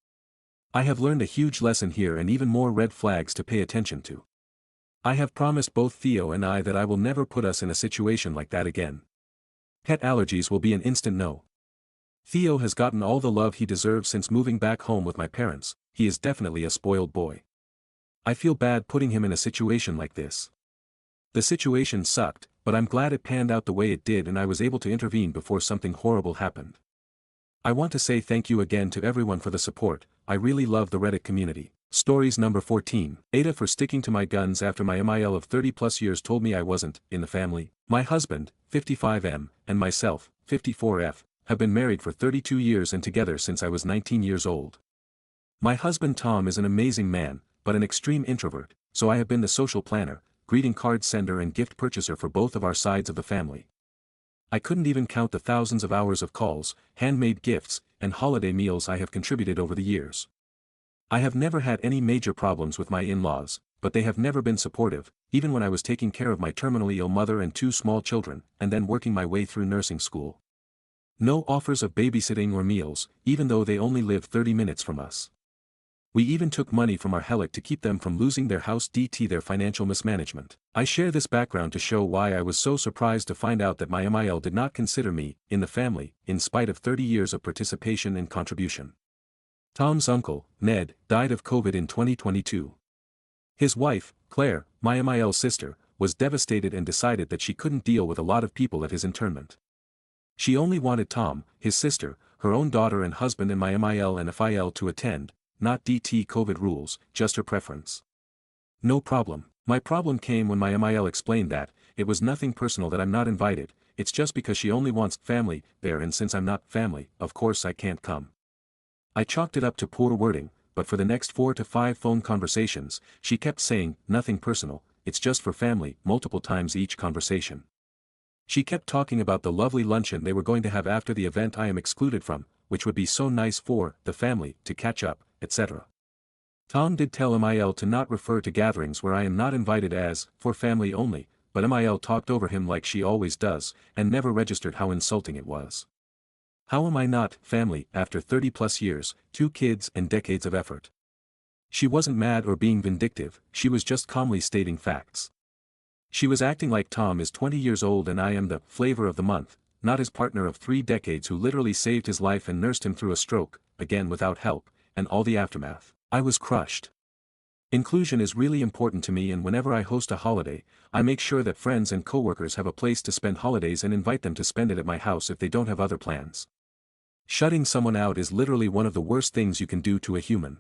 I have learned a huge lesson here and even more red flags to pay attention to. I have promised both Theo and I that I will never put us in a situation like that again. Pet allergies will be an instant no. Theo has gotten all the love he deserves since moving back home with my parents. He is definitely a spoiled boy. I feel bad putting him in a situation like this. The situation sucked, but I'm glad it panned out the way it did and I was able to intervene before something horrible happened. I want to say thank you again to everyone for the support. I really love the Reddit community. Stories number 14. Aita for sticking to my guns after my MIL of 30 plus years told me I wasn't in the family. My husband, 55M, and myself, 54F, have been married for 32 years and together since I was 19 years old. My husband Tom is an amazing man, but an extreme introvert, so I have been the social planner, greeting card sender and gift purchaser for both of our sides of the family. I couldn't even count the thousands of hours of calls, handmade gifts, and holiday meals I have contributed over the years. I have never had any major problems with my in-laws, but they have never been supportive, even when I was taking care of my terminally ill mother and 2 small children, and then working my way through nursing school. No offers of babysitting or meals, even though they only live 30 minutes from us. We even took money from our helic to keep them from losing their house due to their financial mismanagement. I share this background to show why I was so surprised to find out that my MIL did not consider me in the family, in spite of 30 years of participation and contribution. Tom's uncle, Ned, died of COVID in 2022. His wife, Claire, my MIL's sister, was devastated and decided that she couldn't deal with a lot of people at his internment. She only wanted Tom, his sister, her own daughter and husband and my MIL and FIL to attend, not DT COVID rules, just her preference. No problem. My problem came when my MIL explained that, it was nothing personal that I'm not invited, it's just because she only wants family there and since I'm not family, of course I can't come. I chalked it up to poor wording, but for the next 4 to 5 phone conversations, she kept saying, nothing personal, it's just for family, multiple times each conversation. She kept talking about the lovely luncheon they were going to have after the event I am excluded from, which would be so nice for the family to catch up, etc. Tom did tell MIL to not refer to gatherings where I am not invited as, for family only, but MIL talked over him like she always does, and never registered how insulting it was. How am I not family after 30 plus years, 2 kids and decades of effort? She wasn't mad or being vindictive, she was just calmly stating facts. She was acting like Tom is 20 years old and I am the flavor of the month, not his partner of 3 decades who literally saved his life and nursed him through a stroke, again without help, and all the aftermath. I was crushed. Inclusion is really important to me and whenever I host a holiday, I make sure that friends and coworkers have a place to spend holidays and invite them to spend it at my house if they don't have other plans. Shutting someone out is literally one of the worst things you can do to a human.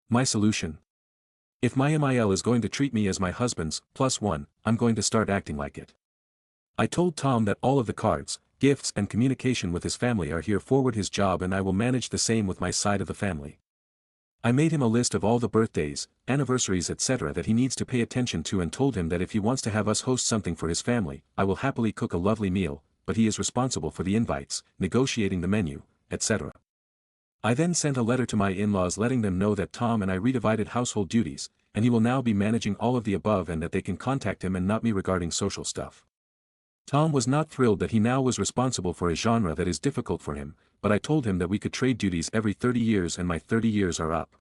My solution? If my MIL is going to treat me as my husband's +1, I'm going to start acting like it. I told Tom that all of the cards, gifts and communication with his family are here forward his job and I will manage the same with my side of the family. I made him a list of all the birthdays, anniversaries etc. that he needs to pay attention to and told him that if he wants to have us host something for his family, I will happily cook a lovely meal, but he is responsible for the invites, negotiating the menu, etc. I then sent a letter to my in-laws letting them know that Tom and I redivided household duties, and he will now be managing all of the above and that they can contact him and not me regarding social stuff. Tom was not thrilled that he now was responsible for a genre that is difficult for him, but I told him that we could trade duties every 30 years and my 30 years are up.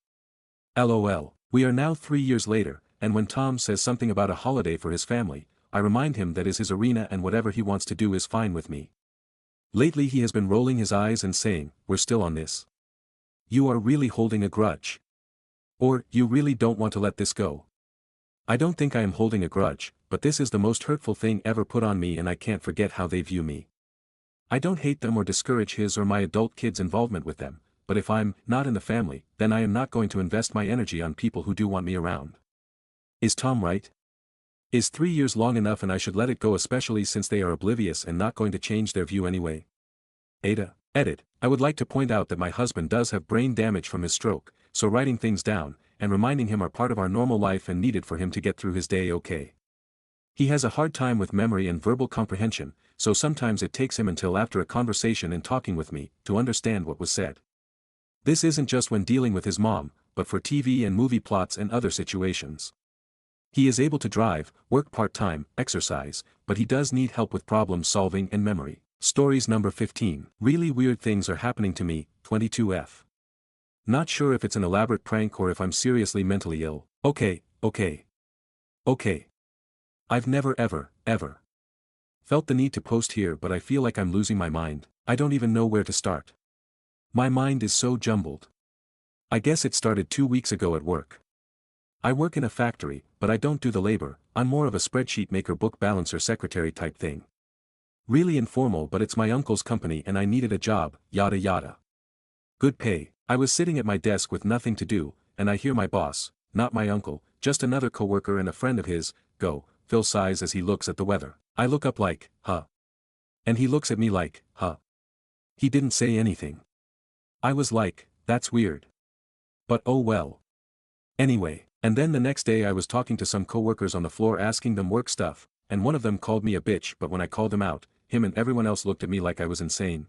LOL. We are now 3 years later, and when Tom says something about a holiday for his family, I remind him that is his arena and whatever he wants to do is fine with me. Lately he has been rolling his eyes and saying, "We're still on this. You are really holding a grudge. Or, you really don't want to let this go." I don't think I am holding a grudge, but this is the most hurtful thing ever put on me and I can't forget how they view me. I don't hate them or discourage his or my adult kids' involvement with them, but if I'm not in the family, then I am not going to invest my energy on people who do want me around. Is Tom right? Is 3 years long enough and I should let it go, especially since they are oblivious and not going to change their view anyway? Aita Reddit. I would like to point out that my husband does have brain damage from his stroke, so writing things down and reminding him are part of our normal life and needed for him to get through his day okay. He has a hard time with memory and verbal comprehension, so sometimes it takes him until after a conversation and talking with me to understand what was said. This isn't just when dealing with his mom, but for TV and movie plots and other situations. He is able to drive, work part-time, exercise, but he does need help with problem solving and memory. Stories number 15. Really weird things are happening to me, 22F. Not sure if it's an elaborate prank or if I'm seriously mentally ill. Okay. I've never ever felt the need to post here, but I feel like I'm losing my mind. I don't even know where to start. My mind is so jumbled. I guess it started 2 weeks ago at work. I work in a factory, but I don't do the labor, I'm more of a spreadsheet maker, book balancer, secretary type thing. Really informal, but it's my uncle's company and I needed a job, yada yada. Good pay. I was sitting at my desk with nothing to do, and I hear my boss, not my uncle, just another coworker and a friend of his, go, Phil sighs as he looks at the weather. I look up like, huh. And he looks at me like, huh. He didn't say anything. I was like, that's weird. But oh well. Anyway, and then the next day I was talking to some coworkers on the floor asking them work stuff, and one of them called me a bitch, but when I called him out, him and everyone else looked at me like I was insane.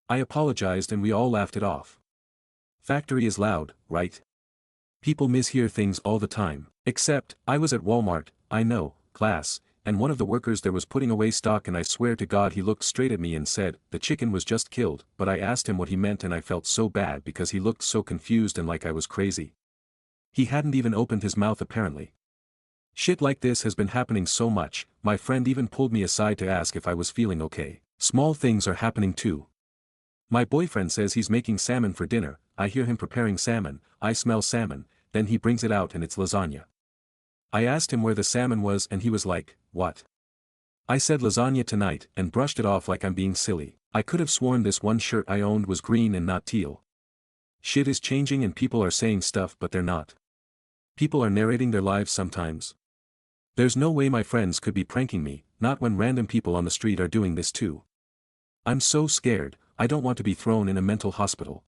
I apologized and we all laughed it off. Factory is loud, right? People mishear things all the time. Except, I was at Walmart, I know, class, and one of the workers there was putting away stock and I swear to God he looked straight at me and said, "The chicken was just killed," but I asked him what he meant and I felt so bad because he looked so confused and like I was crazy. He hadn't even opened his mouth apparently. Shit like this has been happening so much, my friend even pulled me aside to ask if I was feeling okay. Small things are happening too. My boyfriend says he's making salmon for dinner, I hear him preparing salmon, I smell salmon, then he brings it out and it's lasagna. I asked him where the salmon was and he was like, "What?" I said lasagna tonight and brushed it off like I'm being silly. I could have sworn this one shirt I owned was green and not teal. Shit is changing and people are saying stuff but they're not. People are narrating their lives sometimes. There's no way my friends could be pranking me, not when random people on the street are doing this too. I'm so scared, I don't want to be thrown in a mental hospital.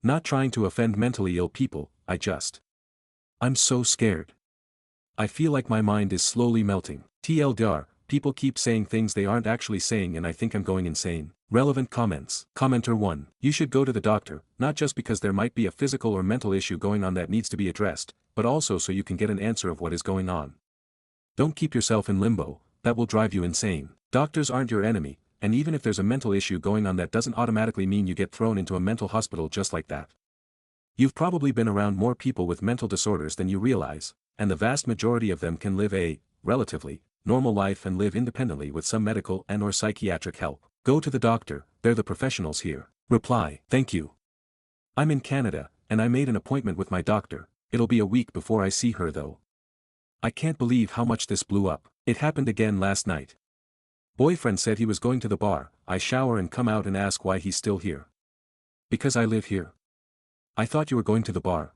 Not trying to offend mentally ill people, I'm so scared. I feel like my mind is slowly melting. TLDR, people keep saying things they aren't actually saying and I think I'm going insane. Relevant comments. Commenter 1. You should go to the doctor, not just because there might be a physical or mental issue going on that needs to be addressed, but also so you can get an answer of what is going on. Don't keep yourself in limbo, that will drive you insane. Doctors aren't your enemy, and even if there's a mental issue going on that doesn't automatically mean you get thrown into a mental hospital just like that. You've probably been around more people with mental disorders than you realize, and the vast majority of them can live a, relatively, normal life and live independently with some medical and/or psychiatric help. Go to the doctor, they're the professionals here. Reply. Thank you. I'm in Canada, and I made an appointment with my doctor, it'll be a week before I see her though. I can't believe how much this blew up. It happened again last night. Boyfriend said he was going to the bar, I shower and come out and ask why he's still here. Because I live here. I thought you were going to the bar.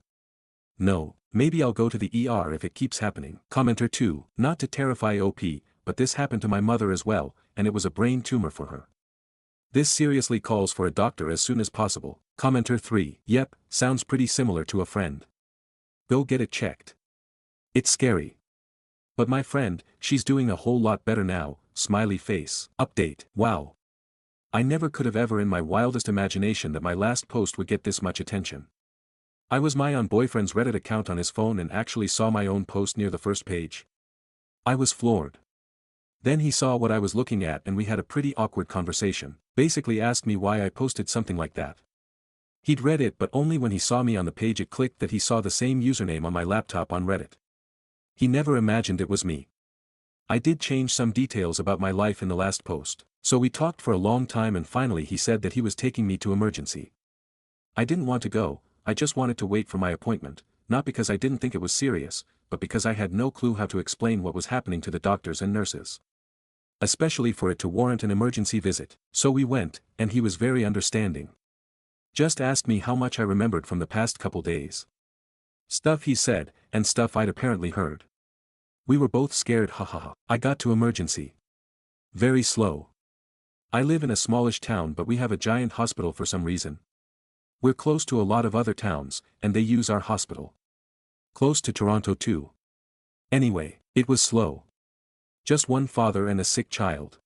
No, maybe I'll go to the ER if it keeps happening. Commenter 2. Not to terrify OP, but this happened to my mother as well, and it was a brain tumor for her. This seriously calls for a doctor as soon as possible. Commenter 3. Yep, sounds pretty similar to a friend. Go get it checked. It's scary. But my friend, she's doing a whole lot better now, smiley face. Update. Wow. I never could have ever in my wildest imagination that my last post would get this much attention. I was my own boyfriend's Reddit account on his phone and actually saw my own post near the first page. I was floored. Then he saw what I was looking at and we had a pretty awkward conversation. Basically asked me why I posted something like that. He'd read it but only when he saw me on the page it clicked that he saw the same username on my laptop on Reddit. He never imagined it was me. I did change some details about my life in the last post. So we talked for a long time and finally he said that he was taking me to emergency. I didn't want to go, I just wanted to wait for my appointment, not because I didn't think it was serious, but because I had no clue how to explain what was happening to the doctors and nurses. Especially for it to warrant an emergency visit. So we went, and he was very understanding. Just asked me how much I remembered from the past couple days. Stuff he said, and stuff I'd apparently heard. We were both scared, hahaha. I got to emergency. Very slow. I live in a smallish town but we have a giant hospital for some reason. We're close to a lot of other towns, and they use our hospital. Close to Toronto too. Anyway, it was slow. Just one father and a sick child.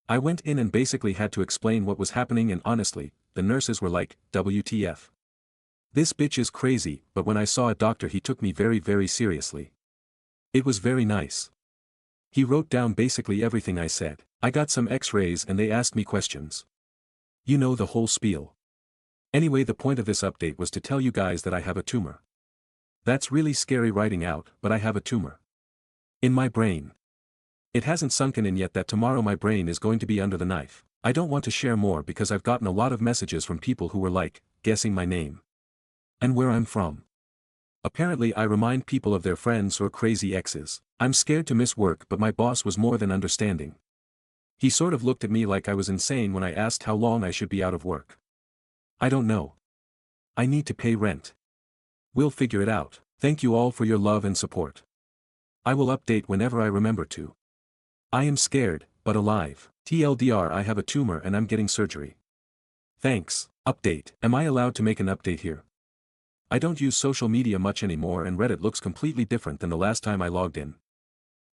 I went in and basically had to explain what was happening and honestly, the nurses were like, WTF. This bitch is crazy, but when I saw a doctor he took me very very seriously. It was very nice. He wrote down basically everything I said. I got some x-rays and they asked me questions. You know the whole spiel. Anyway, the point of this update was to tell you guys that I have a tumor. That's really scary writing out, but I have a tumor. In my brain. It hasn't sunken in yet that tomorrow my brain is going to be under the knife. I don't want to share more because I've gotten a lot of messages from people who were like, guessing my name. And where I'm from. Apparently I remind people of their friends or crazy exes. I'm scared to miss work but my boss was more than understanding. He sort of looked at me like I was insane when I asked how long I should be out of work. I don't know. I need to pay rent. We'll figure it out. Thank you all for your love and support. I will update whenever I remember to. I am scared, but alive. TLDR, I have a tumor and I'm getting surgery. Thanks. Update. Am I allowed to make an update here? I don't use social media much anymore and Reddit looks completely different than the last time I logged in.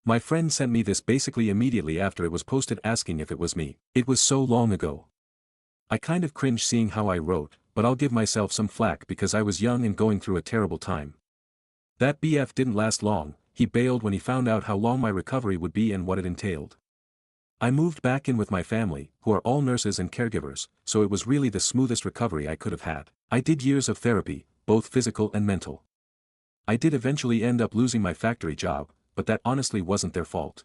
My friend sent me this basically immediately after it was posted asking if it was me. It was so long ago. I kind of cringe seeing how I wrote, but I'll give myself some flack because I was young and going through a terrible time. That BF didn't last long, he bailed when he found out how long my recovery would be and what it entailed. I moved back in with my family, who are all nurses and caregivers, so it was really the smoothest recovery I could have had. I did years of therapy, both physical and mental. I did eventually end up losing my factory job, but that honestly wasn't their fault.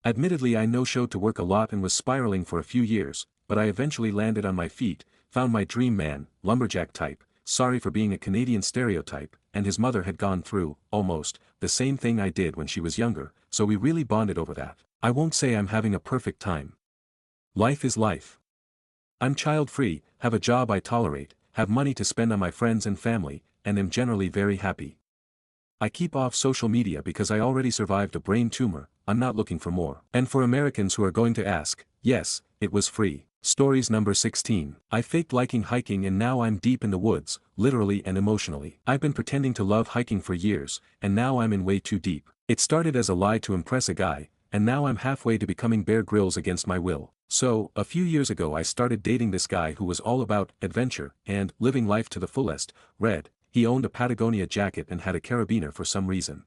Admittedly I no-showed to work a lot and was spiraling for a few years, but I eventually landed on my feet, found my dream man, lumberjack type, sorry for being a Canadian stereotype, and his mother had gone through, almost, the same thing I did when she was younger, so we really bonded over that. I won't say I'm having a perfect time. Life is life. I'm child-free, have a job I tolerate, have money to spend on my friends and family, and am generally very happy. I keep off social media because I already survived a brain tumor, I'm not looking for more. And for Americans who are going to ask, yes, it was free. Stories number 16. I faked liking hiking and now I'm deep in the woods, literally and emotionally. I've been pretending to love hiking for years, and now I'm in way too deep. It started as a lie to impress a guy, and now I'm halfway to becoming Bear Grylls against my will. So, a few years ago I started dating this guy who was all about adventure and living life to the fullest. He owned a Patagonia jacket and had a carabiner for some reason.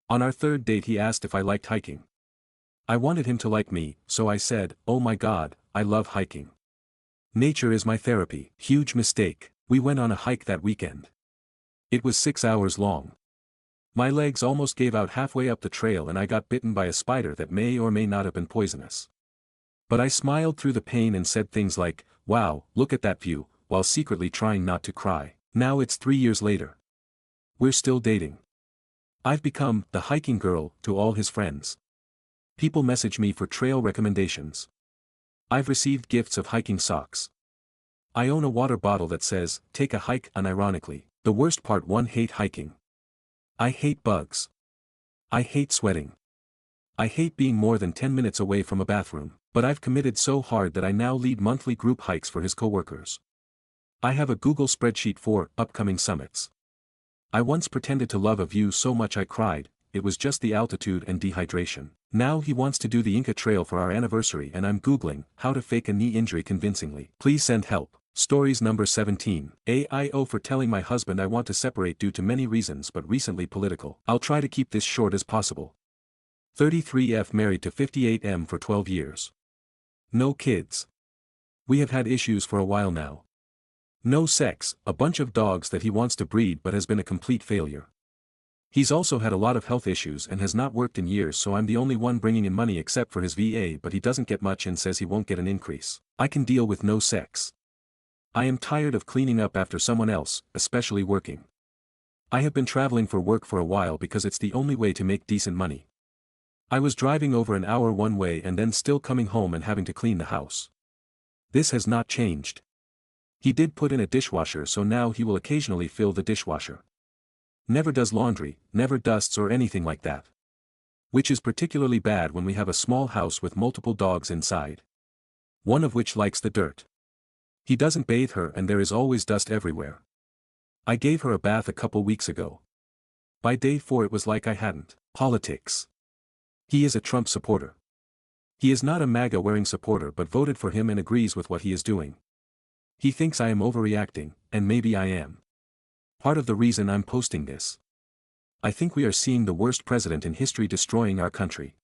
On our third date he asked if I liked hiking. I wanted him to like me, so I said, oh my god, I love hiking. Nature is my therapy. Huge mistake. We went on a hike that weekend. It was 6 hours long. My legs almost gave out halfway up the trail and I got bitten by a spider that may or may not have been poisonous. But I smiled through the pain and said things like, wow, look at that view, while secretly trying not to cry. Now it's 3 years later. We're still dating. I've become the hiking girl to all his friends. People message me for trail recommendations. I've received gifts of hiking socks. I own a water bottle that says, take a hike, unironically. The worst part: 1, hate hiking. I hate bugs. I hate sweating. I hate being more than 10 minutes away from a bathroom, but I've committed so hard that I now lead monthly group hikes for his coworkers. I have a Google spreadsheet for upcoming summits. I once pretended to love a view so much I cried, it was just the altitude and dehydration. Now he wants to do the Inca Trail for our anniversary and I'm googling how to fake a knee injury convincingly. Please send help. Stories number 17. AIO for telling my husband I want to separate due to many reasons but recently political. I'll try to keep this short as possible. 33F married to 58M for 12 years. No kids. We have had issues for a while now. No sex, a bunch of dogs that he wants to breed but has been a complete failure. He's also had a lot of health issues and has not worked in years, so I'm the only one bringing in money except for his VA, but he doesn't get much and says he won't get an increase. I can deal with no sex. I am tired of cleaning up after someone else, especially working. I have been traveling for work for a while because it's the only way to make decent money. I was driving over an hour one way and then still coming home and having to clean the house. This has not changed. He did put in a dishwasher, so now he will occasionally fill the dishwasher. Never does laundry, never dusts or anything like that. Which is particularly bad when we have a small house with multiple dogs inside. One of which likes the dirt. He doesn't bathe her and there is always dust everywhere. I gave her a bath a couple weeks ago. By day 4 it was like I hadn't. Politics. He is a Trump supporter. He is not a MAGA wearing supporter but voted for him and agrees with what he is doing. He thinks I am overreacting, and maybe I am. Part of the reason I'm posting this. I think we are seeing the worst president in history destroying our country.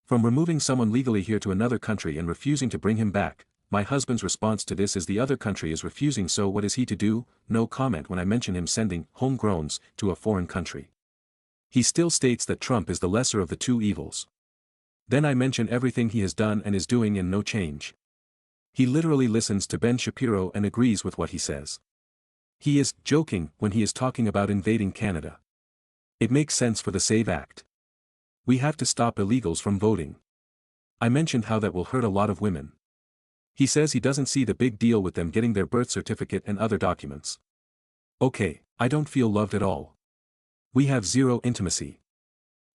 From removing someone legally here to another country and refusing to bring him back, my husband's response to this is the other country is refusing, so what is he to do? No comment when I mention him sending homegrowns to a foreign country. He still states that Trump is the lesser of the two evils. Then I mention everything he has done and is doing and no change. He literally listens to Ben Shapiro and agrees with what he says. He is joking when he is talking about invading Canada. It makes sense for the SAVE Act. We have to stop illegals from voting. I mentioned how that will hurt a lot of women. He says he doesn't see the big deal with them getting their birth certificate and other documents. Okay, I don't feel loved at all. We have zero intimacy.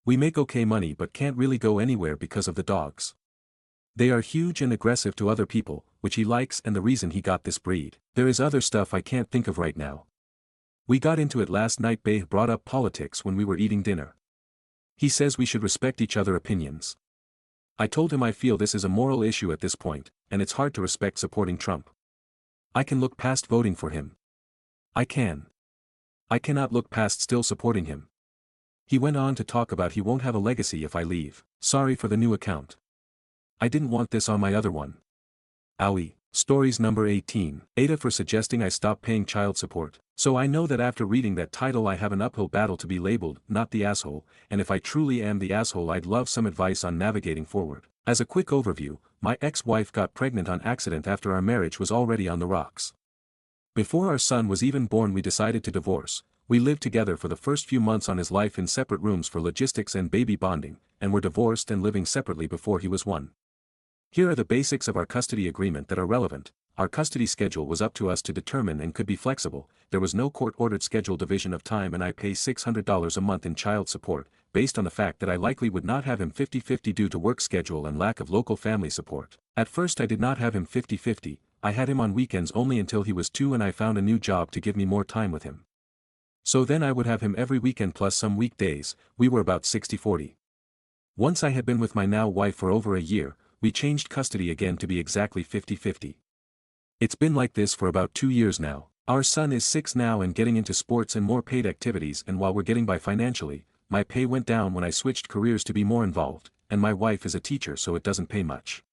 We make okay money but can't really go anywhere because of the dogs. They are huge and aggressive to other people, which he likes and the reason he got this breed. There is other stuff I can't think of right now. We got into it last night. Bae brought up politics when we were eating dinner. He says we should respect each other's opinions. I told him I feel this is a moral issue at this point, and it's hard to respect supporting Trump. I can look past voting for him. I cannot look past still supporting him. He went on to talk about he won't have a legacy if I leave. Sorry for the new account. I didn't want this on my other one. Owie. Stories number 18. Aita for suggesting I stop paying child support. So I know that after reading that title I have an uphill battle to be labeled, not the asshole, and if I truly am the asshole I'd love some advice on navigating forward. As a quick overview, my ex-wife got pregnant on accident after our marriage was already on the rocks. Before our son was even born we decided to divorce. We lived together for the first few months on his life in separate rooms for logistics and baby bonding, and were divorced and living separately before he was 1. Here are the basics of our custody agreement that are relevant. Our custody schedule was up to us to determine and could be flexible. There was no court-ordered schedule division of time, and I pay $600 a month in child support, based on the fact that I likely would not have him 50-50 due to work schedule and lack of local family support. At first I did not have him 50-50, I had him on weekends only until he was 2 and I found a new job to give me more time with him. So then I would have him every weekend plus some weekdays. We were about 60-40. Once I had been with my now wife for over a year, we changed custody again to be exactly 50-50. It's been like this for about 2 years now. Our son is 6 now and getting into sports and more paid activities, and while we're getting by financially, my pay went down when I switched careers to be more involved, and my wife is a teacher so it doesn't pay much.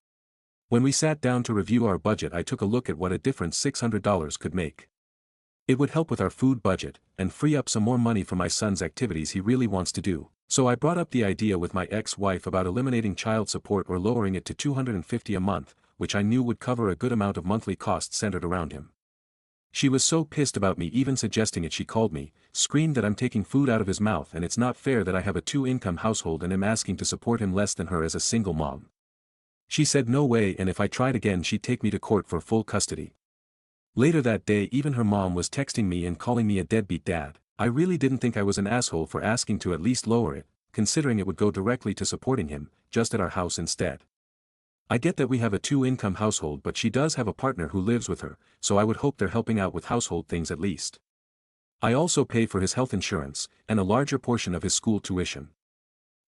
When we sat down to review our budget I took a look at what a difference $600 could make. It would help with our food budget, and free up some more money for my son's activities he really wants to do. So I brought up the idea with my ex-wife about eliminating child support or lowering it to $250 a month, which I knew would cover a good amount of monthly costs centered around him. She was so pissed about me even suggesting it she called me, screamed that I'm taking food out of his mouth and it's not fair that I have a 2-income household and am asking to support him less than her as a single mom. She said no way, and if I tried again she'd take me to court for full custody. Later that day even her mom was texting me and calling me a deadbeat dad. I really didn't think I was an asshole for asking to at least lower it, considering it would go directly to supporting him, just at our house instead. I get that we have a 2-income household, but she does have a partner who lives with her, so I would hope they're helping out with household things at least. I also pay for his health insurance, and a larger portion of his school tuition.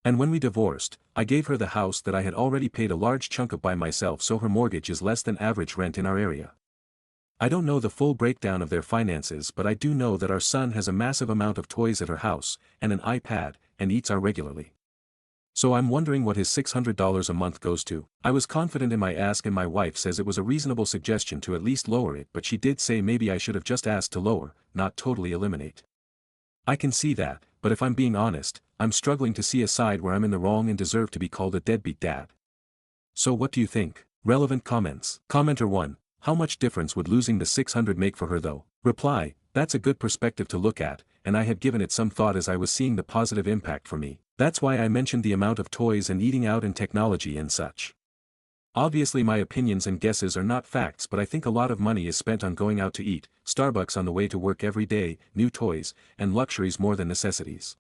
And when we divorced, I gave her the house that I had already paid a large chunk of by myself, so her mortgage is less than average rent in our area. I don't know the full breakdown of their finances, but I do know that our son has a massive amount of toys at her house, and an iPad, and eats out regularly. So I'm wondering what his $600 a month goes to. I was confident in my ask and my wife says it was a reasonable suggestion to at least lower it, but she did say maybe I should have just asked to lower, not totally eliminate. I can see that, but if I'm being honest, I'm struggling to see a side where I'm in the wrong and deserve to be called a deadbeat dad. So what do you think? Relevant comments. Commenter 1. How much difference would losing the 600 make for her though? Reply, that's a good perspective to look at, and I had given it some thought as I was seeing the positive impact for me. That's why I mentioned the amount of toys and eating out and technology and such. Obviously my opinions and guesses are not facts, but I think a lot of money is spent on going out to eat, Starbucks on the way to work every day, new toys, and luxuries more than necessities.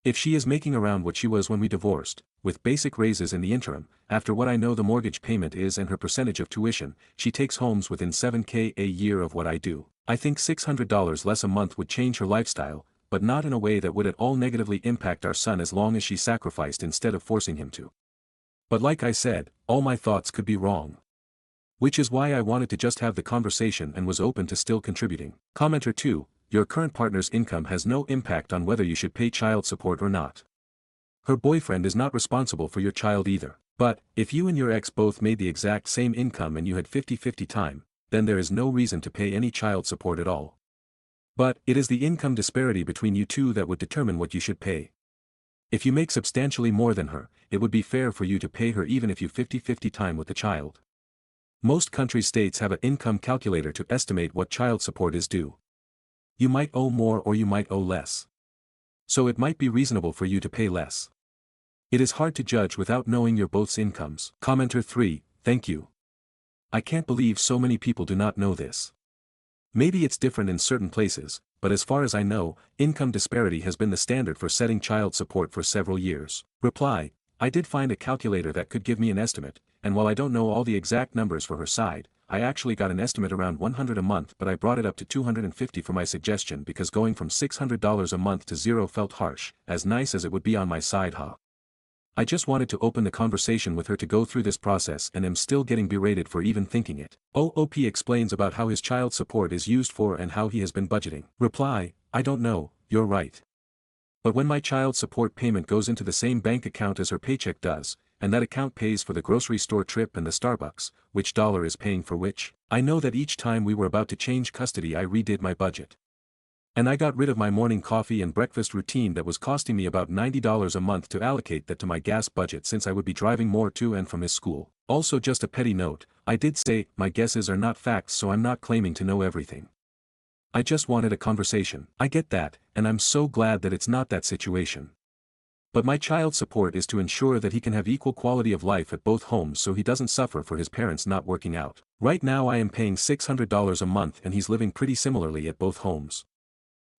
If she is making around what she was when we divorced, with basic raises in the interim, after what I know the mortgage payment is and her percentage of tuition, she takes homes within $7,000 a year of what I do. I think $600 less a month would change her lifestyle, but not in a way that would at all negatively impact our son as long as she sacrificed instead of forcing him to. But like I said, all my thoughts could be wrong. Which is why I wanted to just have the conversation and was open to still contributing. Commenter 2, your current partner's income has no impact on whether you should pay child support or not. Her boyfriend is not responsible for your child either. But, if you and your ex both made the exact same income and you had 50-50 time, then there is no reason to pay any child support at all. But, it is the income disparity between you two that would determine what you should pay. If you make substantially more than her, it would be fair for you to pay her even if you 50-50 time with the child. Most country states have an income calculator to estimate what child support is due. You might owe more or you might owe less. So it might be reasonable for you to pay less. It is hard to judge without knowing your both's incomes. Commenter 3, thank you. I can't believe so many people do not know this. Maybe it's different in certain places, but as far as I know, income disparity has been the standard for setting child support for several years. Reply, I did find a calculator that could give me an estimate, and while I don't know all the exact numbers for her side, I actually got an estimate around $100 a month, but I brought it up to $250 for my suggestion because going from $600 a month to zero felt harsh, as nice as it would be on my side, huh? I just wanted to open the conversation with her to go through this process and am still getting berated for even thinking it. OOP explains about how his child support is used for and how he has been budgeting. Reply, I don't know, you're right. But when my child support payment goes into the same bank account as her paycheck does, and that account pays for the grocery store trip and the Starbucks, which dollar is paying for which? I know that each time we were about to change custody I redid my budget. And I got rid of my morning coffee and breakfast routine that was costing me about $90 a month to allocate that to my gas budget since I would be driving more to and from his school. Also just a petty note, I did say, my guesses are not facts so I'm not claiming to know everything. I just wanted a conversation. I get that, and I'm so glad that it's not that situation. But my child support is to ensure that he can have equal quality of life at both homes so he doesn't suffer for his parents not working out. Right now I am paying $600 a month and he's living pretty similarly at both homes.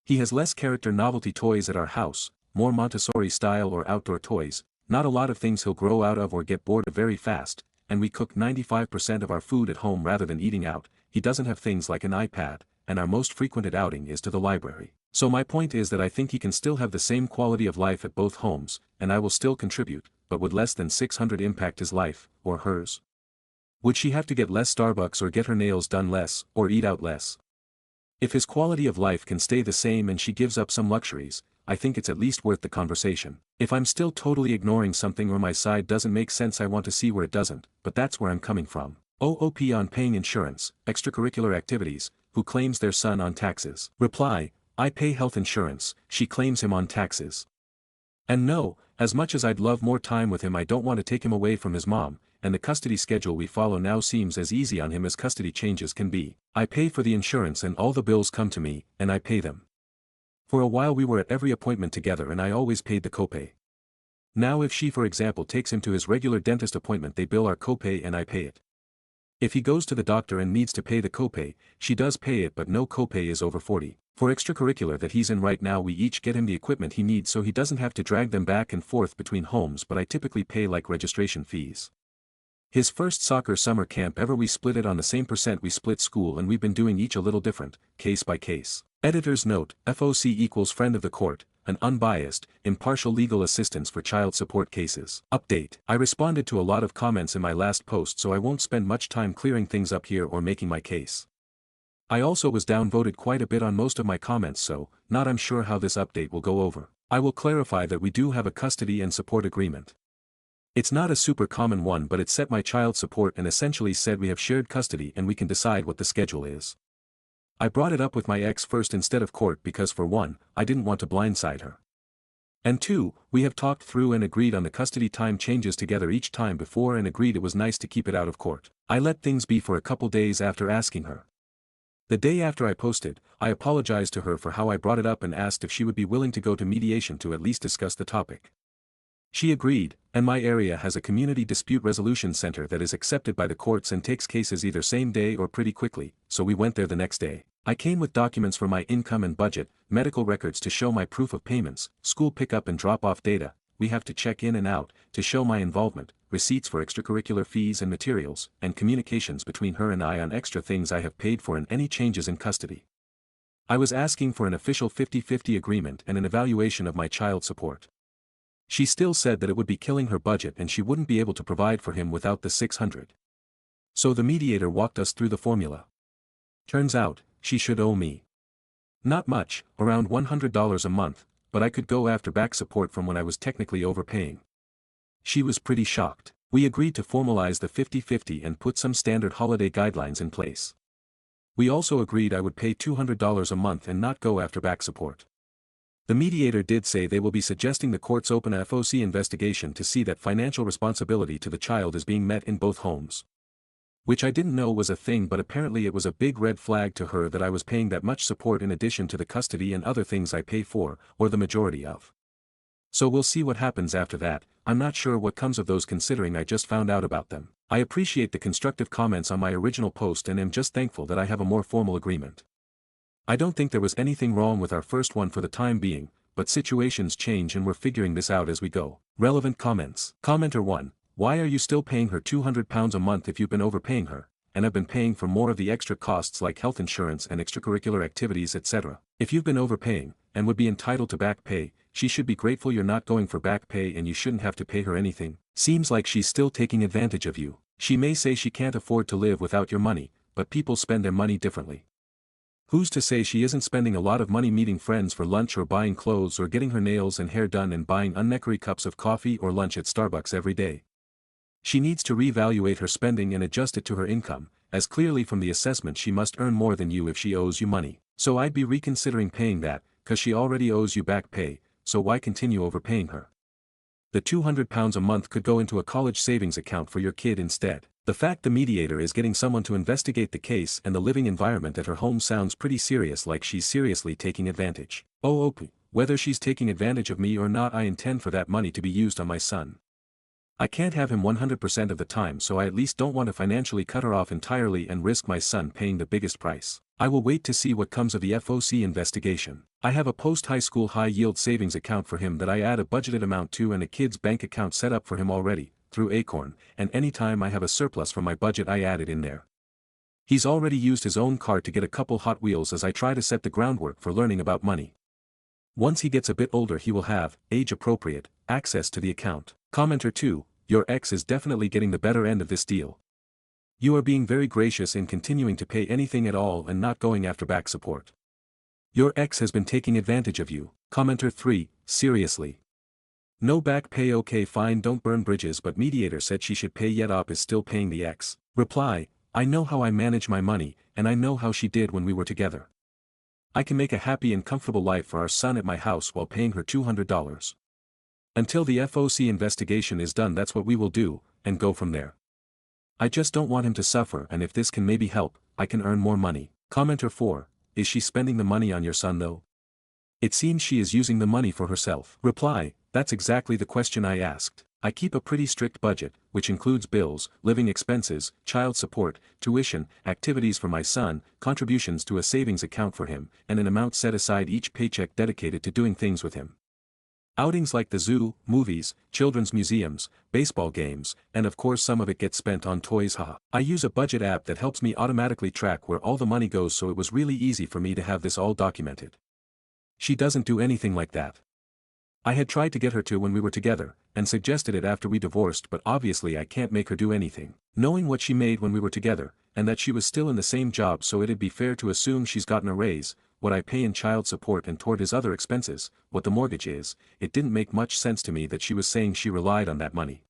He has less character novelty toys at our house, more Montessori style or outdoor toys, not a lot of things he'll grow out of or get bored of very fast, and we cook 95% of our food at home rather than eating out. He doesn't have things like an iPad, and our most frequented outing is to the library. So my point is that I think he can still have the same quality of life at both homes, and I will still contribute, but would less than 600 impact his life, or hers? Would she have to get less Starbucks or get her nails done less, or eat out less? If his quality of life can stay the same and she gives up some luxuries, I think it's at least worth the conversation. If I'm still totally ignoring something or my side doesn't make sense I want to see where it doesn't, but that's where I'm coming from. OOP on paying insurance, extracurricular activities, who claims their son on taxes. Reply, I pay health insurance, she claims him on taxes. And no, as much as I'd love more time with him I don't want to take him away from his mom, and the custody schedule we follow now seems as easy on him as custody changes can be. I pay for the insurance and all the bills come to me, and I pay them. For a while we were at every appointment together and I always paid the copay. Now if she for example takes him to his regular dentist appointment they bill our copay and I pay it. If he goes to the doctor and needs to pay the copay, she does pay it but no copay is over 40. For extracurricular that he's in right now we each get him the equipment he needs so he doesn't have to drag them back and forth between homes but I typically pay like registration fees. His first soccer summer camp ever we split it on the same percent we split school and we've been doing each a little different, case by case. Editor's note, FOC equals friend of the court, an unbiased, impartial legal assistance for child support cases. Update. I responded to a lot of comments in my last post so I won't spend much time clearing things up here or making my case. I also was downvoted quite a bit on most of my comments so, not I'm sure how this update will go over. I will clarify that we do have a custody and support agreement. It's not a super common one, but it set my child support and essentially said we have shared custody and we can decide what the schedule is. I brought it up with my ex first instead of court because for one, I didn't want to blindside her. And two, we have talked through and agreed on the custody time changes together each time before and agreed it was nice to keep it out of court. I let things be for a couple days after asking her. The day after I posted, I apologized to her for how I brought it up and asked if she would be willing to go to mediation to at least discuss the topic. She agreed, and my area has a community dispute resolution center that is accepted by the courts and takes cases either same day or pretty quickly, so we went there the next day. I came with documents for my income and budget, medical records to show my proof of payments, school pickup and drop-off data, we have to check in and out, to show my involvement, receipts for extracurricular fees and materials, and communications between her and I on extra things I have paid for and any changes in custody. I was asking for an official 50-50 agreement and an evaluation of my child support. She still said that it would be killing her budget and she wouldn't be able to provide for him without the $600. So the mediator walked us through the formula. Turns out, she should owe me. Not much, around $100 a month, but I could go after back support from when I was technically overpaying. She was pretty shocked. We agreed to formalize the 50-50 and put some standard holiday guidelines in place. We also agreed I would pay $200 a month and not go after back support. The mediator did say they will be suggesting the courts open a FOC investigation to see that financial responsibility to the child is being met in both homes. Which I didn't know was a thing, but apparently it was a big red flag to her that I was paying that much support in addition to the custody and other things I pay for, or the majority of. So we'll see what happens after that. I'm not sure what comes of those considering I just found out about them. I appreciate the constructive comments on my original post and am just thankful that I have a more formal agreement. I don't think there was anything wrong with our first one for the time being, but situations change and we're figuring this out as we go. Relevant comments. Commenter 1. Why are you still paying her £200 a month if you've been overpaying her, and have been paying for more of the extra costs like health insurance and extracurricular activities etc.? If you've been overpaying, and would be entitled to back pay, she should be grateful you're not going for back pay and you shouldn't have to pay her anything. Seems like she's still taking advantage of you. She may say she can't afford to live without your money, but people spend their money differently. Who's to say she isn't spending a lot of money meeting friends for lunch or buying clothes or getting her nails and hair done and buying unnecessary cups of coffee or lunch at Starbucks every day? She needs to reevaluate her spending and adjust it to her income, as clearly from the assessment she must earn more than you if she owes you money. So I'd be reconsidering paying that, cause she already owes you back pay, so why continue overpaying her? The £200 a month could go into a college savings account for your kid instead. The fact the mediator is getting someone to investigate the case and the living environment at her home sounds pretty serious, like she's seriously taking advantage. Oh okay, whether she's taking advantage of me or not, I intend for that money to be used on my son. I can't have him 100% of the time, so I at least don't want to financially cut her off entirely and risk my son paying the biggest price. I will wait to see what comes of the FOC investigation. I have a post-high school high-yield savings account for him that I add a budgeted amount to and a kid's bank account set up for him already, through Acorn, and anytime I have a surplus from my budget I add it in there. He's already used his own car to get a couple Hot Wheels as I try to set the groundwork for learning about money. Once he gets a bit older he will have, age-appropriate, access to the account. Commenter 2, your ex is definitely getting the better end of this deal. You are being very gracious in continuing to pay anything at all and not going after back support. Your ex has been taking advantage of you. Commenter 3, seriously. No back pay, okay fine, don't burn bridges, but mediator said she should pay yet op is still paying the ex. Reply, I know how I manage my money, and I know how she did when we were together. I can make a happy and comfortable life for our son at my house while paying her $200. Until the FOC investigation is done that's what we will do, and go from there. I just don't want him to suffer, and if this can maybe help, I can earn more money. Commenter 4, is she spending the money on your son though? It seems she is using the money for herself. Reply, that's exactly the question I asked. I keep a pretty strict budget, which includes bills, living expenses, child support, tuition, activities for my son, contributions to a savings account for him, and an amount set aside each paycheck dedicated to doing things with him. Outings like the zoo, movies, children's museums, baseball games, and of course some of it gets spent on toys. Haha. I use a budget app that helps me automatically track where all the money goes, so it was really easy for me to have this all documented. She doesn't do anything like that. I had tried to get her to when we were together, and suggested it after we divorced, but obviously I can't make her do anything. Knowing what she made when we were together, and that she was still in the same job, so it'd be fair to assume she's gotten a raise, what I pay in child support and toward his other expenses, what the mortgage is. It didn't make much sense to me that she was saying she relied on that money.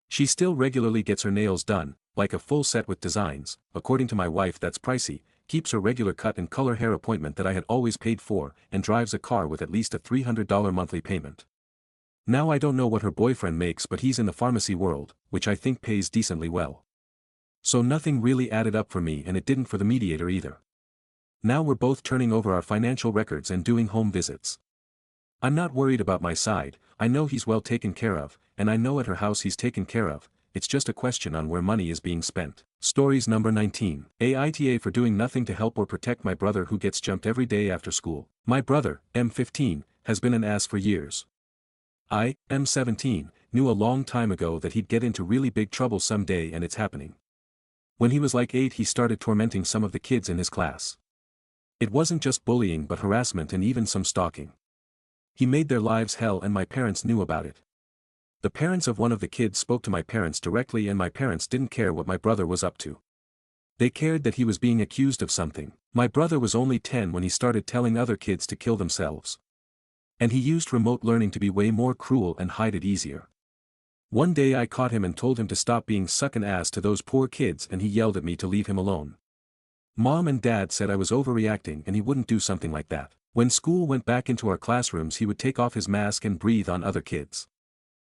She still regularly gets her nails done, like a full set with designs, according to my wife that's pricey, keeps her regular cut and color hair appointment that I had always paid for, and drives a car with at least a $300 monthly payment. Now I don't know what her boyfriend makes, but he's in the pharmacy world, which I think pays decently well. So nothing really added up for me, and it didn't for the mediator either. Now we're both turning over our financial records and doing home visits. I'm not worried about my side, I know he's well taken care of, and I know at her house he's taken care of. It's just a question on where money is being spent. Stories number 19. Aita for doing nothing to help or protect my brother who gets jumped every day after school. My brother, M15, has been an ass for years. I, M17, knew a long time ago that he'd get into really big trouble someday, and it's happening. When he was like 8, he started tormenting some of the kids in his class. It wasn't just bullying but harassment and even some stalking. He made their lives hell, and my parents knew about it. The parents of one of the kids spoke to my parents directly, and my parents didn't care what my brother was up to. They cared that he was being accused of something. My brother was only 10 when he started telling other kids to kill themselves. And he used remote learning to be way more cruel and hide it easier. One day I caught him and told him to stop being suck an ass to those poor kids, and he yelled at me to leave him alone. Mom and Dad said I was overreacting and he wouldn't do something like that. When school went back into our classrooms, he would take off his mask and breathe on other kids.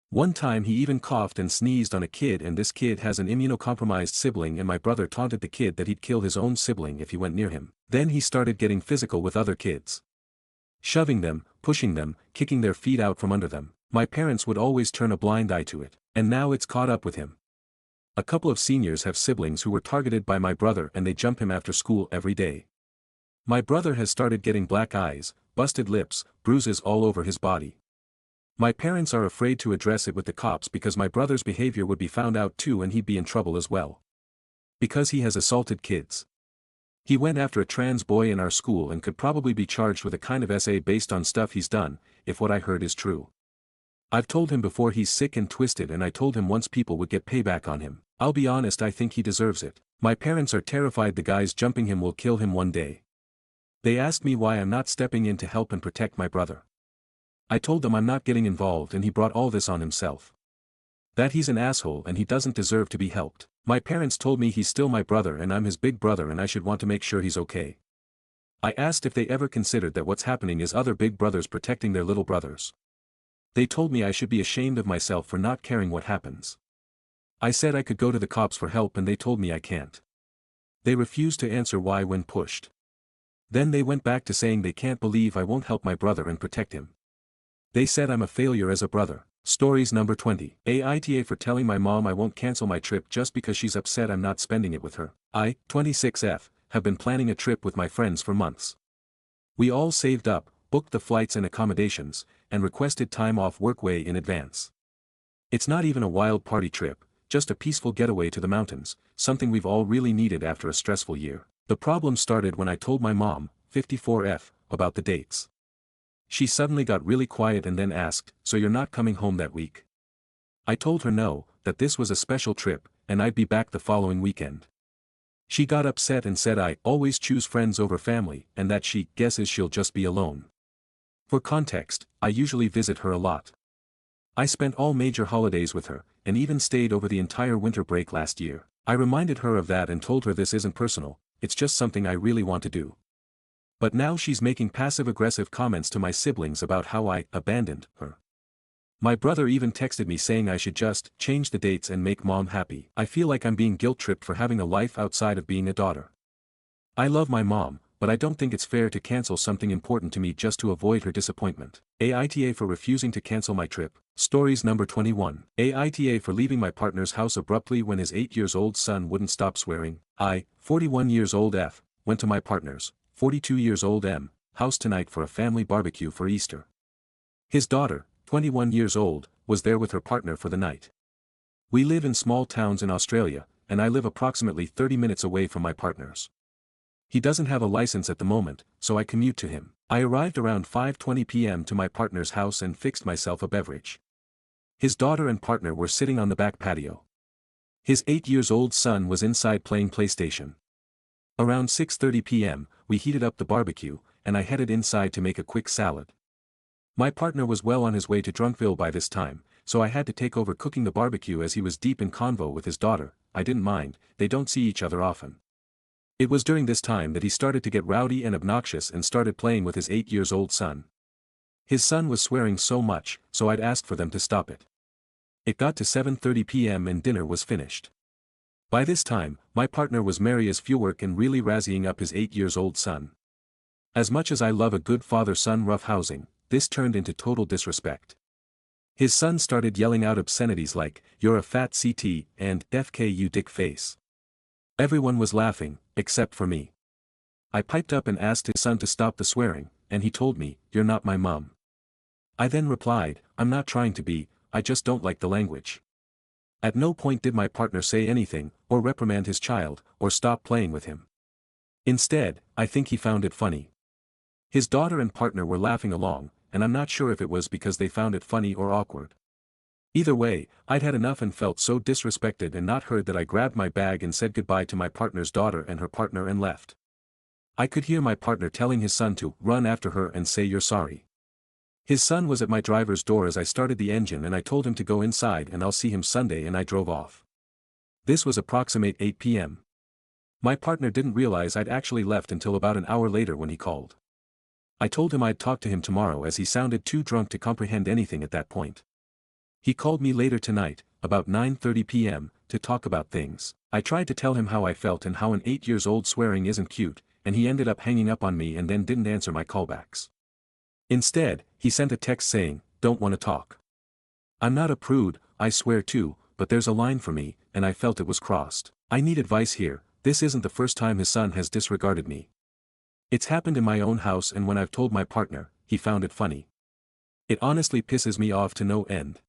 One time he even coughed and sneezed on a kid, and this kid has an immunocompromised sibling, and my brother taunted the kid that he'd kill his own sibling if he went near him. Then he started getting physical with other kids. Shoving them, pushing them, kicking their feet out from under them. My parents would always turn a blind eye to it, and now it's caught up with him. A couple of seniors have siblings who were targeted by my brother, and they jump him after school every day. My brother has started getting black eyes, busted lips, bruises all over his body. My parents are afraid to address it with the cops because my brother's behavior would be found out too, and he'd be in trouble as well. Because he has assaulted kids. He went after a trans boy in our school and could probably be charged with a kind of essay based on stuff he's done, if what I heard is true. I've told him before he's sick and twisted, and I told him once people would get payback on him. I'll be honest, I think he deserves it. My parents are terrified the guys jumping him will kill him one day. They asked me why I'm not stepping in to help and protect my brother. I told them I'm not getting involved, and he brought all this on himself. That he's an asshole and he doesn't deserve to be helped. My parents told me he's still my brother and I'm his big brother, and I should want to make sure he's okay. I asked if they ever considered that what's happening is other big brothers protecting their little brothers. They told me I should be ashamed of myself for not caring what happens. I said I could go to the cops for help, and they told me I can't. They refused to answer why when pushed. Then they went back to saying they can't believe I won't help my brother and protect him. They said I'm a failure as a brother. Stories number 20. Aita for telling my mom I won't cancel my trip just because she's upset I'm not spending it with her. I, 26F, have been planning a trip with my friends for months. We all saved up, booked the flights and accommodations, and requested time off work way in advance. It's not even a wild party trip, just a peaceful getaway to the mountains, something we've all really needed after a stressful year. The problem started when I told my mom, 54F, about the dates. She suddenly got really quiet and then asked, "So you're not coming home that week?" I told her no, that this was a special trip, and I'd be back the following weekend. She got upset and said I always choose friends over family, and that she guesses she'll just be alone. For context, I usually visit her a lot. I spent all major holidays with her, and even stayed over the entire winter break last year. I reminded her of that and told her this isn't personal, it's just something I really want to do. But now she's making passive-aggressive comments to my siblings about how I abandoned her. My brother even texted me saying I should just change the dates and make mom happy. I feel like I'm being guilt-tripped for having a life outside of being a daughter. I love my mom, but I don't think it's fair to cancel something important to me just to avoid her disappointment. Aita for refusing to cancel my trip. Stories number 21. Aita for leaving my partner's house abruptly when his 8-year-old son wouldn't stop swearing. I, 41 years old F, went to my partner's, 42 years old M, house tonight for a family barbecue for Easter. His daughter, 21 years old, was there with her partner for the night. We live in small towns in Australia, and I live approximately 30 minutes away from my partner's. He doesn't have a license at the moment, so I commute to him. I arrived around 5:20 p.m. to my partner's house and fixed myself a beverage. His daughter and partner were sitting on the back patio. His 8 years old son was inside playing PlayStation. Around 6:30 p.m., we heated up the barbecue, and I headed inside to make a quick salad. My partner was well on his way to Drunkville by this time, so I had to take over cooking the barbecue as he was deep in convo with his daughter. I didn't mind, they don't see each other often. It was during this time that he started to get rowdy and obnoxious and started playing with his 8 years old son. His son was swearing so much, so I'd asked for them to stop it. It got to 7:30 p.m. and dinner was finished. By this time, my partner was merry as feuerwerk and really razzying up his 8 years old son. As much as I love a good father-son roughhousing, this turned into total disrespect. His son started yelling out obscenities like, "You're a fat CT," and "FK you dick face." Everyone was laughing, except for me. I piped up and asked his son to stop the swearing, and he told me, "You're not my mom." I then replied, "I'm not trying to be, I just don't like the language." At no point did my partner say anything, or reprimand his child, or stop playing with him. Instead, I think he found it funny. His daughter and partner were laughing along, and I'm not sure if it was because they found it funny or awkward. Either way, I'd had enough and felt so disrespected and not heard that I grabbed my bag and said goodbye to my partner's daughter and her partner and left. I could hear my partner telling his son to run after her and say you're sorry. His son was at my driver's door as I started the engine and I told him to go inside and I'll see him Sunday and I drove off. This was approximate 8 p.m. My partner didn't realize I'd actually left until about an hour later when he called. I told him I'd talk to him tomorrow as he sounded too drunk to comprehend anything at that point. He called me later tonight, about 9:30 p.m., to talk about things. I tried to tell him how I felt and how an 8-year-old swearing isn't cute, and he ended up hanging up on me and then didn't answer my callbacks. Instead, he sent a text saying, "Don't want to talk." I'm not a prude, I swear too, but there's a line for me, and I felt it was crossed. I need advice here. This isn't the first time his son has disregarded me. It's happened in my own house and when I've told my partner, he found it funny. It honestly pisses me off to no end.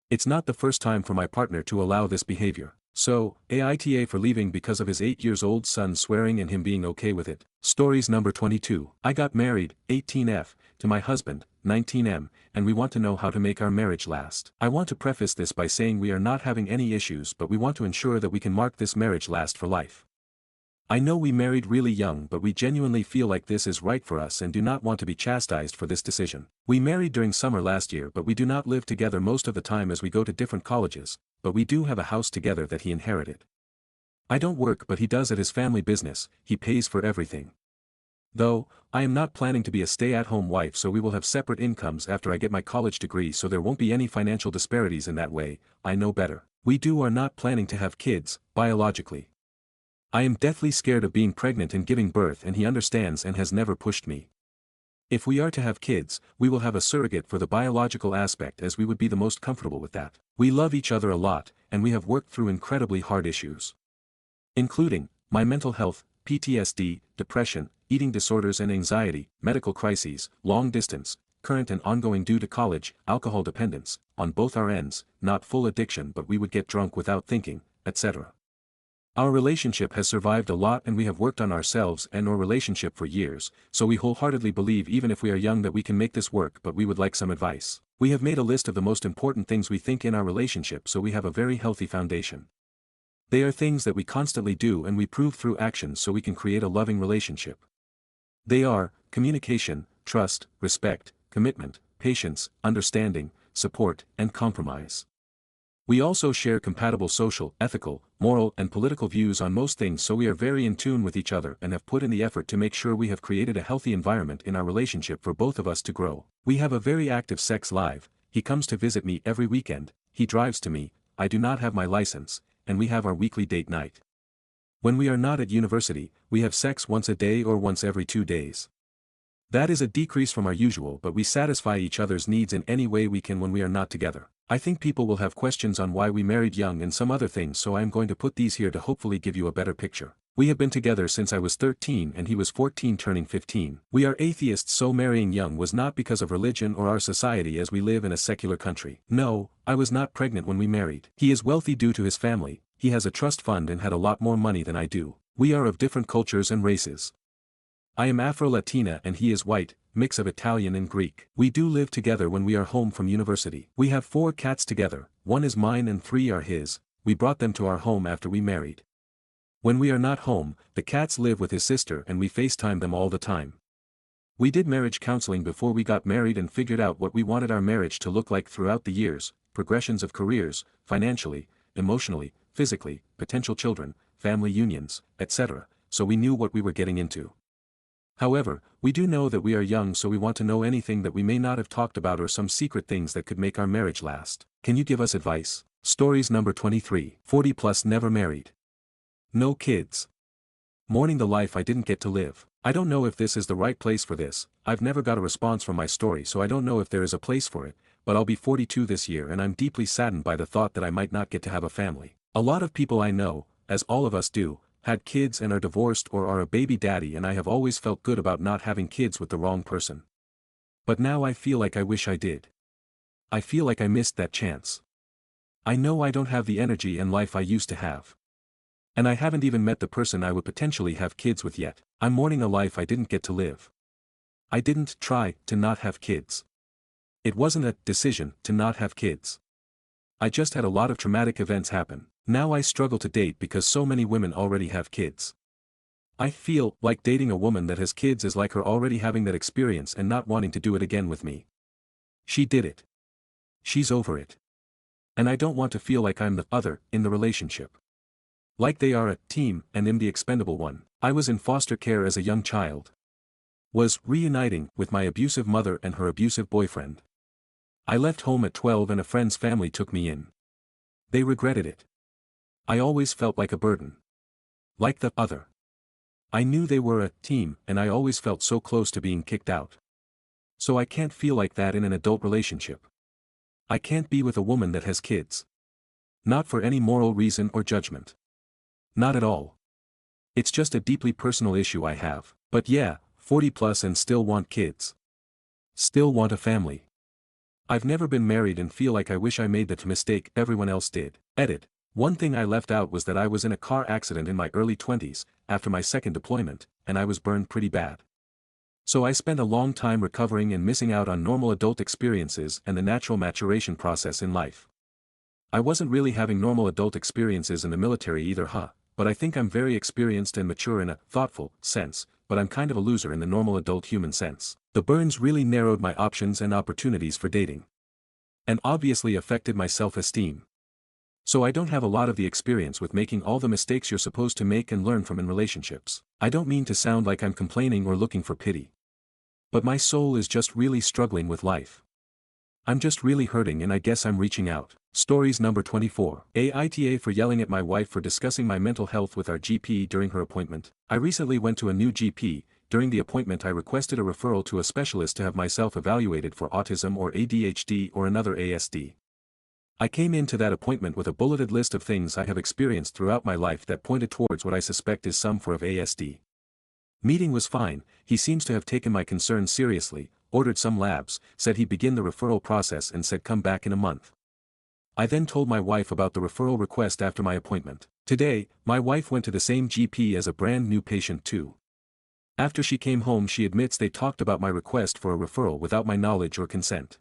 It's not the first time for my partner to allow this behavior. So, AITA for leaving because of his 8-year-old son swearing and him being okay with it. Stories number 22. I got married, 18F, to my husband, 19M, and we want to know how to make our marriage last. I want to preface this by saying we are not having any issues but we want to ensure that we can mark this marriage last for life. I know we married really young but we genuinely feel like this is right for us and do not want to be chastised for this decision. We married during summer last year but we do not live together most of the time as we go to different colleges, but we do have a house together that he inherited. I don't work but he does at his family business, he pays for everything. Though, I am not planning to be a stay-at-home wife so we will have separate incomes after I get my college degree so there won't be any financial disparities in that way, I know better. We are not planning to have kids, biologically. I am deathly scared of being pregnant and giving birth and he understands and has never pushed me. If we are to have kids, we will have a surrogate for the biological aspect as we would be the most comfortable with that. We love each other a lot, and we have worked through incredibly hard issues. Including, my mental health, PTSD, depression, eating disorders and anxiety, medical crises, long distance, current and ongoing due to college, alcohol dependence, on both our ends, not full addiction but we would get drunk without thinking, etc. Our relationship has survived a lot and we have worked on ourselves and our relationship for years, so we wholeheartedly believe even if we are young that we can make this work but we would like some advice. We have made a list of the most important things we think in our relationship so we have a very healthy foundation. They are things that we constantly do and we prove through actions so we can create a loving relationship. They are, communication, trust, respect, commitment, patience, understanding, support, and compromise. We also share compatible social, ethical, moral and political views on most things so we are very in tune with each other and have put in the effort to make sure we have created a healthy environment in our relationship for both of us to grow. We have a very active sex life, he comes to visit me every weekend, he drives to me, I do not have my license, and we have our weekly date night. When we are not at university, we have sex once a day or once every 2 days. That is a decrease from our usual but we satisfy each other's needs in any way we can when we are not together. I think people will have questions on why we married young and some other things so I am going to put these here to hopefully give you a better picture. We have been together since I was 13 and he was 14 turning 15. We are atheists so marrying young was not because of religion or our society as we live in a secular country. No, I was not pregnant when we married. He is wealthy due to his family, he has a trust fund and had a lot more money than I do. We are of different cultures and races. I am Afro-Latina and he is white, mix of Italian and Greek. We do live together when we are home from university. We have 4 cats together, 1 is mine and 3 are his, we brought them to our home after we married. When we are not home, the cats live with his sister and we FaceTime them all the time. We did marriage counseling before we got married and figured out what we wanted our marriage to look like throughout the years, progressions of careers, financially, emotionally, physically, potential children, family unions, etc., so we knew what we were getting into. However, we do know that we are young, so we want to know anything that we may not have talked about or some secret things that could make our marriage last. Can you give us advice? Stories number 23. 40 plus never married. No kids. Mourning the life I didn't get to live. I don't know if this is the right place for this. I've never got a response from my story, so I don't know if there is a place for it, but I'll be 42 this year and I'm deeply saddened by the thought that I might not get to have a family. A lot of people I know, as all of us do, had kids and are divorced or are a baby daddy, and I have always felt good about not having kids with the wrong person. But now I feel like I wish I did. I feel like I missed that chance. I know I don't have the energy and life I used to have. And I haven't even met the person I would potentially have kids with yet. I'm mourning a life I didn't get to live. I didn't try to not have kids. It wasn't a decision to not have kids. I just had a lot of traumatic events happen. Now I struggle to date because so many women already have kids. I feel like dating a woman that has kids is like her already having that experience and not wanting to do it again with me. She did it. She's over it. And I don't want to feel like I'm the other in the relationship. Like they are a team and I'm the expendable one. I was in foster care as a young child. Was reuniting with my abusive mother and her abusive boyfriend. I left home at 12 and a friend's family took me in. They regretted it. I always felt like a burden. Like the other. I knew they were a team and I always felt so close to being kicked out. So I can't feel like that in an adult relationship. I can't be with a woman that has kids. Not for any moral reason or judgment. Not at all. It's just a deeply personal issue I have. But yeah, 40 plus and still want kids. Still want a family. I've never been married and feel like I wish I made that mistake everyone else did. Edit. One thing I left out was that I was in a car accident in my early 20s, after my second deployment, and I was burned pretty bad. So I spent a long time recovering and missing out on normal adult experiences and the natural maturation process in life. I wasn't really having normal adult experiences in the military either, but I think I'm very experienced and mature in a thoughtful sense, but I'm kind of a loser in the normal adult human sense. The burns really narrowed my options and opportunities for dating. And obviously affected my self-esteem. So I don't have a lot of the experience with making all the mistakes you're supposed to make and learn from in relationships. I don't mean to sound like I'm complaining or looking for pity. But my soul is just really struggling with life. I'm just really hurting and I guess I'm reaching out. Stories number 24. Aita for yelling at my wife for discussing my mental health with our GP during her appointment. I recently went to a new GP. During the appointment I requested a referral to a specialist to have myself evaluated for autism or ADHD or another ASD. I came into that appointment with a bulleted list of things I have experienced throughout my life that pointed towards what I suspect is some form of ASD. Meeting was fine, he seems to have taken my concerns seriously, ordered some labs, said he'd begin the referral process and said come back in a month. I then told my wife about the referral request after my appointment. Today, my wife went to the same GP as a brand new patient too. After she came home she admits they talked about my request for a referral without my knowledge or consent.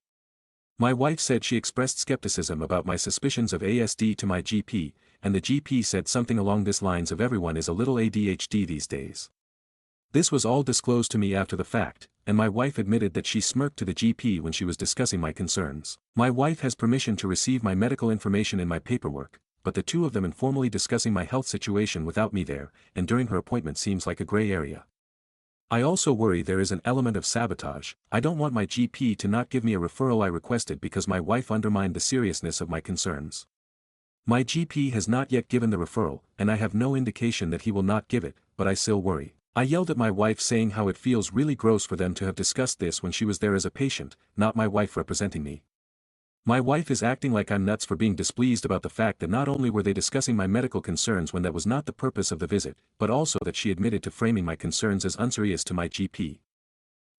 My wife said she expressed skepticism about my suspicions of ASD to my GP, and the GP said something along this lines of everyone is a little ADHD these days. This was all disclosed to me after the fact, and my wife admitted that she smirked to the GP when she was discussing my concerns. My wife has permission to receive my medical information in my paperwork, but the two of them informally discussing my health situation without me there, and during her appointment seems like a gray area. I also worry there is an element of sabotage. I don't want my GP to not give me a referral I requested because my wife undermined the seriousness of my concerns. My GP has not yet given the referral, and I have no indication that he will not give it, but I still worry. I yelled at my wife saying how it feels really gross for them to have discussed this when she was there as a patient, not my wife representing me. My wife is acting like I'm nuts for being displeased about the fact that not only were they discussing my medical concerns when that was not the purpose of the visit, but also that she admitted to framing my concerns as unserious to my GP.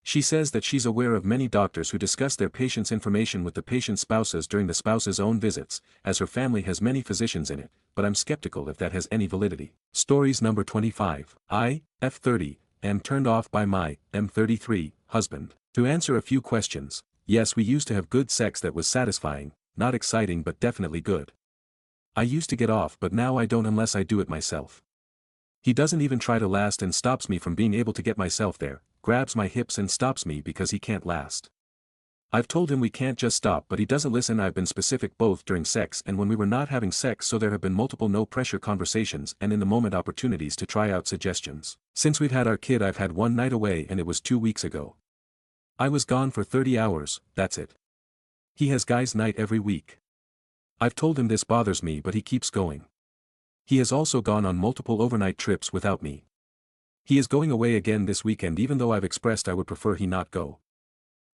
She says that she's aware of many doctors who discuss their patients' information with the patient's spouses during the spouse's own visits, as her family has many physicians in it, but I'm skeptical if that has any validity. Stories number 25. I, F30, am turned off by my, M33, husband. To answer a few questions. Yes, we used to have good sex that was satisfying, not exciting but definitely good. I used to get off but now I don't unless I do it myself. He doesn't even try to last and stops me from being able to get myself there, grabs my hips and stops me because he can't last. I've told him we can't just stop but he doesn't listen. I've been specific both during sex and when we were not having sex, so there have been multiple no-pressure conversations and in the moment opportunities to try out suggestions. Since we've had our kid I've had one night away and it was 2 weeks ago. I was gone for 30 hours, that's it. He has guys' night every week. I've told him this bothers me but he keeps going. He has also gone on multiple overnight trips without me. He is going away again this weekend even though I've expressed I would prefer he not go.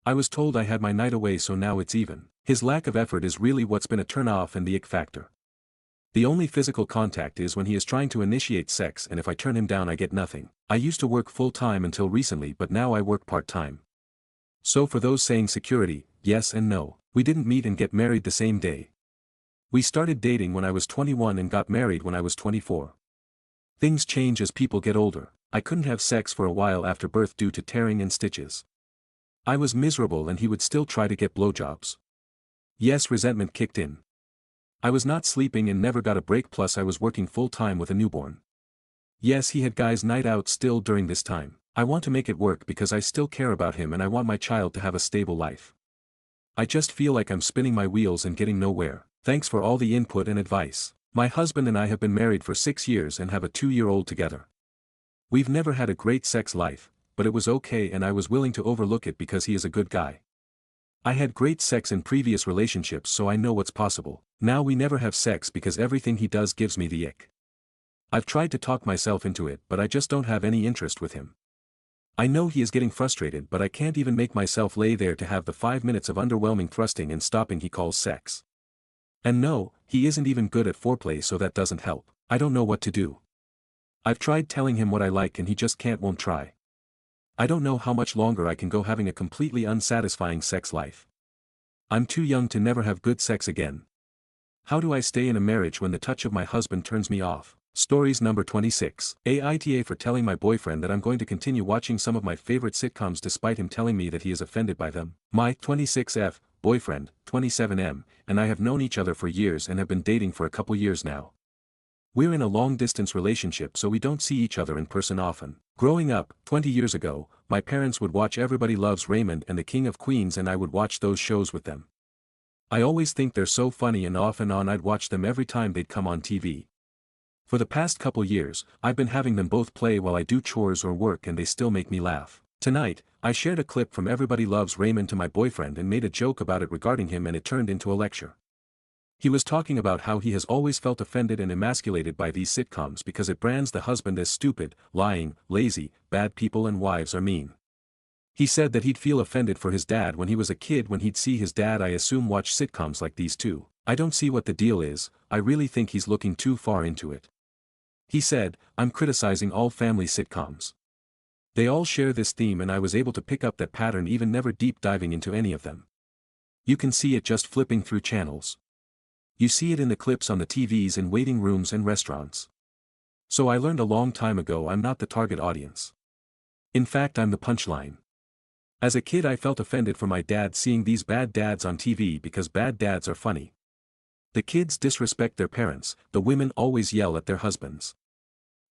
I was told I had my night away so now it's even. His lack of effort is really what's been a turn-off and the ick factor. The only physical contact is when he is trying to initiate sex and if I turn him down I get nothing. I used to work full-time until recently but now I work part-time. So for those saying security, yes and no. We didn't meet and get married the same day. We started dating when I was 21 and got married when I was 24. Things change as people get older. I couldn't have sex for a while after birth due to tearing and stitches. I was miserable and he would still try to get blowjobs. Yes, resentment kicked in. I was not sleeping and never got a break, plus I was working full-time with a newborn. Yes, he had guys' night out still during this time. I want to make it work because I still care about him and I want my child to have a stable life. I just feel like I'm spinning my wheels and getting nowhere. Thanks for all the input and advice. My husband and I have been married for 6 years and have a 2-year-old together. We've never had a great sex life, but it was okay and I was willing to overlook it because he is a good guy. I had great sex in previous relationships so I know what's possible. Now we never have sex because everything he does gives me the ick. I've tried to talk myself into it but I just don't have any interest with him. I know he is getting frustrated but I can't even make myself lay there to have the 5 minutes of underwhelming thrusting and stopping he calls sex. And no, he isn't even good at foreplay so that doesn't help. I don't know what to do. I've tried telling him what I like and he just won't try. I don't know how much longer I can go having a completely unsatisfying sex life. I'm too young to never have good sex again. How do I stay in a marriage when the touch of my husband turns me off? Stories number 26. Aita for telling my boyfriend that I'm going to continue watching some of my favorite sitcoms despite him telling me that he is offended by them. My 26F boyfriend, 27M, and I have known each other for years and have been dating for a couple years now. We're in a long-distance relationship so we don't see each other in person often. Growing up, 20 years ago, my parents would watch Everybody Loves Raymond and The King of Queens and I would watch those shows with them. I always think they're so funny and off and on I'd watch them every time they'd come on TV. For the past couple years, I've been having them both play while I do chores or work and they still make me laugh. Tonight, I shared a clip from Everybody Loves Raymond to my boyfriend and made a joke about it regarding him and it turned into a lecture. He was talking about how he has always felt offended and emasculated by these sitcoms because it brands the husband as stupid, lying, lazy, bad people and wives are mean. He said that he'd feel offended for his dad when he was a kid when he'd see his dad I assume watch sitcoms like these too. I don't see what the deal is, I really think he's looking too far into it. He said, I'm criticizing all family sitcoms. They all share this theme and I was able to pick up that pattern even never deep diving into any of them. You can see it just flipping through channels. You see it in the clips on the TVs in waiting rooms and restaurants. So I learned a long time ago I'm not the target audience. In fact I'm the punchline. As a kid I felt offended for my dad seeing these bad dads on TV because bad dads are funny. The kids disrespect their parents, the women always yell at their husbands.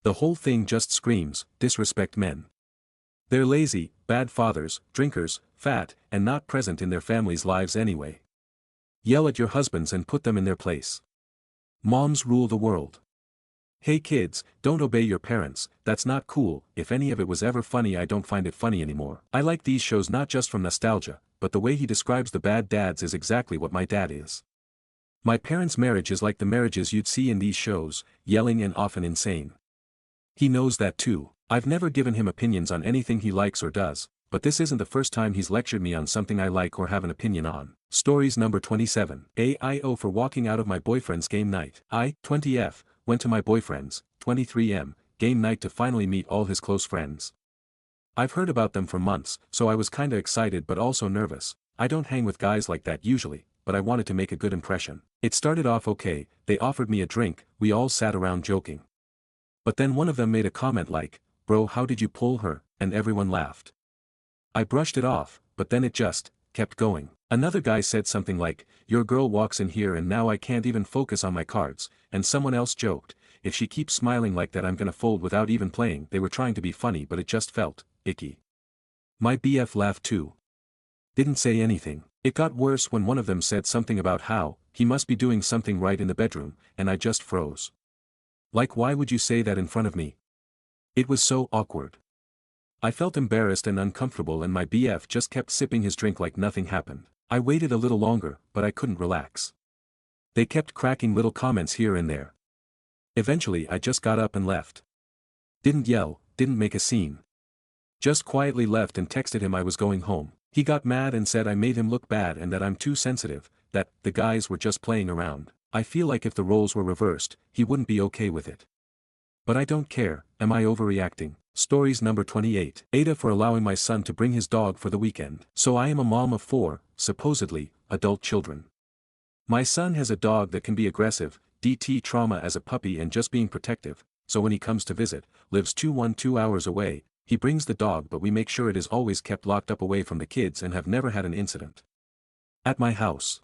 The whole thing just screams, disrespect men. They're lazy, bad fathers, drinkers, fat, and not present in their families' lives anyway. Yell at your husbands and put them in their place. Moms rule the world. Hey kids, don't obey your parents, that's not cool. If any of it was ever funny I don't find it funny anymore. I like these shows not just from nostalgia, but the way he describes the bad dads is exactly what my dad is. My parents' marriage is like the marriages you'd see in these shows, yelling and often insane. He knows that too. I've never given him opinions on anything he likes or does, but this isn't the first time he's lectured me on something I like or have an opinion on. Stories number 27. AIO for walking out of my boyfriend's game night. I, 20F, went to my boyfriend's, 23M, game night to finally meet all his close friends. I've heard about them for months, so I was kinda excited but also nervous. I don't hang with guys like that usually, but I wanted to make a good impression. It started off okay, they offered me a drink, we all sat around joking. But then one of them made a comment like, "Bro, how did you pull her?" and everyone laughed. I brushed it off, but then it just kept going. Another guy said something like, "Your girl walks in here and now I can't even focus on my cards," and someone else joked, "If she keeps smiling like that I'm gonna fold without even playing." They were trying to be funny but it just felt icky. My BF laughed too. Didn't say anything. It got worse when one of them said something about how he must be doing something right in the bedroom, and I just froze. Like, why would you say that in front of me? It was so awkward. I felt embarrassed and uncomfortable and my BF just kept sipping his drink like nothing happened. I waited a little longer, but I couldn't relax. They kept cracking little comments here and there. Eventually I just got up and left. Didn't yell, didn't make a scene. Just quietly left and texted him I was going home. He got mad and said I made him look bad and that I'm too sensitive, that the guys were just playing around. I feel like if the roles were reversed, he wouldn't be okay with it. But I don't care. Am I overreacting? Stories number 28. Aita for allowing my son to bring his dog for the weekend. So I am a mom of 4, supposedly, adult children. My son has a dog that can be aggressive, DT trauma as a puppy and just being protective, so when he comes to visit, lives 2 hours away, he brings the dog but we make sure it is always kept locked up away from the kids and have never had an incident. At my house.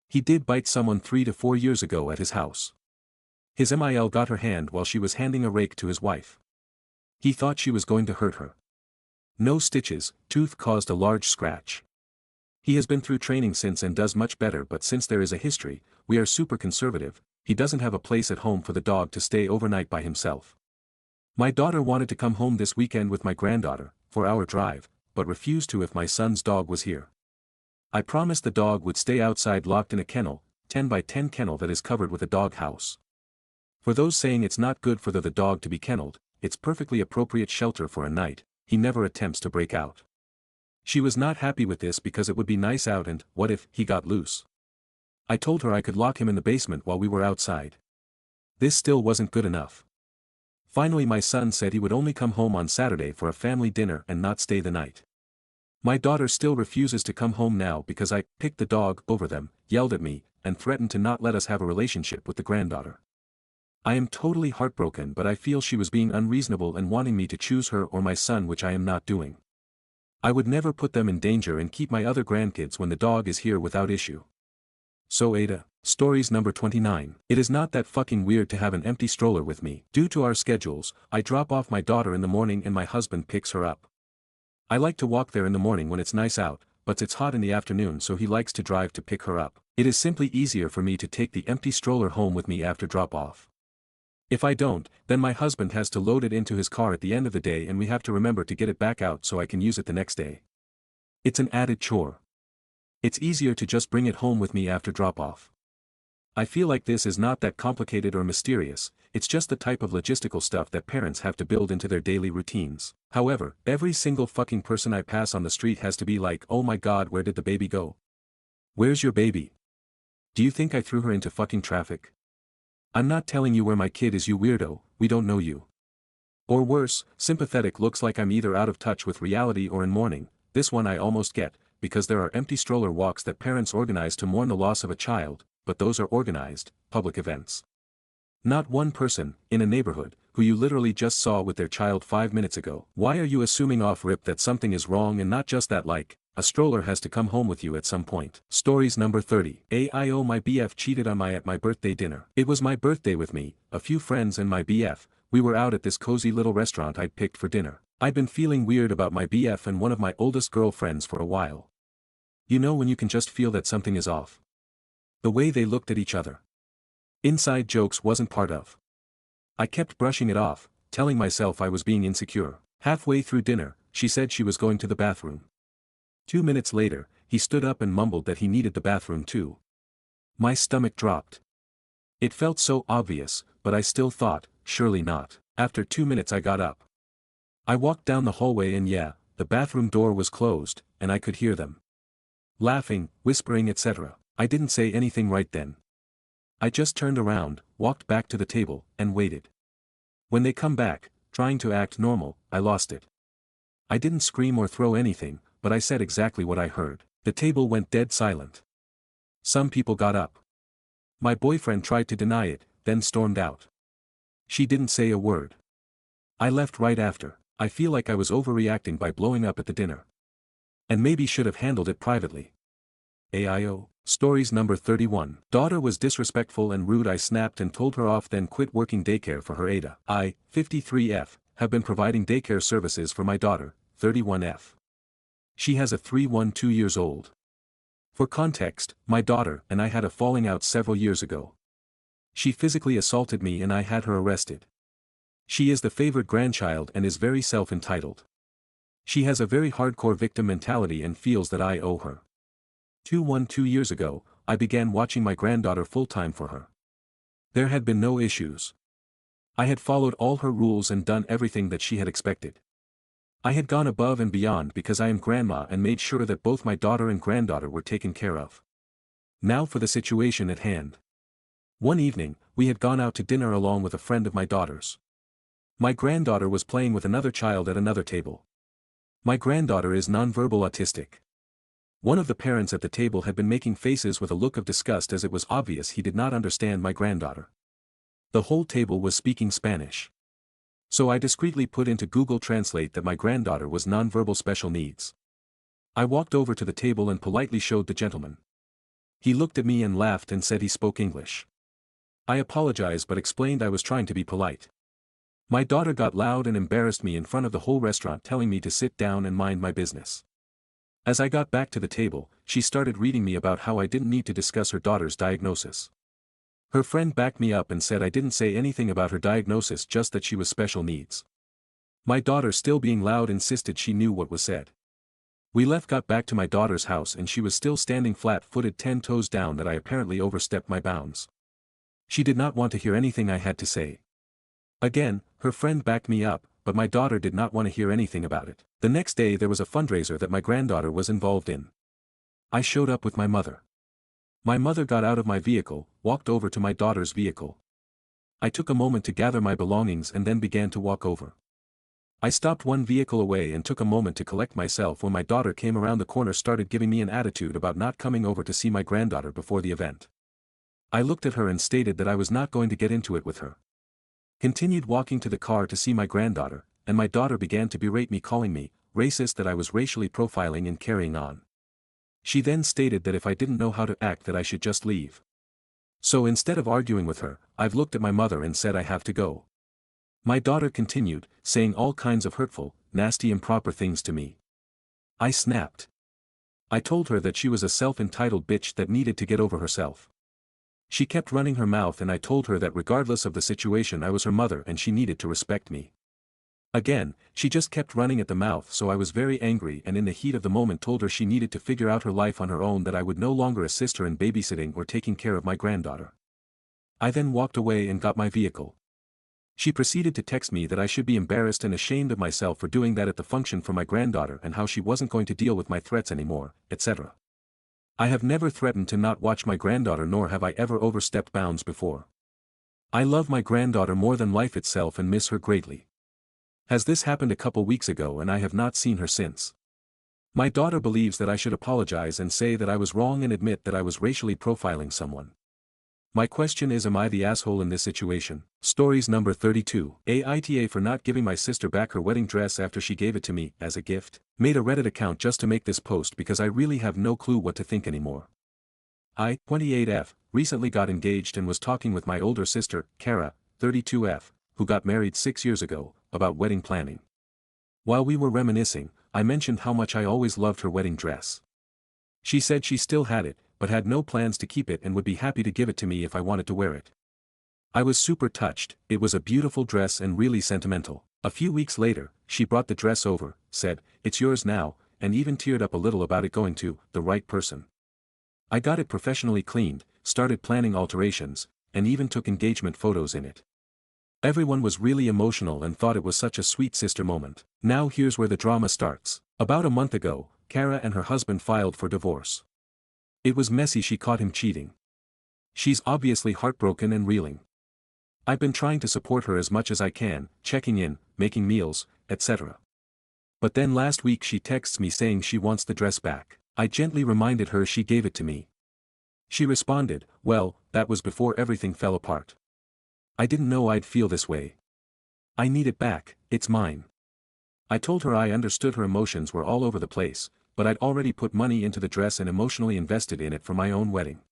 He did bite someone 3 to 4 years ago at his house. His MIL got her hand while she was handing a rake to his wife. He thought she was going to hurt her. No stitches, tooth caused a large scratch. He has been through training since and does much better, but since there is a history, we are super conservative, he doesn't have a place at home for the dog to stay overnight by himself. My daughter wanted to come home this weekend with my granddaughter, for our drive, but refused to if my son's dog was here. I promised the dog would stay outside locked in a kennel, 10 by 10 kennel that is covered with a dog house. For those saying it's not good for the dog to be kenneled, it's perfectly appropriate shelter for a night, he never attempts to break out. She was not happy with this because it would be nice out and, what if, he got loose? I told her I could lock him in the basement while we were outside. This still wasn't good enough. Finally my son said he would only come home on Saturday for a family dinner and not stay the night. My daughter still refuses to come home now because I picked the dog over them, yelled at me, and threatened to not let us have a relationship with the granddaughter. I am totally heartbroken, but I feel she was being unreasonable and wanting me to choose her or my son, which I am not doing. I would never put them in danger and keep my other grandkids when the dog is here without issue. So Aita. Stories number 29. It is not that fucking weird to have an empty stroller with me. Due to our schedules, I drop off my daughter in the morning and my husband picks her up. I like to walk there in the morning when it's nice out, but it's hot in the afternoon, so he likes to drive to pick her up. It is simply easier for me to take the empty stroller home with me after drop off. If I don't, then my husband has to load it into his car at the end of the day and we have to remember to get it back out so I can use it the next day. It's an added chore. It's easier to just bring it home with me after drop off. I feel like this is not that complicated or mysterious, it's just the type of logistical stuff that parents have to build into their daily routines. However, every single fucking person I pass on the street has to be like, "Oh my god, where did the baby go? Where's your baby? Do you think I threw her into fucking traffic? I'm not telling you where my kid is, you weirdo, we don't know you." Or worse, sympathetic looks like I'm either out of touch with reality or in mourning. This one I almost get, because there are empty stroller walks that parents organize to mourn the loss of a child, but those are organized, public events. Not one person, in a neighborhood, who you literally just saw with their child 5 minutes ago. Why are you assuming off rip that something is wrong and not just that, like, a stroller has to come home with you at some point? Stories number 30. AIO my BF cheated on my at my birthday dinner. It was my birthday with me, a few friends and my BF, we were out at this cozy little restaurant I'd picked for dinner. I'd been feeling weird about my BF and one of my oldest girlfriends for a while. You know when you can just feel that something is off? The way they looked at each other. Inside jokes wasn't part of. I kept brushing it off, telling myself I was being insecure. Halfway through dinner, she said she was going to the bathroom. 2 minutes later, he stood up and mumbled that he needed the bathroom too. My stomach dropped. It felt so obvious, but I still thought, surely not. After 2 minutes I got up. I walked down the hallway and yeah, the bathroom door was closed, and I could hear them. Laughing, whispering, etc. I didn't say anything right then. I just turned around, walked back to the table, and waited. When they come back, trying to act normal, I lost it. I didn't scream or throw anything, but I said exactly what I heard. The table went dead silent. Some people got up. My boyfriend tried to deny it, then stormed out. She didn't say a word. I left right after. I feel like I was overreacting by blowing up at the dinner. And maybe should have handled it privately. AIO. Stories number 31. Daughter was disrespectful and rude. I snapped and told her off, then quit working daycare for her. Aita. I, 53F, have been providing daycare services for my daughter, 31F. She has a 3-1-2 years old. For context, my daughter and I had a falling out several years ago. She physically assaulted me and I had her arrested. She is the favored grandchild and is very self-entitled. She has a very hardcore victim mentality and feels that I owe her. 2 years ago, I began watching my granddaughter full-time for her. There had been no issues. I had followed all her rules and done everything that she had expected. I had gone above and beyond because I am grandma and made sure that both my daughter and granddaughter were taken care of. Now for the situation at hand. One evening, we had gone out to dinner along with a friend of my daughter's. My granddaughter was playing with another child at another table. My granddaughter is nonverbal autistic. One of the parents at the table had been making faces with a look of disgust as it was obvious he did not understand my granddaughter. The whole table was speaking Spanish. So I discreetly put into Google Translate that my granddaughter was nonverbal special needs. I walked over to the table and politely showed the gentleman. He looked at me and laughed and said he spoke English. I apologized but explained I was trying to be polite. My daughter got loud and embarrassed me in front of the whole restaurant, telling me to sit down and mind my business. As I got back to the table, she started reading me about how I didn't need to discuss her daughter's diagnosis. Her friend backed me up and said I didn't say anything about her diagnosis, just that she was special needs. My daughter, still being loud, insisted she knew what was said. We got back to my daughter's house and she was still standing flat-footed, 10 toes down, that I apparently overstepped my bounds. She did not want to hear anything I had to say. Again, her friend backed me up, but my daughter did not want to hear anything about it. The next day there was a fundraiser that my granddaughter was involved in. I showed up with my mother. My mother got out of my vehicle, walked over to my daughter's vehicle. I took a moment to gather my belongings and then began to walk over. I stopped one vehicle away and took a moment to collect myself when my daughter came around the corner, started giving me an attitude about not coming over to see my granddaughter before the event. I looked at her and stated that I was not going to get into it with her. Continued walking to the car to see my granddaughter, and my daughter began to berate me, calling me racist, that I was racially profiling and carrying on. She then stated that if I didn't know how to act that I should just leave. So instead of arguing with her, I've looked at my mother and said I have to go. My daughter continued, saying all kinds of hurtful, nasty, improper things to me. I snapped. I told her that she was a self-entitled bitch that needed to get over herself. She kept running her mouth and I told her that regardless of the situation I was her mother and she needed to respect me. Again, she just kept running at the mouth, so I was very angry and in the heat of the moment told her she needed to figure out her life on her own, that I would no longer assist her in babysitting or taking care of my granddaughter. I then walked away and got my vehicle. She proceeded to text me that I should be embarrassed and ashamed of myself for doing that at the function for my granddaughter and how she wasn't going to deal with my threats anymore, etc. I have never threatened to not watch my granddaughter, nor have I ever overstepped bounds before. I love my granddaughter more than life itself and miss her greatly. Has this happened a couple weeks ago and I have not seen her since. My daughter believes that I should apologize and say that I was wrong and admit that I was racially profiling someone. My question is, am I the asshole in this situation? Stories number 32. Aita for not giving my sister back her wedding dress after she gave it to me as a gift. Made a Reddit account just to make this post because I really have no clue what to think anymore. I, 28F, recently got engaged and was talking with my older sister, Kara, 32F, who got married 6 years ago, about wedding planning. While we were reminiscing, I mentioned how much I always loved her wedding dress. She said she still had it, but had no plans to keep it and would be happy to give it to me if I wanted to wear it. I was super touched. It was a beautiful dress and really sentimental. A few weeks later, she brought the dress over, said, "It's yours now," and even teared up a little about it going to the right person. I got it professionally cleaned, started planning alterations, and even took engagement photos in it. Everyone was really emotional and thought it was such a sweet sister moment. Now here's where the drama starts. About a month ago, Kara and her husband filed for divorce. It was messy. She caught him cheating. She's obviously heartbroken and reeling. I've been trying to support her as much as I can, checking in, making meals, etc. But then last week she texts me saying she wants the dress back. I gently reminded her she gave it to me. She responded, "Well, that was before everything fell apart. I didn't know I'd feel this way. I need it back, it's mine." I told her I understood her emotions were all over the place, but I'd already put money into the dress and emotionally invested in it for my own wedding.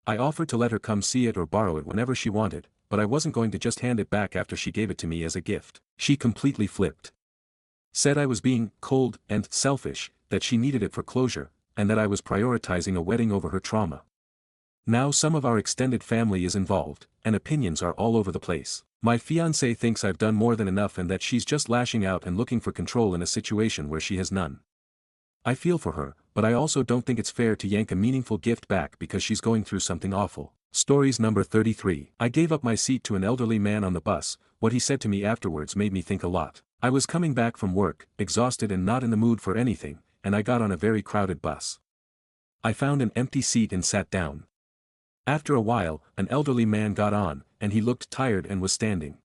I offered to let her come see it or borrow it whenever she wanted, but I wasn't going to just hand it back after she gave it to me as a gift. She completely flipped. Said I was being cold and selfish, that she needed it for closure, and that I was prioritizing a wedding over her trauma. Now some of our extended family is involved, and opinions are all over the place. My fiancé thinks I've done more than enough and that she's just lashing out and looking for control in a situation where she has none. I feel for her, but I also don't think it's fair to yank a meaningful gift back because she's going through something awful. Stories number 33. I gave up my seat to an elderly man on the bus. What he said to me afterwards made me think a lot. I was coming back from work, exhausted and not in the mood for anything, and I got on a very crowded bus. I found an empty seat and sat down. After a while, an elderly man got on, and he looked tired and was standing.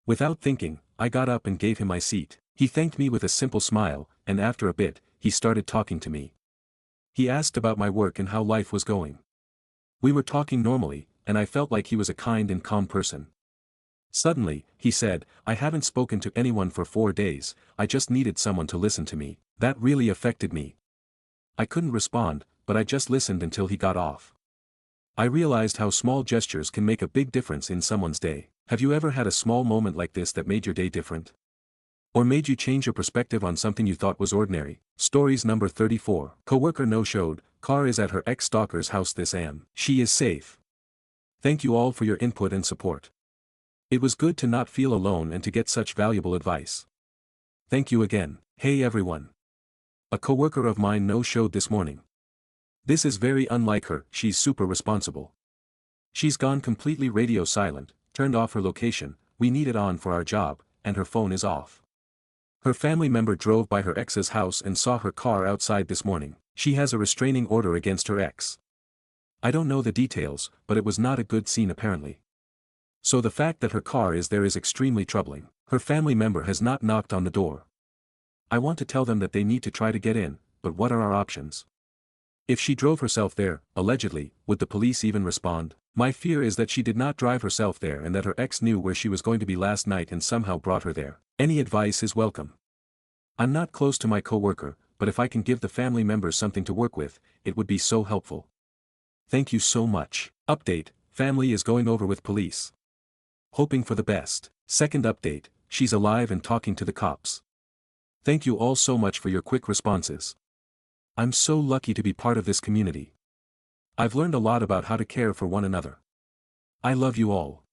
Without thinking, I got up and gave him my seat. He thanked me with a simple smile, and after a bit, he started talking to me. He asked about my work and how life was going. We were talking normally, and I felt like he was a kind and calm person. Suddenly, he said, I haven't spoken to anyone for 4 days, I just needed someone to listen to me. That really affected me. I couldn't respond, but I just listened until he got off. I realized how small gestures can make a big difference in someone's day. Have you ever had a small moment like this that made your day different? Or made you change your perspective on something you thought was ordinary? Stories number 34. Coworker no-showed, car is at her ex-stalker's house this am. She is safe. Thank you all for your input and support. It was good to not feel alone and to get such valuable advice. Thank you again. Hey everyone. A coworker of mine no-showed this morning. This is very unlike her, she's super responsible. She's gone completely radio silent, turned off her location, we need it on for our job, and her phone is off. Her family member drove by her ex's house and saw her car outside this morning. She has a restraining order against her ex. I don't know the details, but it was not a good scene apparently. So the fact that her car is there is extremely troubling. Her family member has not knocked on the door. I want to tell them that they need to try to get in, but what are our options? If she drove herself there, allegedly, would the police even respond? My fear is that she did not drive herself there and that her ex knew where she was going to be last night and somehow brought her there. Any advice is welcome. I'm not close to my coworker, but if I can give the family members something to work with, it would be so helpful. Thank you so much. Update, family is going over with police. Hoping for the best. Second update, she's alive and talking to the cops. Thank you all so much for your quick responses. I'm so lucky to be part of this community. I've learned a lot about how to care for one another. I love you all.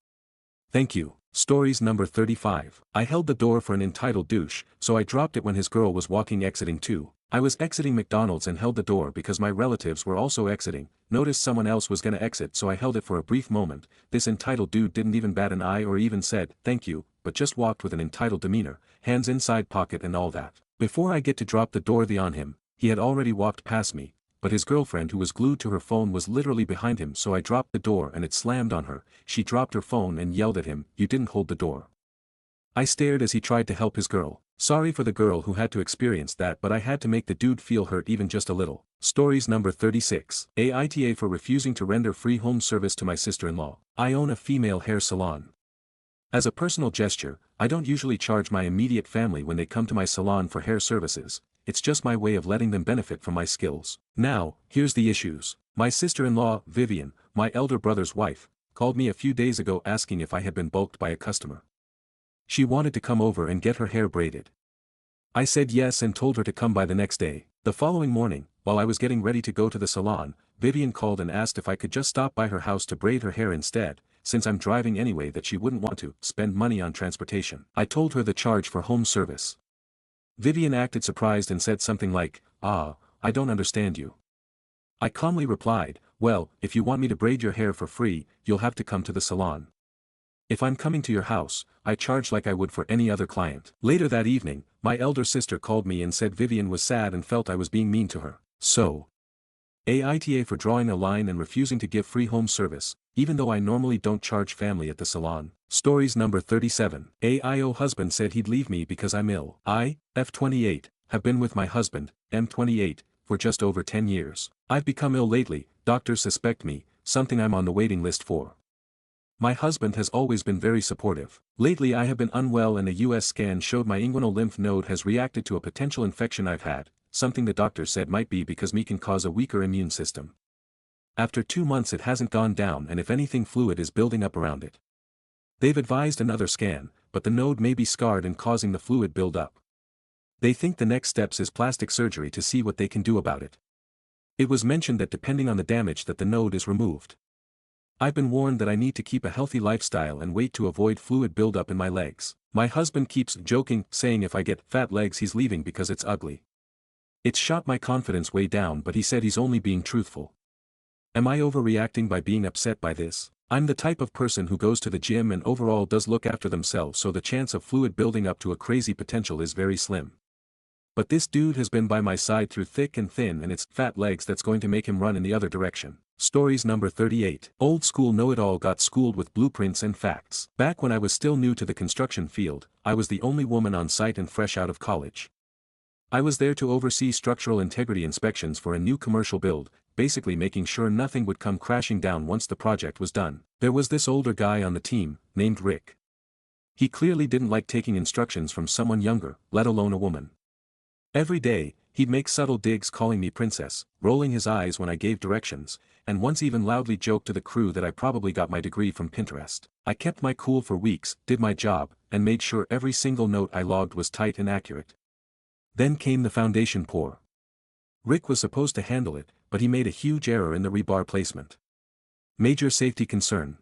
Thank you. Stories number 35. I held the door for an entitled douche, so I dropped it when his girl was walking exiting too. I was exiting McDonald's and held the door because my relatives were also exiting, noticed someone else was gonna exit so I held it for a brief moment. This entitled dude didn't even bat an eye or even said, thank you, but just walked with an entitled demeanor, hands inside pocket and all that. Before I get to drop the door on him, he had already walked past me, but his girlfriend who was glued to her phone was literally behind him so I dropped the door and it slammed on her. She dropped her phone and yelled at him, you didn't hold the door. I stared as he tried to help his girl. Sorry for the girl who had to experience that, but I had to make the dude feel hurt even just a little. Stories number 36. Aita for refusing to render free home service to my sister-in-law. I own a female hair salon. As a personal gesture, I don't usually charge my immediate family when they come to my salon for hair services. It's just my way of letting them benefit from my skills. Now, here's the issues. My sister-in-law, Vivian, my elder brother's wife, called me a few days ago asking if I had been bulked by a customer. She wanted to come over and get her hair braided. I said yes and told her to come by the next day. The following morning, while I was getting ready to go to the salon, Vivian called and asked if I could just stop by her house to braid her hair instead, since I'm driving anyway that she wouldn't want to spend money on transportation. I told her the charge for home service. Vivian acted surprised and said something like, I don't understand you. I calmly replied, well, if you want me to braid your hair for free, you'll have to come to the salon. If I'm coming to your house, I charge like I would for any other client. Later that evening, my elder sister called me and said Vivian was sad and felt I was being mean to her. So, Aita for drawing a line and refusing to give free home service, even though I normally don't charge family at the salon. Stories number 37. AIO husband said he'd leave me because I'm ill. I, F28, have been with my husband, M28, for just over 10 years. I've become ill lately, doctors suspect me, something I'm on the waiting list for. My husband has always been very supportive. Lately I have been unwell and a US scan showed my inguinal lymph node has reacted to a potential infection I've had. something the doctor said might be because me can cause a weaker immune system. After 2 months it hasn't gone down and if anything fluid is building up around it. They've advised another scan, but the node may be scarred and causing the fluid build up. They think the next steps is plastic surgery to see what they can do about it. It was mentioned that depending on the damage that the node is removed. I've been warned that I need to keep a healthy lifestyle and wait to avoid fluid buildup in my legs. My husband keeps joking, saying if I get fat legs he's leaving because it's ugly. It's shot my confidence way down, but he said he's only being truthful. Am I overreacting by being upset by this? I'm the type of person who goes to the gym and overall does look after themselves, so the chance of fluid building up to a crazy potential is very slim. But this dude has been by my side through thick and thin, and it's fat legs that's going to make him run in the other direction. Stories number 38. Old school know-it-all got schooled with blueprints and facts. Back when I was still new to the construction field, I was the only woman on site and fresh out of college. I was there to oversee structural integrity inspections for a new commercial build, basically making sure nothing would come crashing down once the project was done. There was this older guy on the team, named Rick. He clearly didn't like taking instructions from someone younger, let alone a woman. Every day, he'd make subtle digs calling me princess, rolling his eyes when I gave directions, and once even loudly joked to the crew that I probably got my degree from Pinterest. I kept my cool for weeks, did my job, and made sure every single note I logged was tight and accurate. Then came the foundation pour. Rick was supposed to handle it, but he made a huge error in the rebar placement. Major safety concern.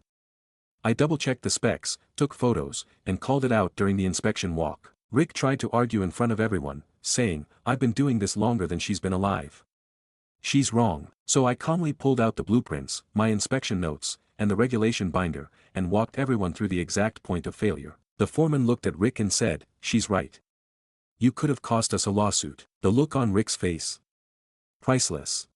I double-checked the specs, took photos, and called it out during the inspection walk. Rick tried to argue in front of everyone, saying, "I've been doing this longer than she's been alive. She's wrong." So I calmly pulled out the blueprints, my inspection notes, and the regulation binder, and walked everyone through the exact point of failure. The foreman looked at Rick and said, "She's right. You could have cost us a lawsuit." The look on Rick's face. Priceless.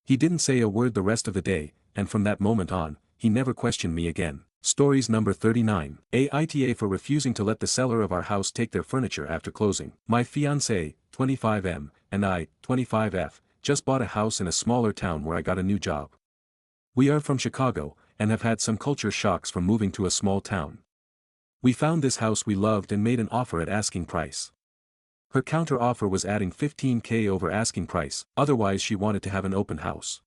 He didn't say a word the rest of the day, and from that moment on, he never questioned me again. Stories number 39. Aita for refusing to let the seller of our house take their furniture after closing. My fiancé, 25M, and I, 25F, just bought a house in a smaller town where I got a new job. We are from Chicago, and have had some culture shocks from moving to a small town. We found this house we loved and made an offer at asking price. Her counter offer was adding $15,000 over asking price, otherwise she wanted to have an open house.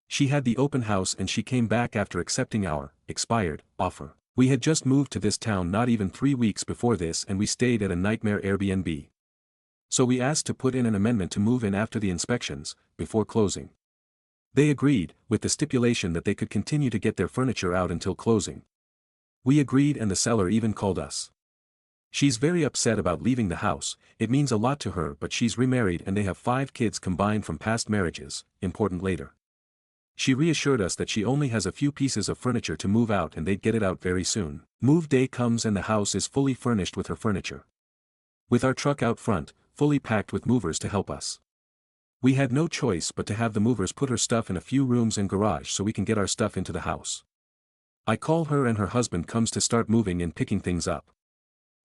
She had the open house and she came back after accepting our expired offer. We had just moved to this town not even 3 weeks before this, and we stayed at a nightmare Airbnb. So we asked to put in an amendment to move in after the inspections, before closing. They agreed, with the stipulation that they could continue to get their furniture out until closing. We agreed, and the seller even called us. She's very upset about leaving the house. It means a lot to her, but she's remarried and they have 5 kids combined from past marriages, important later. She reassured us that she only has a few pieces of furniture to move out and they'd get it out very soon. Move day comes and the house is fully furnished with her furniture. With our truck out front, fully packed with movers to help us. We had no choice but to have the movers put her stuff in a few rooms and garage so we can get our stuff into the house. I call her and her husband comes to start moving and picking things up.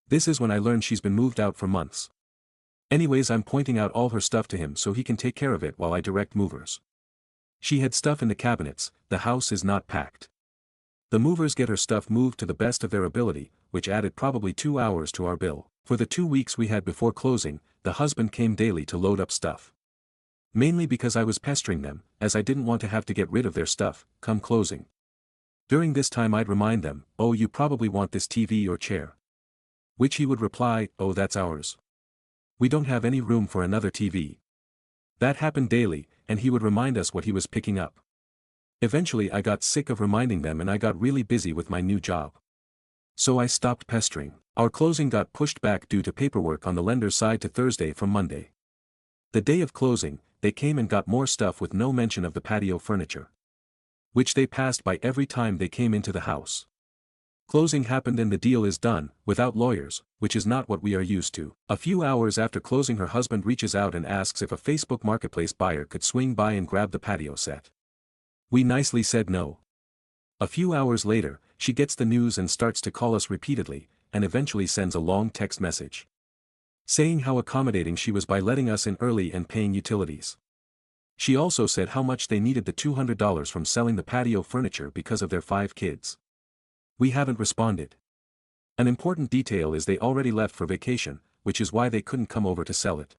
This is when I learned she's been moved out for months. Anyways, I'm pointing out all her stuff to him so he can take care of it while I direct movers. She had stuff in the cabinets, the house is not packed. The movers get her stuff moved to the best of their ability, which added probably 2 hours to our bill. For the 2 weeks we had before closing, the husband came daily to load up stuff. Mainly because I was pestering them, as I didn't want to have to get rid of their stuff, come closing. During this time I'd remind them, "Oh, you probably want this TV or chair." Which he would reply, "Oh, that's ours. We don't have any room for another TV." That happened daily, and he would remind us what he was picking up. Eventually I got sick of reminding them and I got really busy with my new job. So I stopped pestering. Our closing got pushed back due to paperwork on the lender's side to Thursday from Monday. The day of closing, they came and got more stuff with no mention of the patio furniture. Which they passed by every time they came into the house. Closing happened and the deal is done, without lawyers, which is not what we are used to. A few hours after closing her husband reaches out and asks if a Facebook Marketplace buyer could swing by and grab the patio set. We nicely said no. A few hours later, she gets the news and starts to call us repeatedly, and eventually sends a long text message. Saying how accommodating she was by letting us in early and paying utilities. She also said how much they needed the $200 from selling the patio furniture because of their 5 kids. We haven't responded. An important detail is they already left for vacation, which is why they couldn't come over to sell it.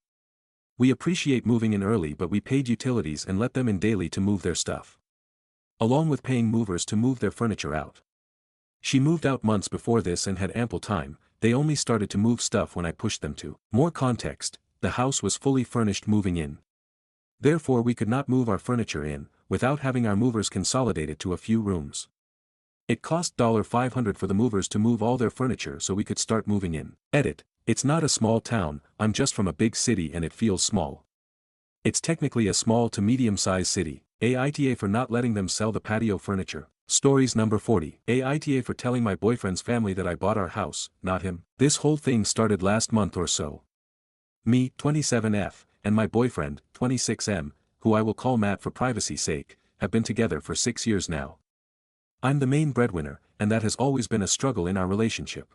We appreciate moving in early, but we paid utilities and let them in daily to move their stuff, along with paying movers to move their furniture out. She moved out months before this and had ample time. They only started to move stuff when I pushed them to. More context, the house was fully furnished moving in. Therefore we could not move our furniture in, without having our movers consolidated to a few rooms. It cost $500 for the movers to move all their furniture so we could start moving in. Edit. It's not a small town, I'm just from a big city and it feels small. It's technically a small to medium-sized city. Aita for not letting them sell the patio furniture. Stories number 40. Aita for telling my boyfriend's family that I bought our house, not him. This whole thing started last month or so. Me, 27F, and my boyfriend, 26M, who I will call Matt for privacy's sake, have been together for 6 years now. I'm the main breadwinner, and that has always been a struggle in our relationship.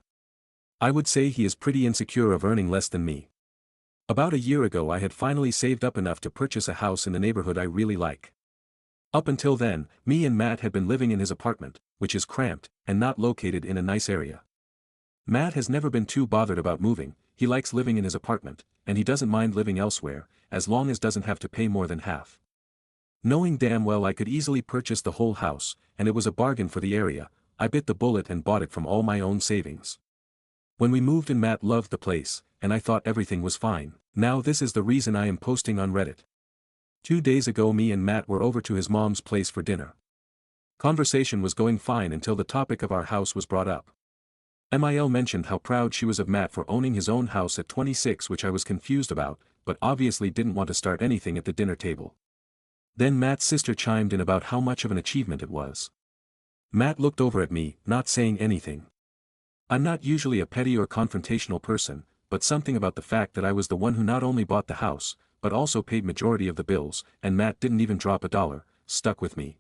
I would say he is pretty insecure of earning less than me. About a year ago I had finally saved up enough to purchase a house in the neighborhood I really like. Up until then, me and Matt had been living in his apartment, which is cramped, and not located in a nice area. Matt has never been too bothered about moving, he likes living in his apartment, and he doesn't mind living elsewhere, as long as doesn't have to pay more than half. Knowing damn well I could easily purchase the whole house, and it was a bargain for the area, I bit the bullet and bought it from all my own savings. When we moved in, Matt loved the place, and I thought everything was fine. Now this is the reason I am posting on Reddit. 2 days ago me and Matt were over to his mom's place for dinner. Conversation was going fine until the topic of our house was brought up. Mil mentioned how proud she was of Matt for owning his own house at 26, which I was confused about, but obviously didn't want to start anything at the dinner table. Then Matt's sister chimed in about how much of an achievement it was. Matt looked over at me, not saying anything. I'm not usually a petty or confrontational person, but something about the fact that I was the one who not only bought the house, but also paid majority of the bills, and Matt didn't even drop $1, stuck with me.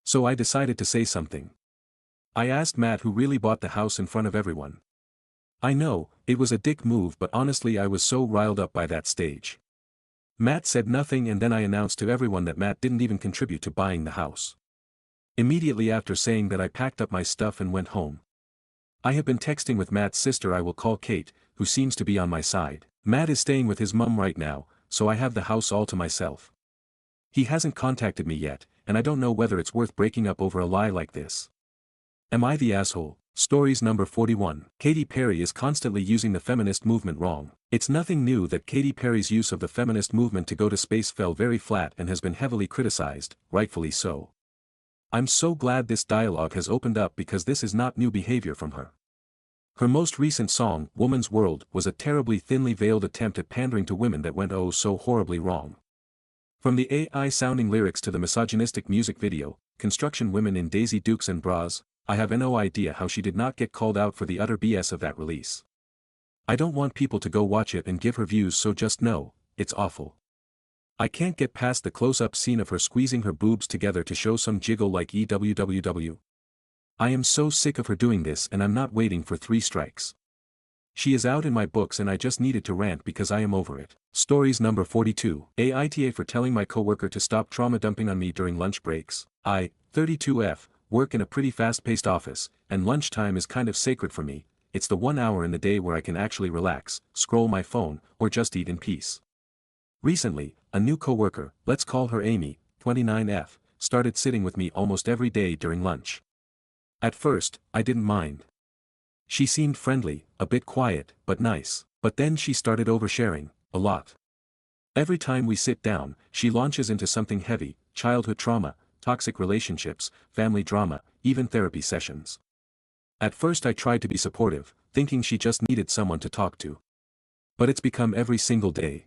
So I decided to say something. I asked Matt who really bought the house in front of everyone. I know, it was a dick move, but honestly I was so riled up by that stage. Matt said nothing, and then I announced to everyone that Matt didn't even contribute to buying the house. Immediately after saying that I packed up my stuff and went home. I have been texting with Matt's sister, I will call Kate, who seems to be on my side. Matt is staying with his mom right now, so I have the house all to myself. He hasn't contacted me yet, and I don't know whether it's worth breaking up over a lie like this. Am I the asshole? Stories number 41. Katy Perry is constantly using the feminist movement wrong. It's nothing new that Katy Perry's use of the feminist movement to go to space fell very flat and has been heavily criticized, rightfully so. I'm so glad this dialogue has opened up because this is not new behavior from her. Her most recent song, Woman's World, was a terribly thinly veiled attempt at pandering to women that went oh so horribly wrong. From the AI-sounding lyrics to the misogynistic music video, construction women in Daisy Dukes and bras, I have no idea how she did not get called out for the utter BS of that release. I don't want people to go watch it and give her views, so just know, it's awful. I can't get past the close-up scene of her squeezing her boobs together to show some jiggle like EWWW. I am so sick of her doing this, and I'm not waiting for 3 strikes. She is out in my books and I just needed to rant because I am over it. Stories number 42. Aita for telling my coworker to stop trauma dumping on me during lunch breaks. I, 32F, work in a pretty fast-paced office, and lunchtime is kind of sacred for me. It's the 1 hour in the day where I can actually relax, scroll my phone, or just eat in peace. Recently, a new coworker, let's call her Amy, 29F, started sitting with me almost every day during lunch. At first, I didn't mind. She seemed friendly, a bit quiet, but nice. But then she started oversharing, a lot. Every time we sit down, she launches into something heavy: childhood trauma, toxic relationships, family drama, even therapy sessions. At first I tried to be supportive, thinking she just needed someone to talk to. But it's become every single day.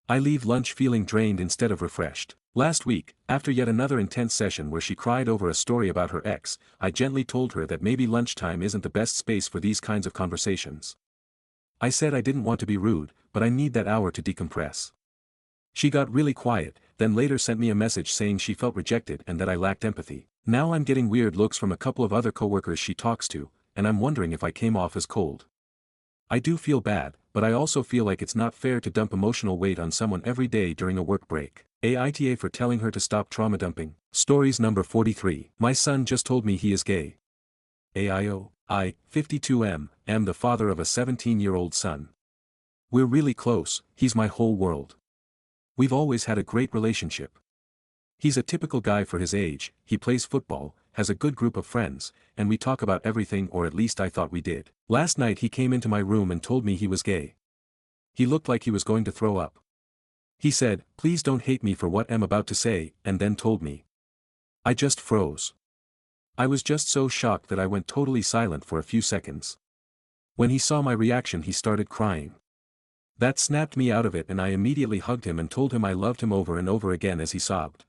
I leave lunch feeling drained instead of refreshed. Last week, after yet another intense session where she cried over a story about her ex, I gently told her that maybe lunchtime isn't the best space for these kinds of conversations. I said I didn't want to be rude, but I need that hour to decompress. She got really quiet, then later sent me a message saying she felt rejected and that I lacked empathy. Now I'm getting weird looks from a couple of other coworkers she talks to, and I'm wondering if I came off as cold. I do feel bad, but I also feel like it's not fair to dump emotional weight on someone every day during a work break. Aita for telling her to stop trauma dumping. Stories number 43. My son just told me he is gay. I, 52M, am the father of a 17-year-old son. We're really close, he's my whole world. We've always had a great relationship. He's a typical guy for his age, he plays football, has a good group of friends, and we talk about everything, or at least I thought we did. Last night he came into my room and told me he was gay. He looked like he was going to throw up. He said, "Please don't hate me for what I'm about to say," and then told me. I just froze. I was just so shocked that I went totally silent for a few seconds. When he saw my reaction, he started crying. That snapped me out of it, and I immediately hugged him and told him I loved him over and over again as he sobbed.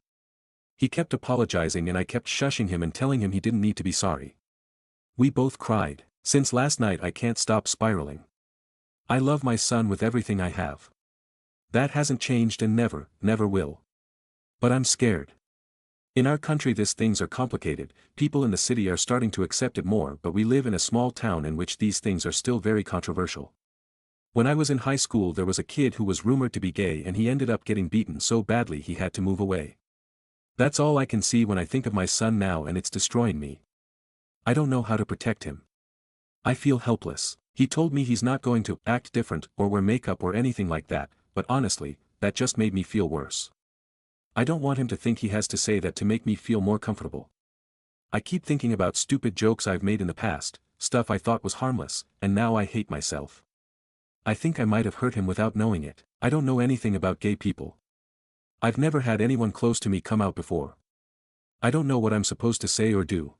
He kept apologizing and I kept shushing him and telling him he didn't need to be sorry. We both cried. Since last night I can't stop spiraling. I love my son with everything I have. That hasn't changed and never will. But I'm scared. In our country things are complicated, people in the city are starting to accept it more, but we live in a small town in which these things are still very controversial. When I was in high school there was a kid who was rumored to be gay and he ended up getting beaten so badly he had to move away. That's all I can see when I think of my son now, and it's destroying me. I don't know how to protect him. I feel helpless. He told me he's not going to act different or wear makeup or anything like that, but honestly, that just made me feel worse. I don't want him to think he has to say that to make me feel more comfortable. I keep thinking about stupid jokes I've made in the past, stuff I thought was harmless, and now I hate myself. I think I might have hurt him without knowing it. I don't know anything about gay people. I've never had anyone close to me come out before. I don't know what I'm supposed to say or do.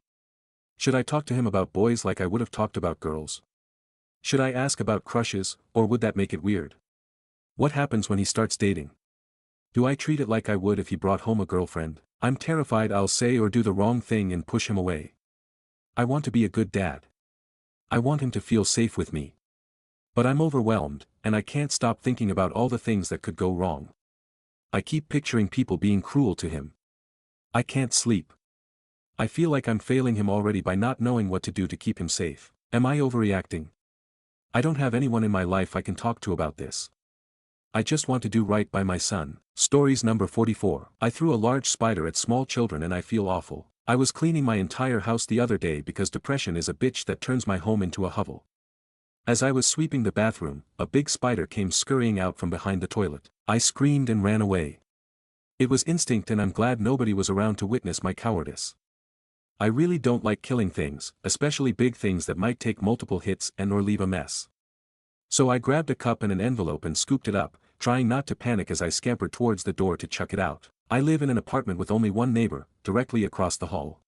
Should I talk to him about boys like I would have talked about girls? Should I ask about crushes, or would that make it weird? What happens when he starts dating? Do I treat it like I would if he brought home a girlfriend? I'm terrified I'll say or do the wrong thing and push him away. I want to be a good dad. I want him to feel safe with me. But I'm overwhelmed, and I can't stop thinking about all the things that could go wrong. I keep picturing people being cruel to him. I can't sleep. I feel like I'm failing him already by not knowing what to do to keep him safe. Am I overreacting? I don't have anyone in my life I can talk to about this. I just want to do right by my son. Stories number 44. I threw a large spider at small children and I feel awful. I was cleaning my entire house the other day because depression is a bitch that turns my home into a hovel. As I was sweeping the bathroom, a big spider came scurrying out from behind the toilet. I screamed and ran away. It was instinct, and I'm glad nobody was around to witness my cowardice. I really don't like killing things, especially big things that might take multiple hits and or leave a mess. So I grabbed a cup and an envelope and scooped it up, trying not to panic as I scampered towards the door to chuck it out. I live in an apartment with only one neighbor, directly across the hall.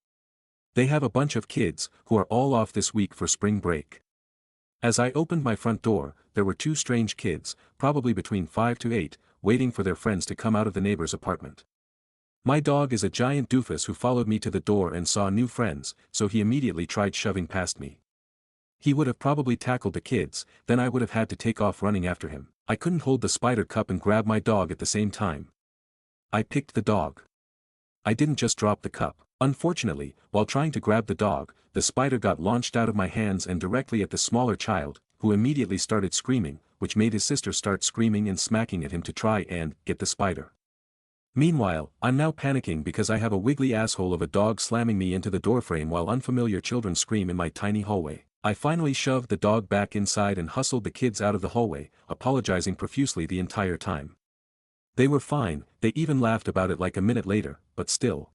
They have a bunch of kids, who are all off this week for spring break. As I opened my front door, there were two strange kids, probably between 5 to 8, waiting for their friends to come out of the neighbor's apartment. My dog is a giant doofus who followed me to the door and saw new friends, so he immediately tried shoving past me. He would have probably tackled the kids, then I would have had to take off running after him. I couldn't hold the spider cup and grab my dog at the same time. I picked the dog. I didn't just drop the cup. Unfortunately, while trying to grab the dog, the spider got launched out of my hands and directly at the smaller child, who immediately started screaming, which made his sister start screaming and smacking at him to try and get the spider. Meanwhile, I'm now panicking because I have a wiggly asshole of a dog slamming me into the doorframe while unfamiliar children scream in my tiny hallway. I finally shoved the dog back inside and hustled the kids out of the hallway, apologizing profusely the entire time. They were fine, they even laughed about it like a minute later, but still.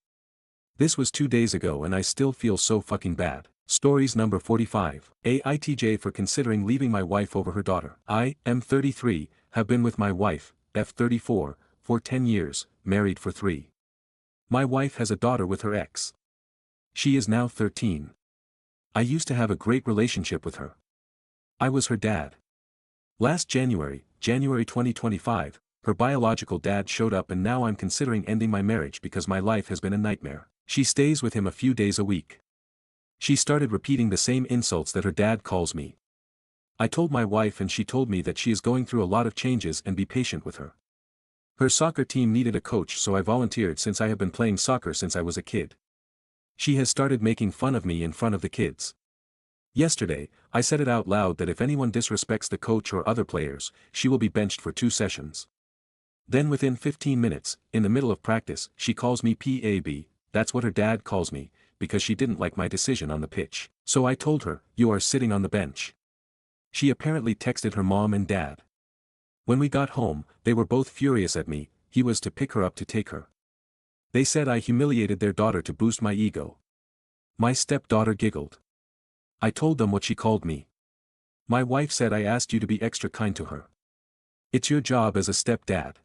This was 2 days ago and I still feel so fucking bad. Stories number 45. AITJ for considering leaving my wife over her daughter. I am 33, have been with my wife, F34, for 10 years, married for 3. My wife has a daughter with her ex. She is now 13. I used to have a great relationship with her. I was her dad. Last January 2025, her biological dad showed up and now I'm considering ending my marriage because my life has been a nightmare. She stays with him a few days a week. She started repeating the same insults that her dad calls me. I told my wife and she told me that she is going through a lot of changes and be patient with her. Her soccer team needed a coach, so I volunteered since I have been playing soccer since I was a kid. She has started making fun of me in front of the kids. Yesterday, I said it out loud that if anyone disrespects the coach or other players, she will be benched for 2 sessions. Then within 15 minutes, in the middle of practice, she calls me PAB, that's what her dad calls me, because she didn't like my decision on the pitch. So I told her, "You are sitting on the bench." She apparently texted her mom and dad. When we got home, they were both furious at me. He was to pick her up to take her. They said I humiliated their daughter to boost my ego. My stepdaughter giggled. I told them what she called me. My wife said I asked you to be extra kind to her. It's your job as a stepdad.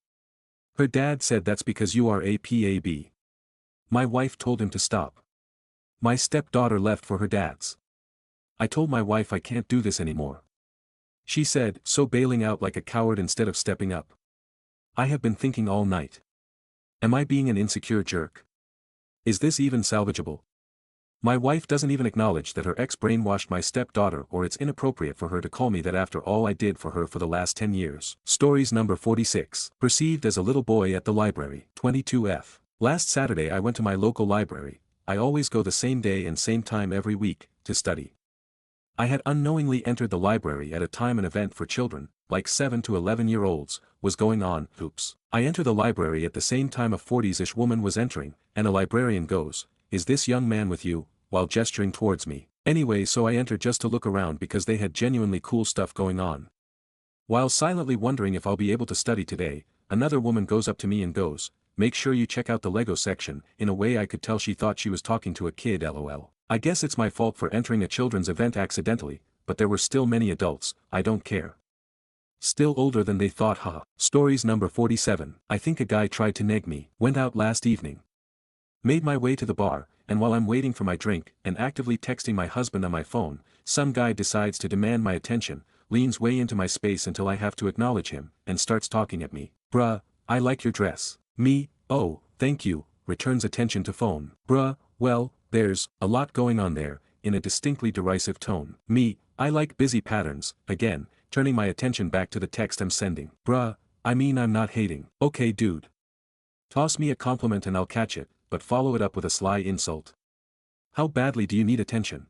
Her dad said that's because you are a PAB. My wife told him to stop. My stepdaughter left for her dad's. I told my wife I can't do this anymore. She said, so bailing out like a coward instead of stepping up. I have been thinking all night. Am I being an insecure jerk? Is this even salvageable? My wife doesn't even acknowledge that her ex brainwashed my stepdaughter, or it's inappropriate for her to call me that after all I did for her for the last 10 years. Stories number 46. Perceived as a little boy at the library. 22F. Last Saturday I went to my local library. I always go the same day and same time every week, to study. I had unknowingly entered the library at a time an event for children, like 7 to 11-year-olds, was going on. Oops. I enter the library at the same time a 40s-ish woman was entering, and a librarian goes, "Is this young man with you?" while gesturing towards me. Anyway, so I enter just to look around because they had genuinely cool stuff going on. While silently wondering if I'll be able to study today, another woman goes up to me and goes, "Make sure you check out the Lego section." In a way I could tell she thought she was talking to a kid, lol. I guess it's my fault for entering a children's event accidentally, but there were still many adults. I don't care. Still older than they thought, haha. Stories number 47. I think a guy tried to neg me. Went out last evening. Made my way to the bar, and while I'm waiting for my drink, and actively texting my husband on my phone, some guy decides to demand my attention, leans way into my space until I have to acknowledge him, and starts talking at me. "Bruh, I like your dress." Me, "Oh, thank you," returns attention to phone. "Bruh, well, there's a lot going on there," in a distinctly derisive tone. Me, "I like busy patterns," again, turning my attention back to the text I'm sending. "Bruh, I mean I'm not hating." "Okay dude. Toss me a compliment and I'll catch it, but follow it up with a sly insult. How badly do you need attention?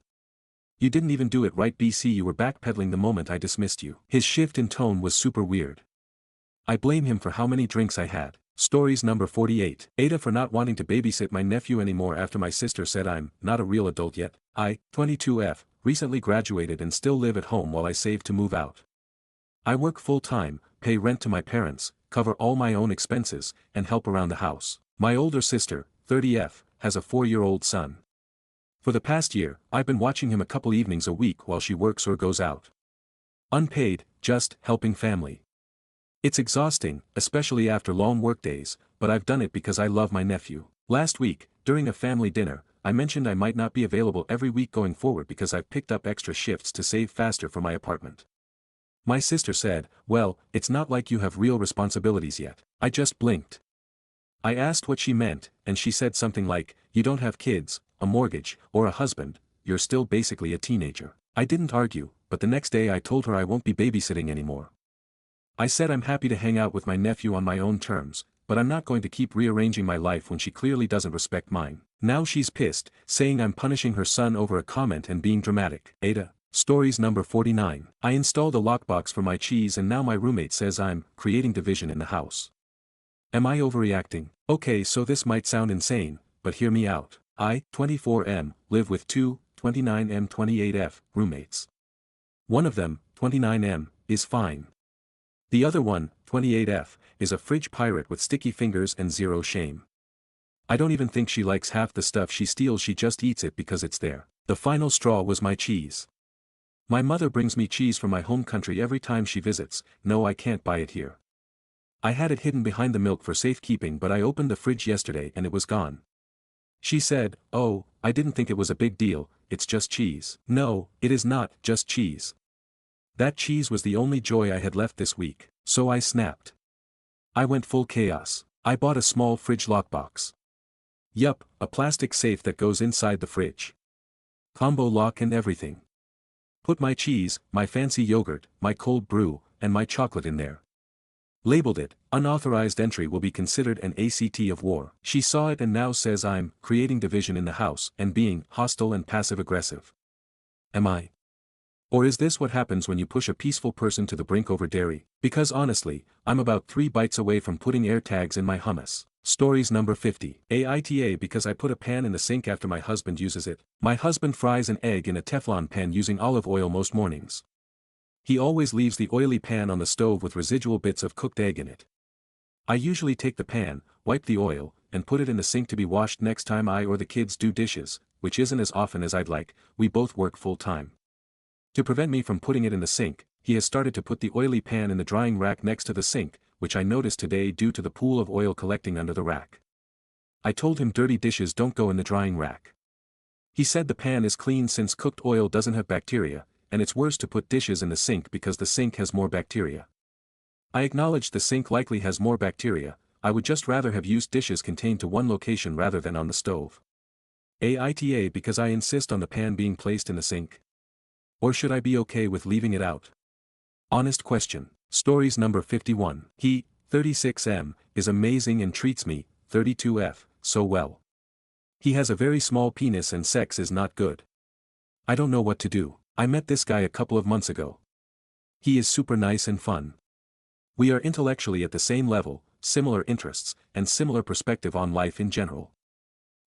You didn't even do it right, BC. You were backpedaling the moment I dismissed you." His shift in tone was super weird. I blame him for how many drinks I had. Stories number 48. Aita for not wanting to babysit my nephew anymore after my sister said I'm not a real adult yet. I, 22F, recently graduated and still live at home while I save to move out. I work full-time, pay rent to my parents, cover all my own expenses, and help around the house. My older sister, 30F, has a 4-year-old son. For the past year, I've been watching him a couple evenings a week while she works or goes out. Unpaid, just helping family. It's exhausting, especially after long workdays, but I've done it because I love my nephew. Last week, during a family dinner, I mentioned I might not be available every week going forward because I've picked up extra shifts to save faster for my apartment. My sister said, "Well, it's not like you have real responsibilities yet." I just blinked. I asked what she meant, and she said something like, "You don't have kids, a mortgage, or a husband, you're still basically a teenager." I didn't argue, but the next day I told her I won't be babysitting anymore. I said I'm happy to hang out with my nephew on my own terms, but I'm not going to keep rearranging my life when she clearly doesn't respect mine. Now she's pissed, saying I'm punishing her son over a comment and being dramatic. Aita. Stories number 49. I installed a lockbox for my cheese and now my roommate says I'm creating division in the house. Am I overreacting? Okay, so this might sound insane, but hear me out. I, 24M, live with two, 29M 28F, roommates. One of them, 29M, is fine. The other one, 28F, is a fridge pirate with sticky fingers and zero shame. I don't even think she likes half the stuff she steals, she just eats it because it's there. The final straw was my cheese. My mother brings me cheese from my home country every time she visits. No, I can't buy it here. I had it hidden behind the milk for safekeeping, but I opened the fridge yesterday and it was gone. She said, "Oh, I didn't think it was a big deal, it's just cheese." No, it is not just cheese. That cheese was the only joy I had left this week, so I snapped. I went full chaos. I bought a small fridge lockbox. Yup, a plastic safe that goes inside the fridge. Combo lock and everything. Put my cheese, my fancy yogurt, my cold brew, and my chocolate in there. Labeled it, "Unauthorized entry will be considered an act of war." She saw it and now says I'm creating division in the house and being hostile and passive-aggressive. Am I? Or is this what happens when you push a peaceful person to the brink over dairy? Because honestly, I'm about 3 bites away from putting air tags in my hummus. Stories number 50. Aita because I put a pan in the sink after my husband uses it. My husband fries an egg in a Teflon pan using olive oil most mornings. He always leaves the oily pan on the stove with residual bits of cooked egg in it. I usually take the pan, wipe the oil, and put it in the sink to be washed next time I or the kids do dishes, which isn't as often as I'd like. We both work full time. To prevent me from putting it in the sink, he has started to put the oily pan in the drying rack next to the sink, which I noticed today due to the pool of oil collecting under the rack. I told him dirty dishes don't go in the drying rack. He said the pan is clean since cooked oil doesn't have bacteria, and it's worse to put dishes in the sink because the sink has more bacteria. I acknowledged the sink likely has more bacteria. I would just rather have used dishes contained to one location rather than on the stove. Aita because I insist on the pan being placed in the sink? Or should I be okay with leaving it out? Honest question. Stories number 51. He, 36M, is amazing and treats me, 32F, so well. He has a very small penis and sex is not good. I don't know what to do. I met this guy a couple of months ago. He is super nice and fun. We are intellectually at the same level, similar interests, and similar perspective on life in general.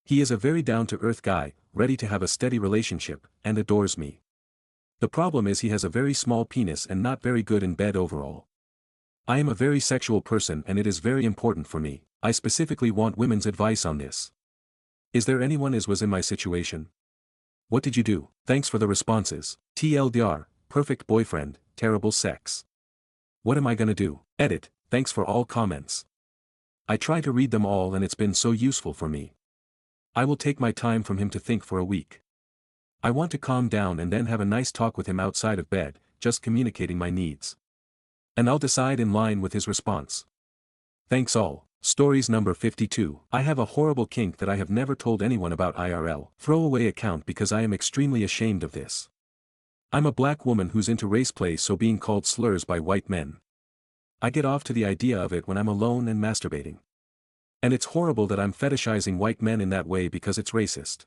He is a very down-to-earth guy, ready to have a steady relationship, and adores me. The problem is he has a very small penis and not very good in bed overall. I am a very sexual person and it is very important for me. I specifically want women's advice on this. Is there anyone as was in my situation? What did you do? Thanks for the responses. TLDR, perfect boyfriend, terrible sex. What am I gonna do? Edit, thanks for all comments. I try to read them all and it's been so useful for me. I will take my time from him to think for a week. I want to calm down and then have a nice talk with him outside of bed, just communicating my needs. And I'll decide in line with his response. Thanks all. Stories number 52. I have a horrible kink that I have never told anyone about IRL. Throwaway account because I am extremely ashamed of this. I'm a black woman who's into race play, so being called slurs by white men. I get off to the idea of it when I'm alone and masturbating. And it's horrible that I'm fetishizing white men in that way because it's racist.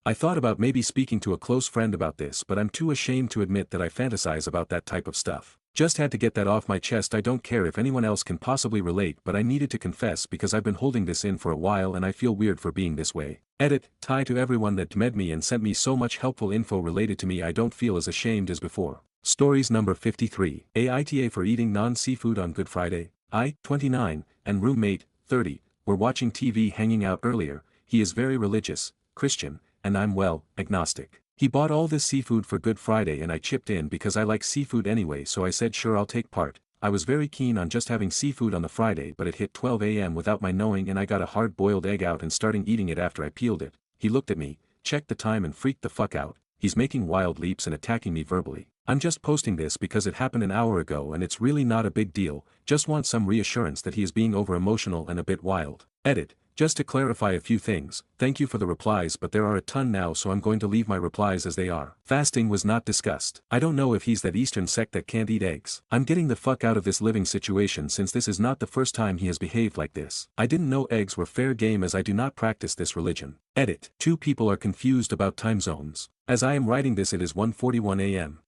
I thought about maybe speaking to a close friend about this, but I'm too ashamed to admit that I fantasize about that type of stuff. Just had to get that off my chest. I don't care if anyone else can possibly relate, but I needed to confess because I've been holding this in for a while and I feel weird for being this way. Edit, tie to everyone that DM'd me and sent me so much helpful info related to me. I don't feel as ashamed as before. Stories number 53. AITA for eating non-seafood on Good Friday. I, 29, and roommate, 30, were watching TV hanging out earlier. He is very religious, Christian, and I'm well, agnostic. He bought all this seafood for Good Friday and I chipped in because I like seafood anyway, so I said sure, I'll take part. I was very keen on just having seafood on the Friday, but it hit 12 a.m. without my knowing and I got a hard-boiled egg out and starting eating it after I peeled it. He looked at me, checked the time and freaked the fuck out. He's making wild leaps and attacking me verbally. I'm just posting this because it happened an hour ago and it's really not a big deal, just want some reassurance that he is being over-emotional and a bit wild. Edit. Just to clarify a few things, thank you for the replies, but there are a ton now, so I'm going to leave my replies as they are. Fasting was not discussed. I don't know if he's that Eastern sect that can't eat eggs. I'm getting the fuck out of this living situation since this is not the first time he has behaved like this. I didn't know eggs were fair game as I do not practice this religion. Edit. Two people are confused about time zones. As I am writing this it is 1:41 a.m.